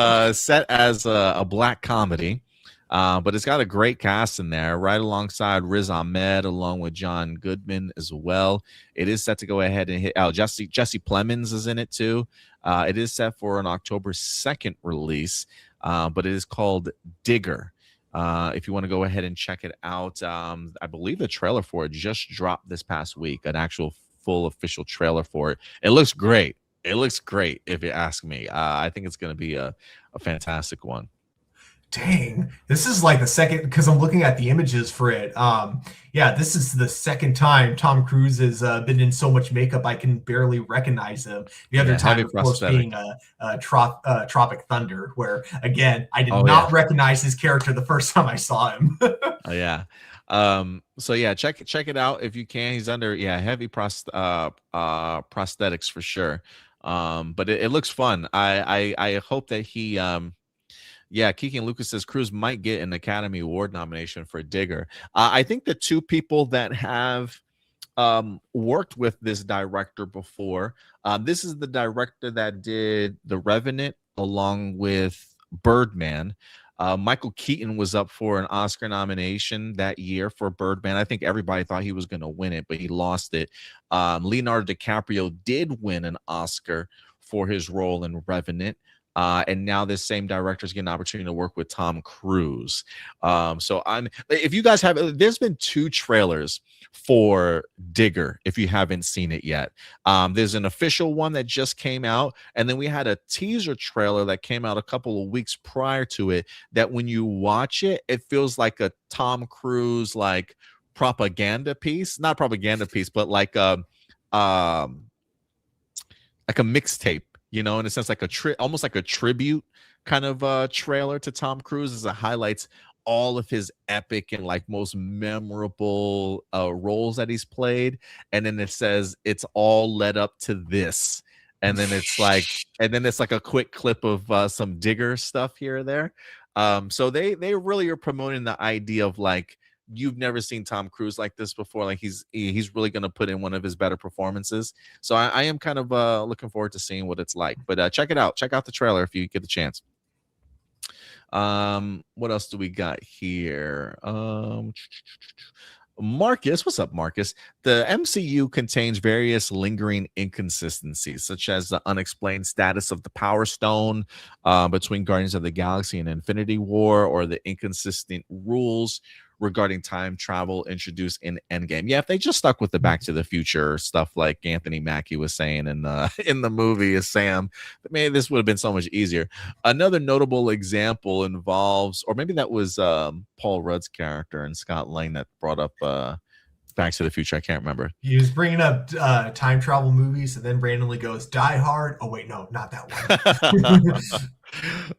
set as a black comedy, but it's got a great cast in there, right alongside Riz Ahmed, along with John Goodman as well. It is set to go ahead and hit. Jesse Plemons is in it too. It is set for an October 2nd release, but it is called Digger. If you want to go ahead and check it out, I believe the trailer for it just dropped this past week, an actual full official trailer for it. It looks great. It looks great, if you ask me. I think it's going to be a fantastic one. Dang, this is like the second, because I'm looking at the images for it. Yeah, this is the second time Tom Cruise has been in so much makeup I can barely recognize him. The other time, of course, being Tropic Thunder, where, again, I did not recognize his character the first time I saw him. Yeah. So yeah, check it out if you can. He's under heavy prosthetics for sure. But it looks fun. I hope that he yeah, Keegan Lucas says Cruz might get an Academy Award nomination for Digger. I think the two people that have worked with this director before. This is the director that did The Revenant along with Birdman. Michael Keaton was up for an Oscar nomination that year for Birdman. I think everybody thought he was going to win it, but he lost it. Leonardo DiCaprio did win an Oscar for his role in Revenant. And now this same director is getting an opportunity to work with Tom Cruise. So if you guys have, there's been 2 trailers for Digger if you haven't seen it yet. There's an official one that just came out, and then we had a teaser trailer that came out a couple of weeks prior to it, that when you watch it, it feels like a Tom Cruise like propaganda piece, not propaganda piece, but like a mixtape, you know, in a sense, like almost like a tribute kind of trailer to Tom Cruise, as it highlights all of his epic and like most memorable roles that he's played. And then it says it's all led up to this. And then it's like a quick clip of some Digger stuff here or there. So they really are promoting the idea of like, you've never seen Tom Cruise like this before. Like he's really going to put in one of his better performances. So I am kind of looking forward to seeing what it's like. But check it out. Check out the trailer if you get the chance. What else do we got here? Marcus, what's up, Marcus? The MCU contains various lingering inconsistencies, such as the unexplained status of the Power Stone between Guardians of the Galaxy and Infinity War, or the inconsistent rules regarding time travel introduced in Endgame. Yeah, if they just stuck with the Back to the Future stuff like Anthony Mackie was saying in the movie as Sam, maybe this would have been so much easier. Another notable example involves, or maybe that was Paul Rudd's character and Scott Lang that brought up Back to the Future. I can't remember. He was bringing up time travel movies, and then randomly goes Die Hard. Oh wait, no, not that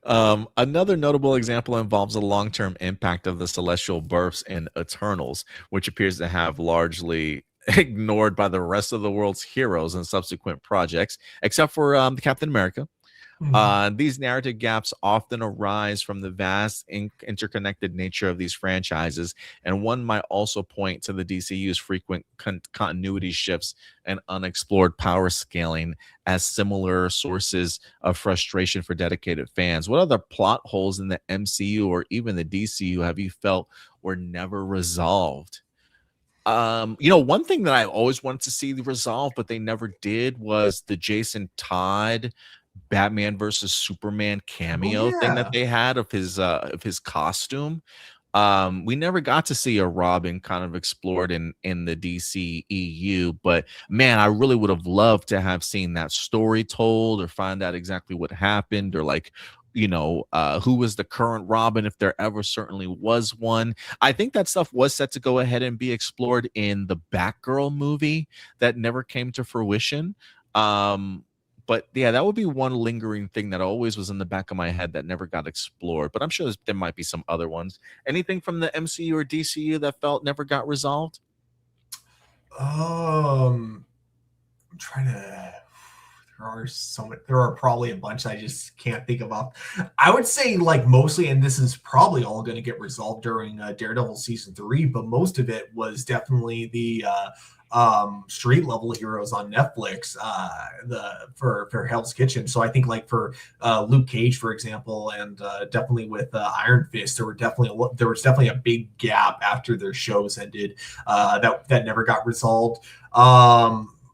one. Another notable example involves the long-term impact of the celestial births in Eternals, which appears to have largely ignored by the rest of the world's heroes in subsequent projects, except for the Captain America. These narrative gaps often arise from the vast interconnected nature of these franchises, and one might also point to the DCU's frequent continuity shifts and unexplored power scaling as similar sources of frustration for dedicated fans. What other plot holes in the MCU or even the DCU have you felt were never resolved? One thing that I always wanted to see resolved, but they never did, was the Jason Todd Batman versus Superman cameo thing that they had of his costume. We never got to see a Robin kind of explored in the DC EU, but man, I really would have loved to have seen that story told, or find out exactly what happened, or like, who was the current Robin, if there ever certainly was one. I think that stuff was set to go ahead and be explored in the Batgirl movie that never came to fruition. But yeah, that would be one lingering thing that always was in the back of my head that never got explored. But I'm sure there might be some other ones. Anything from the MCU or DCU that felt never got resolved? I'm trying to. There are probably a bunch I just can't think of. I would say like mostly, and this is probably all going to get resolved during Daredevil season 3, but most of it was definitely the street level heroes on Netflix for Hell's Kitchen. So I think like for Luke Cage, for example, and definitely with Iron Fist, there was definitely a big gap after their shows ended that never got resolved.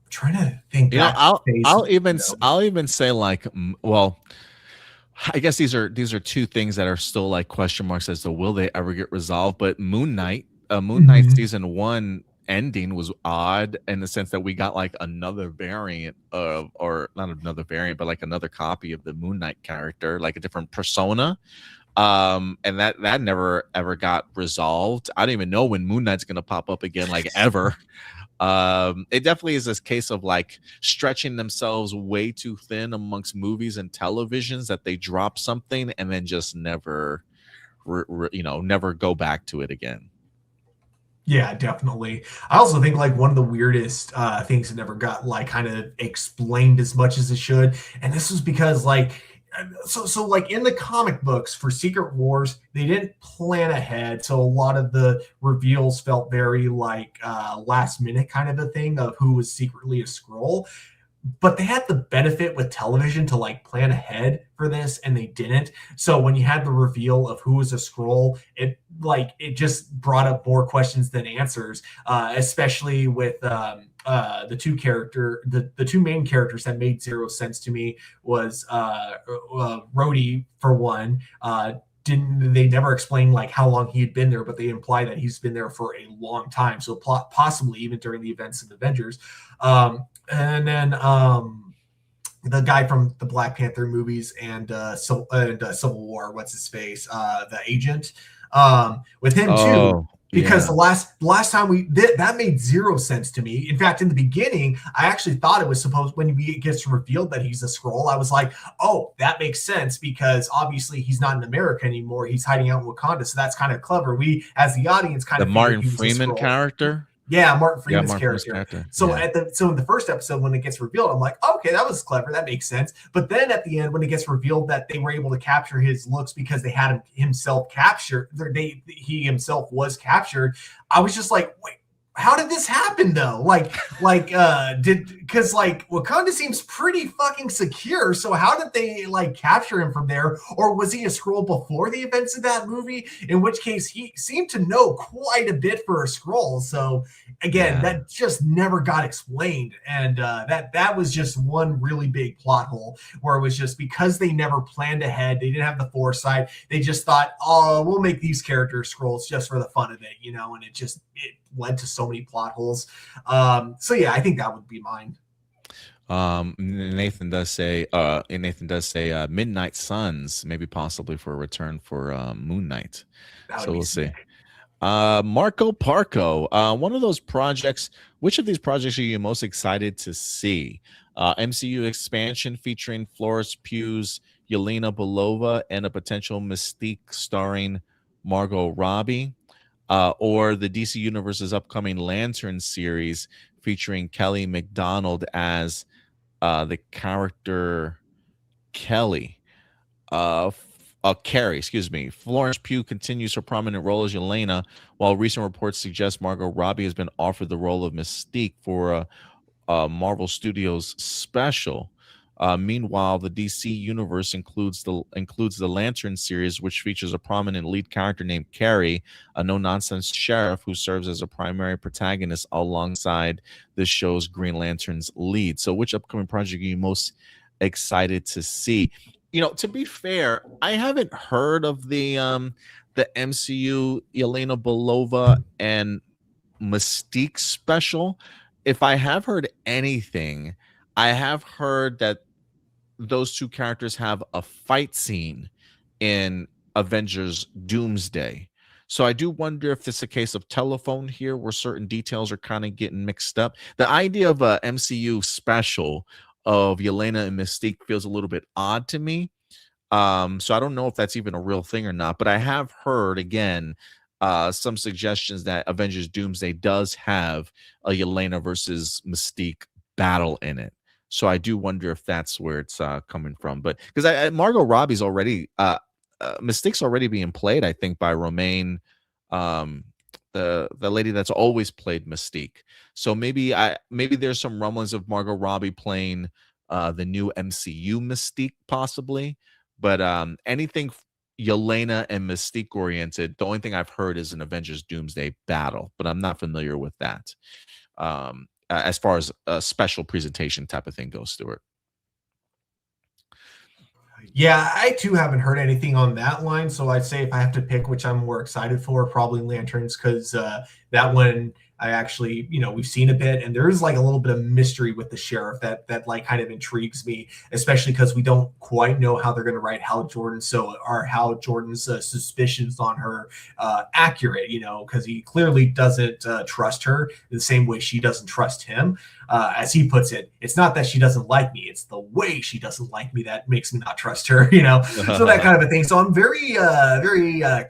Trying to think. I'll even say like, well, I guess these are 2 things that are still like question marks as to will they ever get resolved. But Moon Knight season 1 ending was odd in the sense that we got like another variant of, or not another variant, but like another copy of the Moon Knight character, like a different persona. And that never ever got resolved. I don't even know when Moon Knight's gonna pop up again, like ever. It definitely is this case of like stretching themselves way too thin amongst movies and televisions, that they drop something and then just never never go back to it again. Yeah, definitely. I also think like one of the weirdest things that never got like kind of explained as much as it should, and this was because like so like in the comic books for Secret Wars, they didn't plan ahead, so a lot of the reveals felt very like last minute kind of a thing of who was secretly a scroll, but they had the benefit with television to like plan ahead for this, and they didn't. So when you had the reveal of who was a scroll, it just brought up more questions than answers, especially with the two main characters that made zero sense to me was Rhodey for one. Didn't they never explain like how long he had been there, but they imply that he's been there for a long time, so possibly even during the events of Avengers. And then the guy from the Black Panther movies and Civil War, what's his face, the agent, with him too. Because the last time we did that made zero sense to me. In fact, in the beginning, I actually thought it was supposed when it gets revealed that he's a Skrull, I was like, oh, that makes sense because obviously he's not in America anymore. He's hiding out in Wakanda, so that's kind of clever. We, as the audience, kind of the Martin Freeman character. Yeah, Martin Freeman's Freeman's character. So in the first episode, when it gets revealed, I'm like, okay, that was clever. That makes sense. But then at the end, when it gets revealed that they were able to capture his looks because they had himself captured, he himself was captured. I was just like, wait, how did this happen though? Because Wakanda seems pretty fucking secure. So how did they like capture him from there? Or was he a Skrull before the events of that movie? In which case he seemed to know quite a bit for a Skrull. So again, that just never got explained. And that was just one really big plot hole where it was just because they never planned ahead. They didn't have the foresight. They just thought, oh, we'll make these characters Skrulls just for the fun of it, and it led to so many plot holes. So yeah, I think that would be mine. Nathan does say Midnight Suns, maybe possibly for a return for Moon Knight. So we'll see. Marco Parco, one of those projects. Which of these projects are you most excited to see? MCU expansion featuring Florence Pugh's Yelena Belova and a potential Mystique starring Margot Robbie, or the DC Universe's upcoming Lantern series featuring Kelly MacDonald as the character Kelly. Carrie, excuse me. Florence Pugh continues her prominent role as Yelena, while recent reports suggest Margot Robbie has been offered the role of Mystique for a Marvel Studios special. Meanwhile, the DC universe includes the Lantern series, which features a prominent lead character named Carrie, a no-nonsense sheriff who serves as a primary protagonist alongside the show's Green Lantern's lead. So which upcoming project are you most excited to see? To be fair, I haven't heard of the MCU Yelena Belova and Mystique special. If I have heard anything, I have heard that those two characters have a fight scene in Avengers Doomsday. So I do wonder if it's a case of telephone here where certain details are kind of getting mixed up. The idea of a MCU special of Yelena and Mystique feels a little bit odd to me. So I don't know if that's even a real thing or not, but I have heard again some suggestions that Avengers Doomsday does have a Yelena versus Mystique battle in it. So I do wonder if that's where it's coming from. But because Margot Robbie's already Mystique's already being played, I think, by Romaine, the lady that's always played Mystique. So maybe there's some rumblings of Margot Robbie playing the new MCU Mystique, possibly. But anything Yelena and Mystique oriented, the only thing I've heard is an Avengers Doomsday battle, but I'm not familiar with that. As far as a special presentation type of thing goes, Stuart. Yeah, I too haven't heard anything on that line. So I'd say if I have to pick which I'm more excited for, probably Lanterns, because that one I actually, we've seen a bit, and there is like a little bit of mystery with the sheriff that like kind of intrigues me, especially because we don't quite know how they're going to write how Jordan's suspicions on her accurate, because he clearly doesn't trust her the same way she doesn't trust him. As he puts it, it's not that she doesn't like me, it's the way she doesn't like me that makes me not trust her, so that kind of a thing. So I'm very I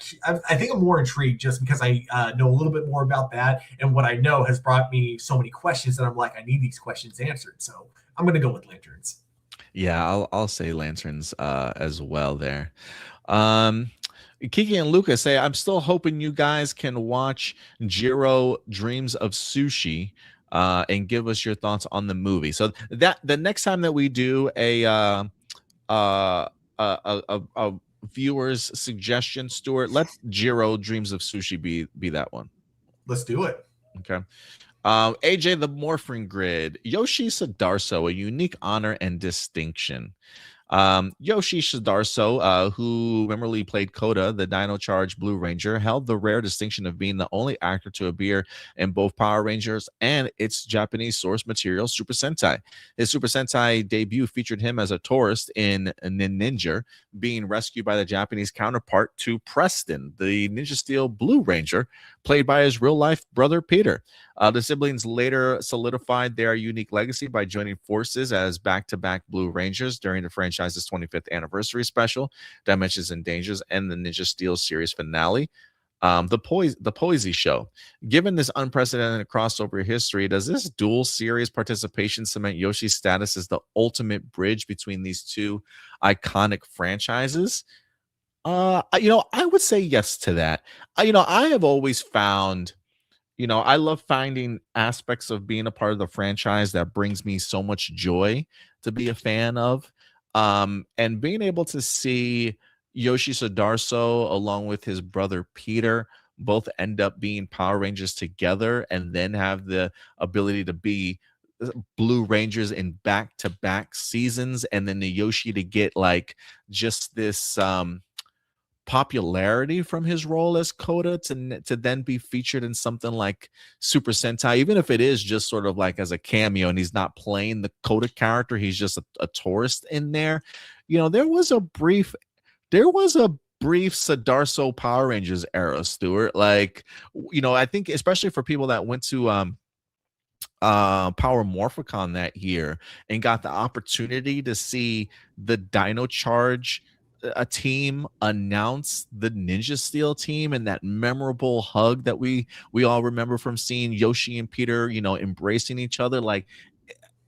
think I'm more intrigued just because I know a little bit more about that, and what I know has brought me so many questions that I'm like, I need these questions answered. So I'm gonna go with Lanterns. Yeah, I'll say Lanterns as well there. Kiki and Luca say, I'm still hoping you guys can watch Jiro Dreams of Sushi and give us your thoughts on the movie. So that the next time that we do a viewer's suggestion, Stuart, let Jiro Dreams of Sushi be that one. Let's do it. Okay. AJ the Morphing Grid, Yoshi Sadarso, a unique honor and distinction. Yoshi Sadarso, who memorably played Koda, the Dino Charge Blue Ranger, held the rare distinction of being the only actor to appear in both Power Rangers and its Japanese source material, Super Sentai. His Super Sentai debut featured him as a tourist in Ninja, being rescued by the Japanese counterpart to Preston, the Ninja Steel Blue Ranger, played by his real-life brother Peter. The siblings later solidified their unique legacy by joining forces as back-to-back Blue Rangers during the franchise's 25th anniversary special, Dimensions and Dangers, and the Ninja Steel series finale. The Poisey Show. Given this unprecedented crossover history, does this dual series participation cement Yoshi's status as the ultimate bridge between these two iconic franchises? I would say yes to that. I have always found, I love finding aspects of being a part of the franchise that brings me so much joy to be a fan of. And being able to see Yoshi Sadarso along with his brother Peter both end up being Power Rangers together and then have the ability to be Blue Rangers in back-to-back seasons, and then the Yoshi to get like just this popularity from his role as Koda to then be featured in something like Super Sentai, even if it is just sort of like as a cameo and he's not playing the Koda character, he's just a tourist in there. There was a brief Sadarso Power Rangers era, Stuart. Like, I think especially for people that went to Power Morphicon that year and got the opportunity to see the Dino Charge a team announce the Ninja Steel team, and that memorable hug that we all remember from seeing Yoshi and Peter, embracing each other. Like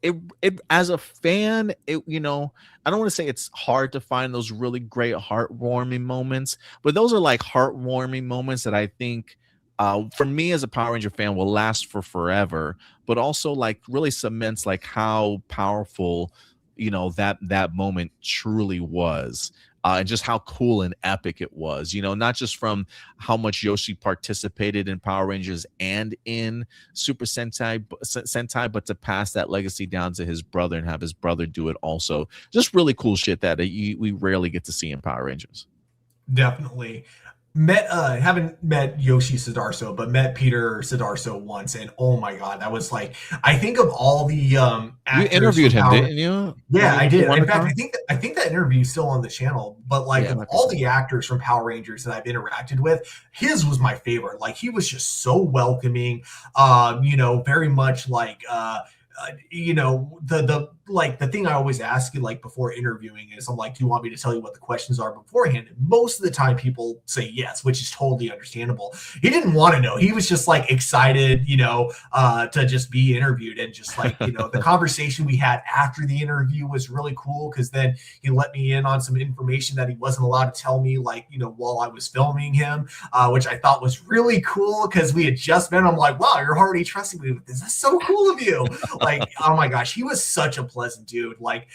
it as a fan, I don't want to say it's hard to find those really great heartwarming moments, but those are like heartwarming moments that I think for me as a Power Ranger fan will last for forever, but also like really cements like how powerful that moment truly was. And just how cool and epic it was, not just from how much Yoshi participated in Power Rangers and in Super Sentai, but to pass that legacy down to his brother and have his brother do it also. Just really cool shit that we rarely get to see in Power Rangers. Definitely. Haven't met Yoshi Sadarso, but met Peter Sadarso once, and oh my god, that was like, I think of all the actors. You interviewed him, didn't you? Yeah, I did. In fact, I think that interview is still on the channel. But like of all the actors from Power Rangers that I've interacted with, his was my favorite. Like he was just so welcoming. Very much like the thing I always ask you like before interviewing is, I'm like, do you want me to tell you what the questions are beforehand? And most of the time people say yes, which is totally understandable. He didn't want to know. He was just like excited, to just be interviewed. And just like, the conversation we had after the interview was really cool, because then he let me in on some information that he wasn't allowed to tell me, like, while I was filming him, which I thought was really cool, because we had just met. I'm like, wow, you're already trusting me with this. That's so cool of you. Like, oh my gosh, he was such a pleasant dude. Like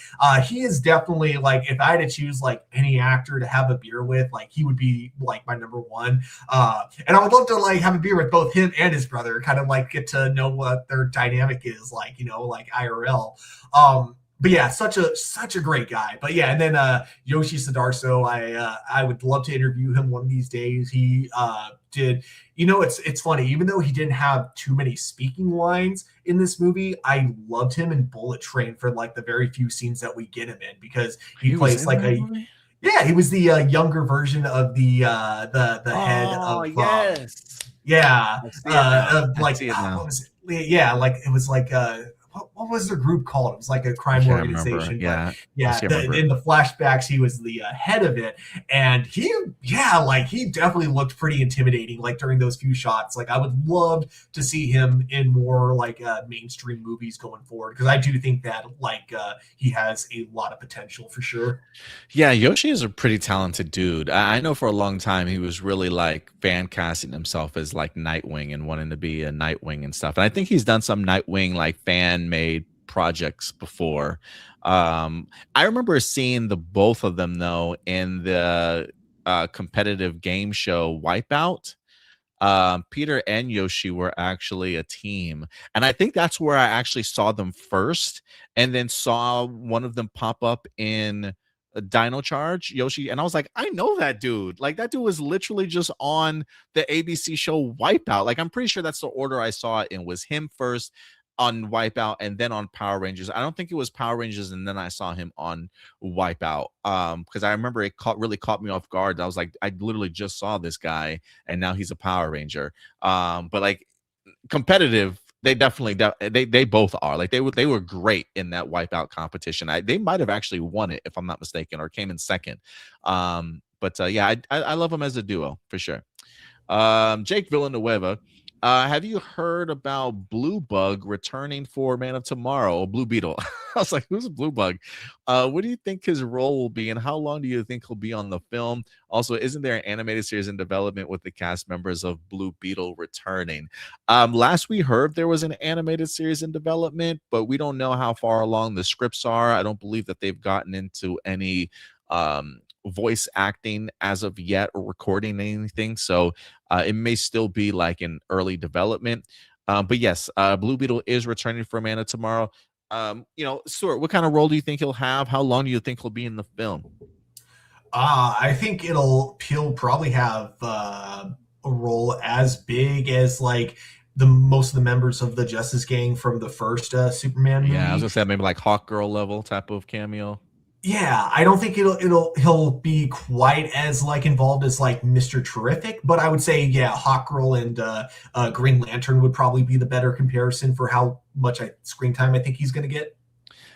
he is definitely like, if I had to choose like any actor to have a beer with, like he would be like my number one. And I would love to like have a beer with both him and his brother, kind of like get to know what their dynamic is like, like IRL. but yeah, such a great guy. But yeah, and then Yoshi Sudarso, I would love to interview him one of these days. He did, it's funny, even though he didn't have too many speaking lines in this movie, I loved him in Bullet Train for like the very few scenes that we get him in, because he plays like yeah, he was the younger version of the head of yes. yeah, what was it? Yeah, like it was like what was their group called? It was like a crime organization. Yeah, in the flashbacks, he was the head of it, and he definitely looked pretty intimidating. Like during those few shots, like I would love to see him in more like mainstream movies going forward, because I do think that he has a lot of potential for sure. Yeah, Yoshi is a pretty talented dude. I know for a long time he was really like fan casting himself as like Nightwing and wanting to be a Nightwing and stuff. And I think he's done some Nightwing like fan made projects before. I remember seeing the both of them though in the competitive game show Wipeout. Peter and Yoshi were actually a team, and I think that's where I actually saw them first, and then saw one of them pop up in Dino Charge, Yoshi, and I was like, I know that dude. Like that dude was literally just on the ABC show Wipeout. Like I'm pretty sure that's the order I saw it in, was him first on Wipeout and then on Power Rangers. I don't think it was Power Rangers and then I saw him on Wipeout, because I remember it really caught me off guard. I was like, I literally just saw this guy and now he's a Power Ranger. But like competitive, they definitely they both are. Like they were great in that Wipeout competition. They might have actually won it if I'm not mistaken, or came in second. But yeah, I love them as a duo for sure. Jake Villanueva, have you heard about Blue Bug returning for Man of Tomorrow, or Blue Beetle? I was like, who's Blue Bug? What do you think his role will be, and how long do you think he'll be on the film? Also, isn't there an animated series in development with the cast members of Blue Beetle returning? Last we heard, there was an animated series in development, but we don't know how far along the scripts are. I don't believe that they've gotten into any voice acting as of yet, or recording anything, so it may still be like in early development. But yes, Blue Beetle is returning for Man of Tomorrow. Stuart, what kind of role do you think he'll have? How long do you think he'll be in the film? I think he'll probably have a role as big as like most of the members of the Justice Gang from the first Superman movie. Yeah, I was gonna say maybe like Hawkgirl level type of cameo. Yeah, I don't think he'll be quite as like involved as like Mr. Terrific, but I would say Hawkgirl and Green Lantern would probably be the better comparison for how much screen time I think he's going to get.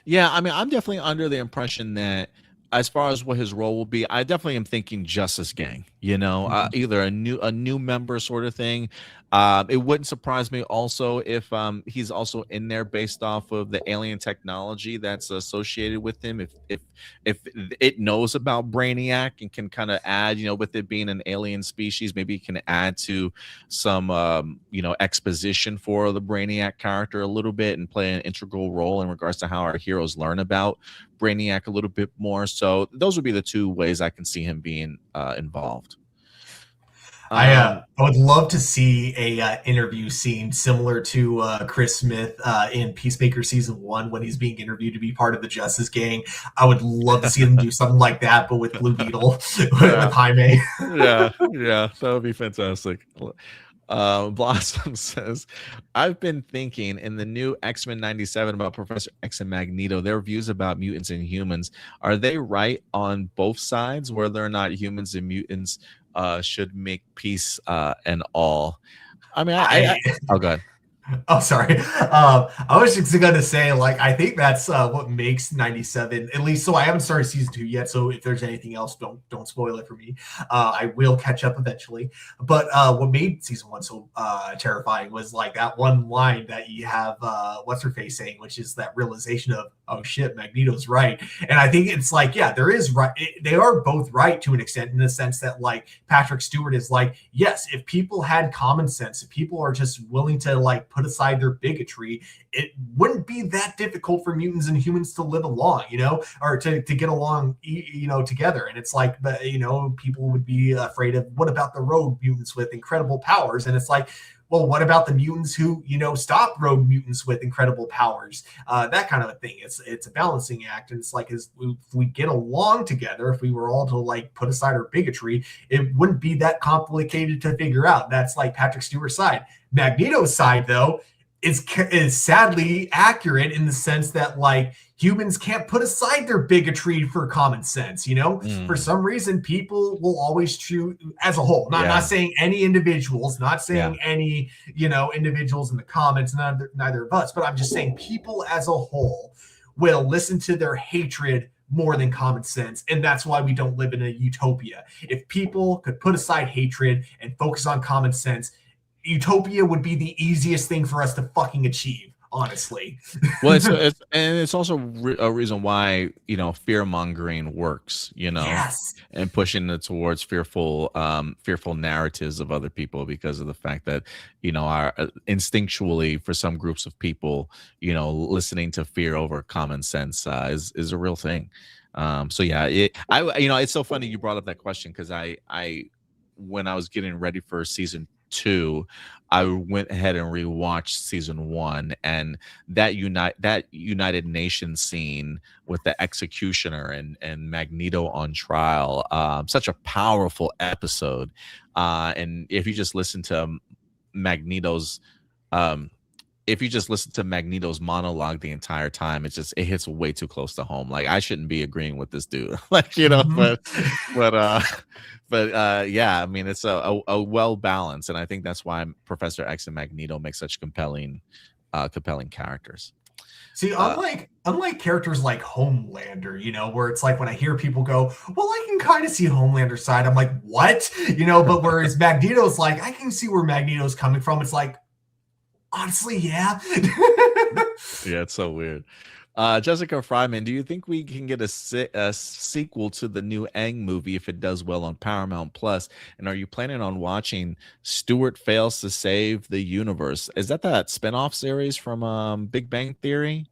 Yeah, I mean, I'm definitely under the impression that as far as what his role will be, I definitely am thinking Justice Gang. Either a new member sort of thing. It wouldn't surprise me also if he's also in there based off of the alien technology that's associated with him. If it knows about Brainiac and can kind of add, with it being an alien species, maybe it can add to some exposition for the Brainiac character a little bit and play an integral role in regards to how our heroes learn about Brainiac a little bit more. So those would be the two ways I can see him being involved. I would love to see a interview scene similar to Chris Smith in Peacemaker season 1 when he's being interviewed to be part of the Justice Gang. I would love to see them do something like that, but with Blue Beetle, with Jaime. yeah, that would be fantastic. Blossom says, I've been thinking in the new X-Men 97 about Professor X and Magneto, their views about mutants and humans, are they right on both sides, whether or not humans and mutants should make peace and all? I mean, oh, go ahead. Oh, sorry. I was just going to say, like, I think that's what makes 97, at least. So I haven't started season 2 yet. So if there's anything else, don't spoil it for me. I will catch up eventually. But what made season 1 so terrifying was like that one line that you have what's her face saying, which is that realization of, oh shit, Magneto's right. And I think it's like, yeah, there is right. They are both right to an extent, in the sense that like Patrick Stewart is like, yes, if people had common sense, if people are just willing to like put aside their bigotry, it wouldn't be that difficult for mutants and humans to live along, or to get along, together. And it's like, people would be afraid of, what about the rogue mutants with incredible powers? And it's like, well, what about the mutants who, stop rogue mutants with incredible powers? That kind of a thing. It's a balancing act. And it's like, if we get along together, if we were all to like put aside our bigotry, it wouldn't be that complicated to figure out. That's like Patrick Stewart's side. Magneto's side, though, is sadly accurate in the sense that like humans can't put aside their bigotry for common sense. For some reason, people will always choose as a whole, not saying any individuals, not saying any, individuals in the comments, neither of us, but I'm just saying people as a whole will listen to their hatred more than common sense. And that's why we don't live in a utopia. If people could put aside hatred and focus on common sense, utopia would be the easiest thing for us to fucking achieve, honestly. Well, it's also a reason why fear mongering works, yes, and pushing it towards fearful narratives of other people, because of the fact that our instinctually, for some groups of people, listening to fear over common sense is a real thing. So yeah, it's so funny you brought up that question, because I when I was getting ready for season 2, I went ahead and rewatched season 1, and that United Nations scene with the executioner and Magneto on trial, such a powerful episode. And if you just listen to Magneto's monologue the entire time, it hits way too close to home. Like, I shouldn't be agreeing with this dude, but yeah, I mean, it's a well balanced, and I think that's why Professor X and Magneto make such compelling characters. See, unlike characters like Homelander, where it's like when I hear people go, well, I can kind of see Homelander's side, I'm like, what? But whereas Magneto's like, I can see where Magneto's coming from. It's like, honestly, yeah. Yeah, it's so weird. Jessica Fryman, do you think we can get a sequel to the new Aang movie if it does well on Paramount Plus? And are you planning on watching Stewart Fails to Save the Universe? Is that spinoff series from Big Bang Theory?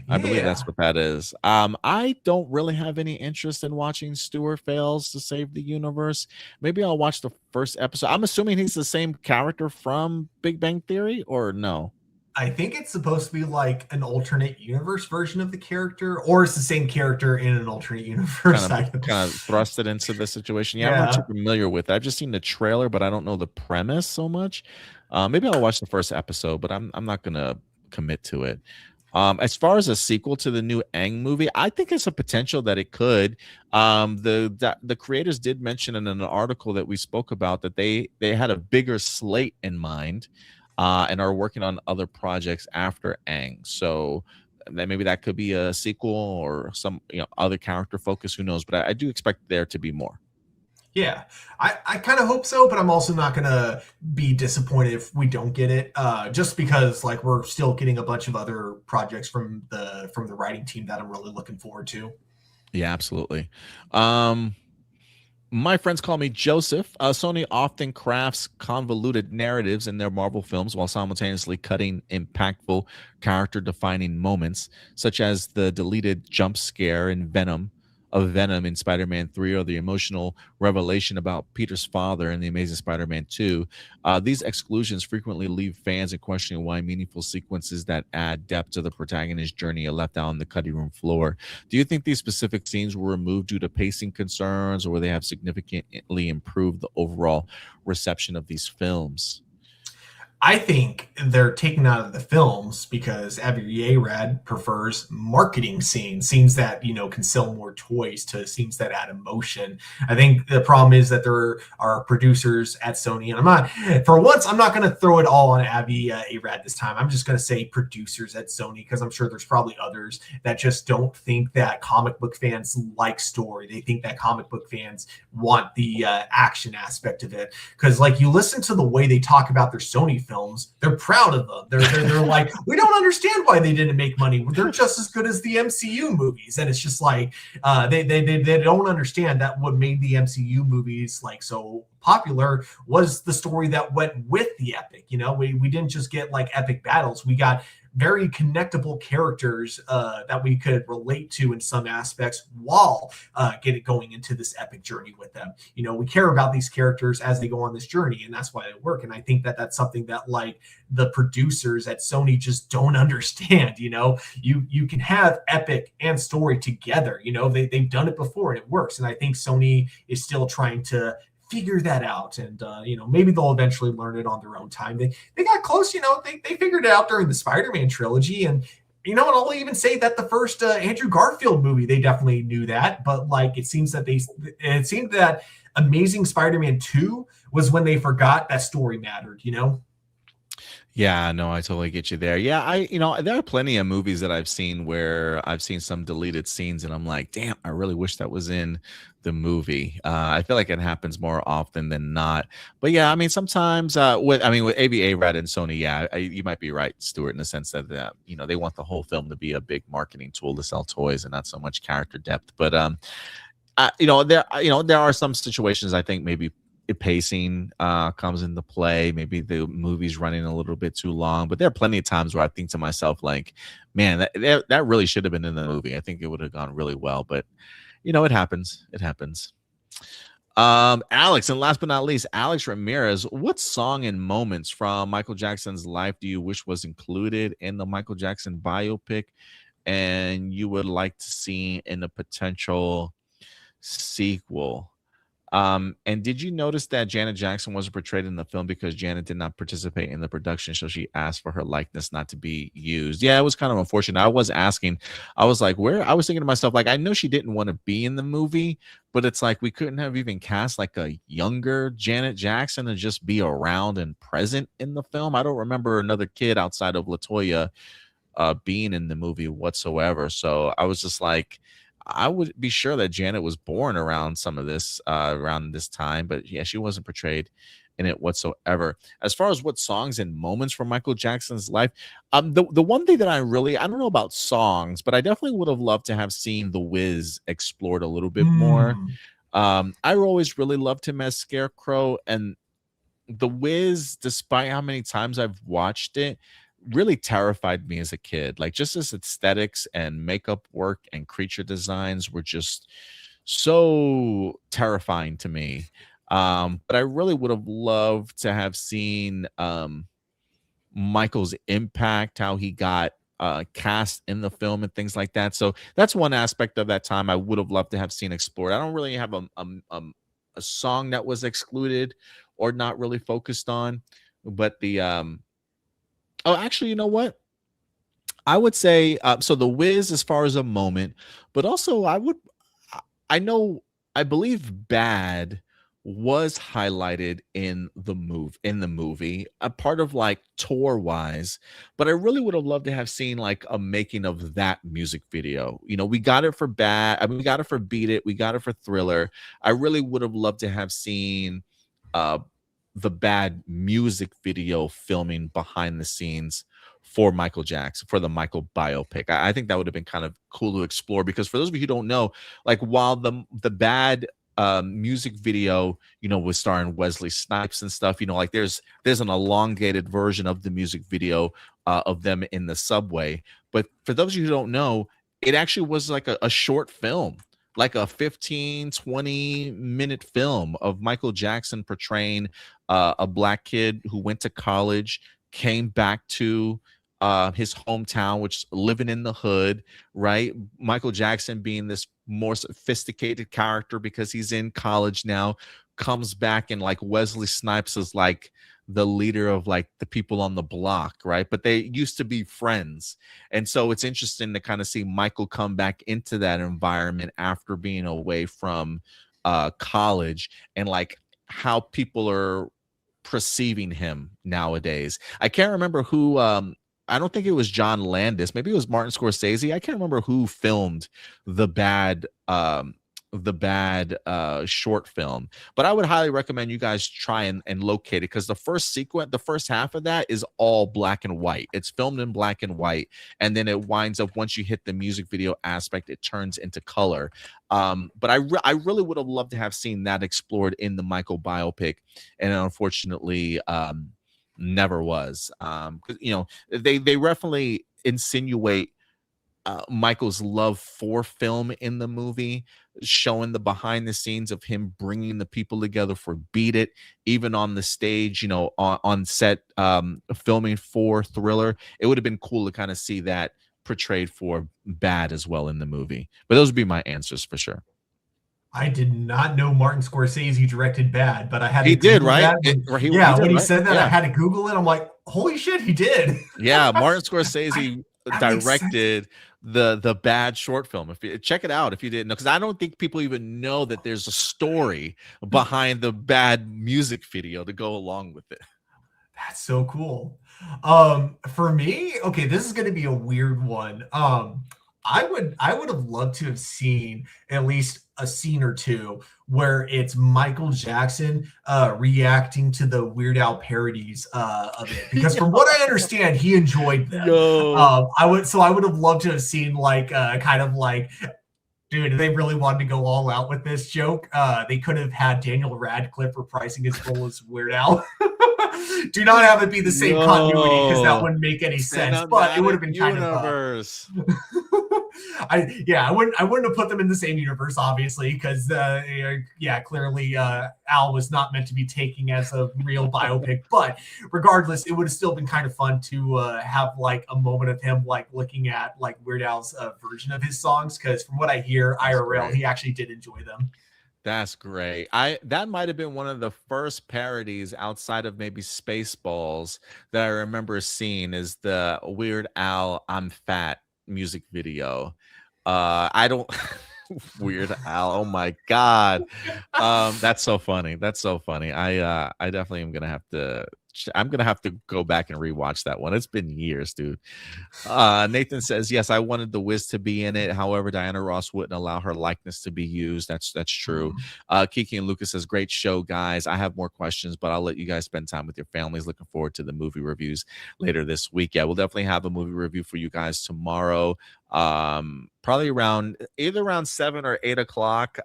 I believe that's what that is. I don't really have any interest in watching Stewart Fails to Save the Universe. Maybe I'll watch the first episode. I'm assuming he's the same character from Big Bang Theory, or no? I think it's supposed to be like an alternate universe version of the character, or it's the same character in an alternate universe. Kind of thrusted into the situation. Yeah, I'm not too familiar with it. I've just seen the trailer, but I don't know the premise so much. Maybe I'll watch the first episode, but I'm not gonna commit to it. As far as a sequel to the new Aang movie, I think it's a potential that it could. The creators did mention in an article that we spoke about that they had a bigger slate in mind, and are working on other projects after Aang. So maybe that could be a sequel or some other character focus. Who knows? But I do expect there to be more. Yeah, I kind of hope so, but I'm also not going to be disappointed if we don't get it, just because like we're still getting a bunch of other projects from the writing team that I'm really looking forward to. Yeah, absolutely. My friends call me Joseph. Sony often crafts convoluted narratives in their Marvel films while simultaneously cutting impactful character-defining moments, such as the deleted jump scare in Venom in Spider-Man 3, or the emotional revelation about Peter's father in The Amazing Spider-Man 2. These exclusions frequently leave fans in questioning why meaningful sequences that add depth to the protagonist's journey are left out on the cutting room floor. Do you think these specific scenes were removed due to pacing concerns, or will they have significantly improved the overall reception of these films? I think they're taken out of the films because Avi Arad prefers marketing scenes that, can sell more toys, to scenes that add emotion. I think the problem is that there are producers at Sony, and I'm not going to throw it all on Avi Arad this time. I'm just going to say producers at Sony, because I'm sure there's probably others that just don't think that comic book fans like story. They think that comic book fans want the action aspect of it. Because like you listen to the way they talk about their Sony films. They're proud of them. They're like, we don't understand why they didn't make money. They're just as good as the MCU movies. And it's just like they don't understand that what made the MCU movies like so popular was the story that went with the epic. You know, we didn't just get like epic battles. We got very connectable characters that we could relate to in some aspects while going into this epic journey with them. You know, we care about these characters as they go on this journey, and that's why they work. And I think that that's something that like the producers at Sony just don't understand. You know, you can have epic and story together. You know, they've done it before and it works. And I think Sony is still trying to figure that out, and you know, maybe they'll eventually learn it on their own time. They got close, you know, they figured it out during the Spider-Man trilogy, and you know, and I'll even say that the first Andrew Garfield movie, they definitely knew that, but like it seems that Amazing Spider-Man 2 was when they forgot that story mattered, you know. Yeah, no, I totally get you there. Yeah, there are plenty of movies that I've seen where I've seen some deleted scenes and I'm like, damn, I really wish that was in the movie. I feel like it happens more often than not. But yeah, I mean, sometimes with ABA Red and Sony, yeah, you might be right, Stuart, in the sense that they want the whole film to be a big marketing tool to sell toys and not so much character depth. But there are some situations I think maybe pacing comes into play. Maybe the movie's running a little bit too long, but there are plenty of times where I think to myself, like, man, that really should have been in the movie. I think it would have gone really well, but you know, it happens. It happens. Alex, and last but not least, Alex Ramirez, what song and moments from Michael Jackson's life do you wish was included in the Michael Jackson biopic and you would like to see in a potential sequel? And did you notice that Janet Jackson wasn't portrayed in the film because Janet did not participate in the production, so she asked for her likeness not to be used? Yeah, it was kind of unfortunate. I was like, I was thinking to myself, like, I know she didn't want to be in the movie, but it's like we couldn't have even cast like a younger Janet Jackson to just be around and present in the film. I don't remember another kid outside of LaToya being in the movie whatsoever. So I was just like, I would be sure that Janet was born around around this time, but yeah, she wasn't portrayed in it whatsoever. As far as what songs and moments from Michael Jackson's life, the one thing that I don't know about songs, but I definitely would have loved to have seen The Wiz explored a little bit more. I always really loved him as Scarecrow, and The Wiz, despite how many times I've watched it, really terrified me as a kid. Like, just as aesthetics and makeup work and creature designs were just so terrifying to me. But I really would have loved to have seen Michael's impact, how he got cast in the film and things like that. So that's one aspect of that time I would have loved to have seen explored. I don't really have a song that was excluded or not really focused on, but the oh, actually, you know what? I would say so The Wiz as far as a moment, but also I believe Bad was highlighted in the movie, a part of like tour wise, but I really would have loved to have seen like a making of that music video. You know, we got it for Bad, I mean, we got it for Beat It, we got it for Thriller. I really would have loved to have seen the Bad music video filming behind the scenes for Michael Jackson, for the Michael biopic. I think that would have been kind of cool to explore, because for those of you who don't know, like, while the Bad music video, you know, was starring Wesley Snipes and stuff, you know, like there's an elongated version of the music video of them in the subway. But for those of you who don't know, it actually was like a short film, like a 15-20 minute film of Michael Jackson portraying a black kid who went to college, came back to his hometown, which living in the hood, right? Michael Jackson being this more sophisticated character because he's in college now, comes back, and like Wesley Snipes is like the leader of like the people on the block, right? But they used to be friends. And so it's interesting to kind of see Michael come back into that environment after being away from college, and like how people are perceiving him nowadays. I can't remember who I don't think it was John Landis, maybe it was Martin Scorsese. I can't remember who filmed the Bad the bad short film, but I would highly recommend you guys try and locate it, because the first half of that is all black and white. It's filmed in black and white, and then it winds up, once you hit the music video aspect, it turns into color. But I really would have loved to have seen that explored in the Michael biopic, and unfortunately never was. 'Cause, you know, they definitely insinuate Michael's love for film in the movie, showing the behind the scenes of him bringing the people together for Beat It, even on the stage, you know, on set, filming for Thriller. It would have been cool to kind of see that portrayed for Bad as well in the movie. But those would be my answers for sure. I did not know Martin Scorsese directed Bad, but I had to He did, Google right? that when- He yeah, did, when he right? said that, Yeah. I had to Google it. I'm like, holy shit, he did. Yeah, Martin Scorsese that makes sense. directed the Bad short film. If you check it out if you didn't know, because I don't think people even know that there's a story behind the Bad music video to go along with it. That's so cool. For me, okay, this is going to be a weird one. I would have loved to have seen at least a scene or two where it's Michael Jackson reacting to the Weird Al parodies of it, because from what I understand, he enjoyed them. I would have loved to have seen like kind of like, dude, if they really wanted to go all out with this joke, they could have had Daniel Radcliffe reprising his role as Weird Al. Do not have it be the same continuity, because that wouldn't make any sense. But it would have been kind universe. I wouldn't have put them in the same universe, obviously, because clearly Al was not meant to be taken as a real biopic. But regardless, it would have still been kind of fun to have like a moment of him like looking at like Weird Al's version of his songs, because from what I hear, IRL, he actually did enjoy them. That's great. That might have been one of the first parodies outside of maybe Spaceballs that I remember seeing, is the Weird Al "I'm Fat" music video. I don't Weird Al. Oh my god. That's so funny. That's so funny. I definitely am gonna have to. I'm gonna have to go back and rewatch that one. It's been years, dude. Nathan says, yes, I wanted the Wiz to be in it. However, Diana Ross wouldn't allow her likeness to be used. That's true. Kiki and Lucas says, great show, guys. I have more questions, but I'll let you guys spend time with your families. Looking forward to the movie reviews later this week. Yeah, we'll definitely have a movie review for you guys tomorrow. Probably either around 7 or 8 o'clock.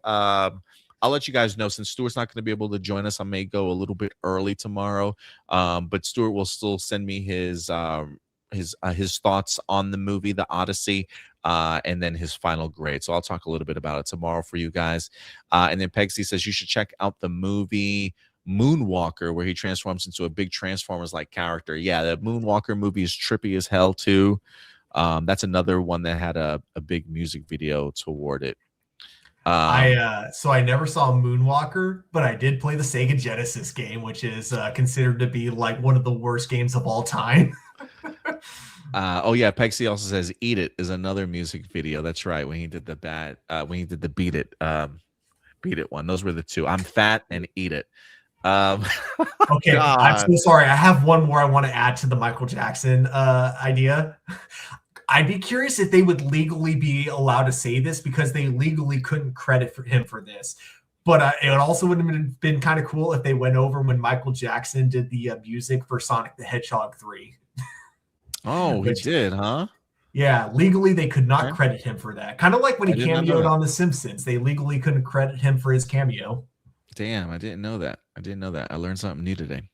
I'll let you guys know, since Stuart's not going to be able to join us. I may go a little bit early tomorrow, but Stuart will still send me his thoughts on the movie, The Odyssey, and then his final grade. So I'll talk a little bit about it tomorrow for you guys. And then Pegsy says you should check out the movie Moonwalker, where he transforms into a big Transformers-like character. Yeah, the Moonwalker movie is trippy as hell too. That's another one that had a big music video toward it. I never saw Moonwalker, but I did play the Sega Genesis game, which is considered to be like one of the worst games of all time. Oh yeah, Pexy also says "Eat It" is another music video. That's right. When he did the Beat It one. Those were the two. I'm Fat and Eat It. Okay, God. I'm so sorry. I have one more I want to add to the Michael Jackson idea. I'd be curious if they would legally be allowed to say this, because they legally couldn't credit him for this. But it also would have been kind of cool if they went over when Michael Jackson did the music for Sonic the Hedgehog 3. Oh, he did, huh? Yeah, legally they could not credit him for that. Kind of like when he cameoed on The Simpsons. They legally couldn't credit him for his cameo. Damn, I didn't know that. I learned something new today.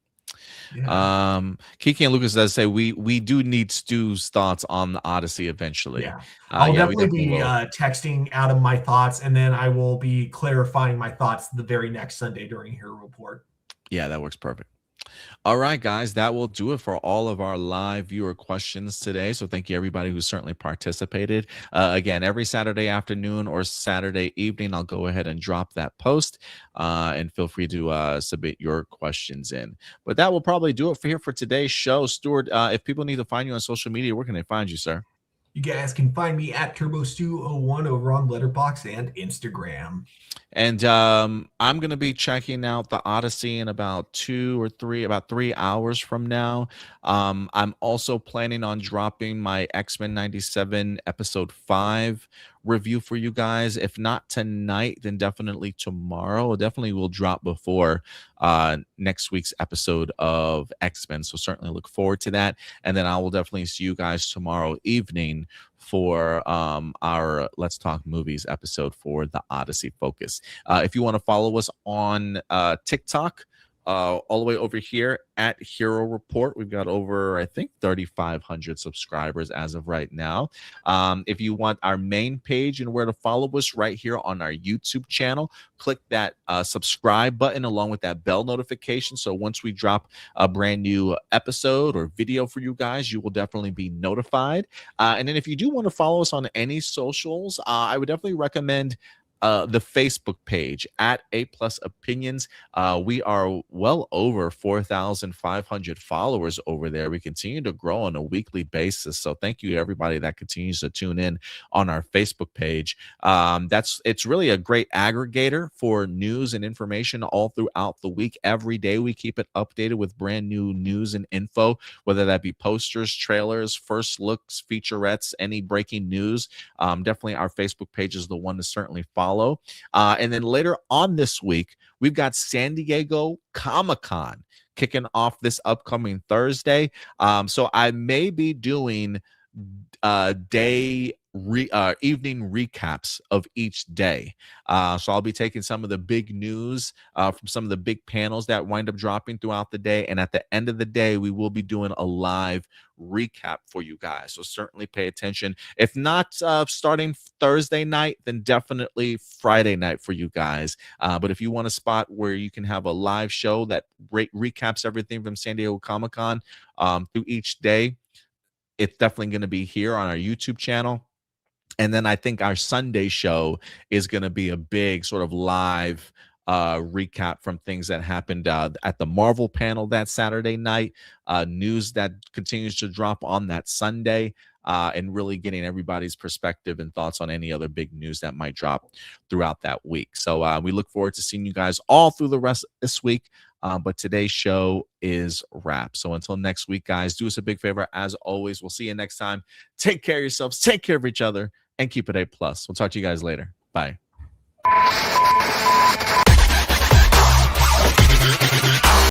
Yeah. Kiki and Lucas does say we do need Stu's thoughts on the Odyssey eventually. Yeah, I'll definitely be texting out of my thoughts, and then I will be clarifying my thoughts the very next Sunday during Hero Report. Yeah, that works perfect. All right, guys, that will do it for all of our live viewer questions today. So thank you, everybody who certainly participated. Again, every Saturday afternoon or Saturday evening, I'll go ahead and drop that post, and feel free to submit your questions in. But that will probably do it for today's show. Stuart, if people need to find you on social media, where can they find you, sir? You guys can find me at TurboStew01 over on Letterboxd and Instagram. And I'm going to be checking out the Odyssey in about 3 hours from now. I'm also planning on dropping my X-Men 97 episode 5 review for you guys. If not tonight, then definitely tomorrow. Definitely will drop before next week's episode of X-Men. So certainly look forward to that. And then I will definitely see you guys tomorrow evening for our Let's Talk Movies episode for the Odyssey Focus. If you want to follow us on TikTok, all the way over here at Hero Report, we've got over, I think, 3,500 subscribers as of right now. If you want our main page and where to follow us, right here on our YouTube channel, click that subscribe button along with that bell notification. So once we drop a brand new episode or video for you guys, you will definitely be notified. And then if you do want to follow us on any socials, I would definitely recommend the Facebook page at A+ Opinions. We are well over 4,500 followers over there. We continue to grow on a weekly basis. So thank you to everybody that continues to tune in on our Facebook page. It's really a great aggregator for news and information all throughout the week. Every day we keep it updated with brand new news and info, whether that be posters, trailers, first looks, featurettes, any breaking news. Definitely our Facebook page is the one to certainly follow. And then later on this week, we've got San Diego Comic-Con kicking off this upcoming Thursday. So I may be doing evening recaps of each day. So I'll be taking some of the big news from some of the big panels that wind up dropping throughout the day. And at the end of the day, we will be doing a live recap for you guys. So certainly pay attention. If not starting Thursday night, then definitely Friday night for you guys. But if you want a spot where you can have a live show that recaps everything from San Diego Comic-Con through each day, it's definitely going to be here on our YouTube channel. And then I think our Sunday show is going to be a big sort of live recap from things that happened at the Marvel panel that Saturday night, news that continues to drop on that Sunday, and really getting everybody's perspective and thoughts on any other big news that might drop throughout that week. So we look forward to seeing you guys all through the rest of this week. But today's show is wrapped. So until next week, guys, do us a big favor. As always, we'll see you next time. Take care of yourselves, take care of each other, and keep it A+. We'll talk to you guys later. Bye.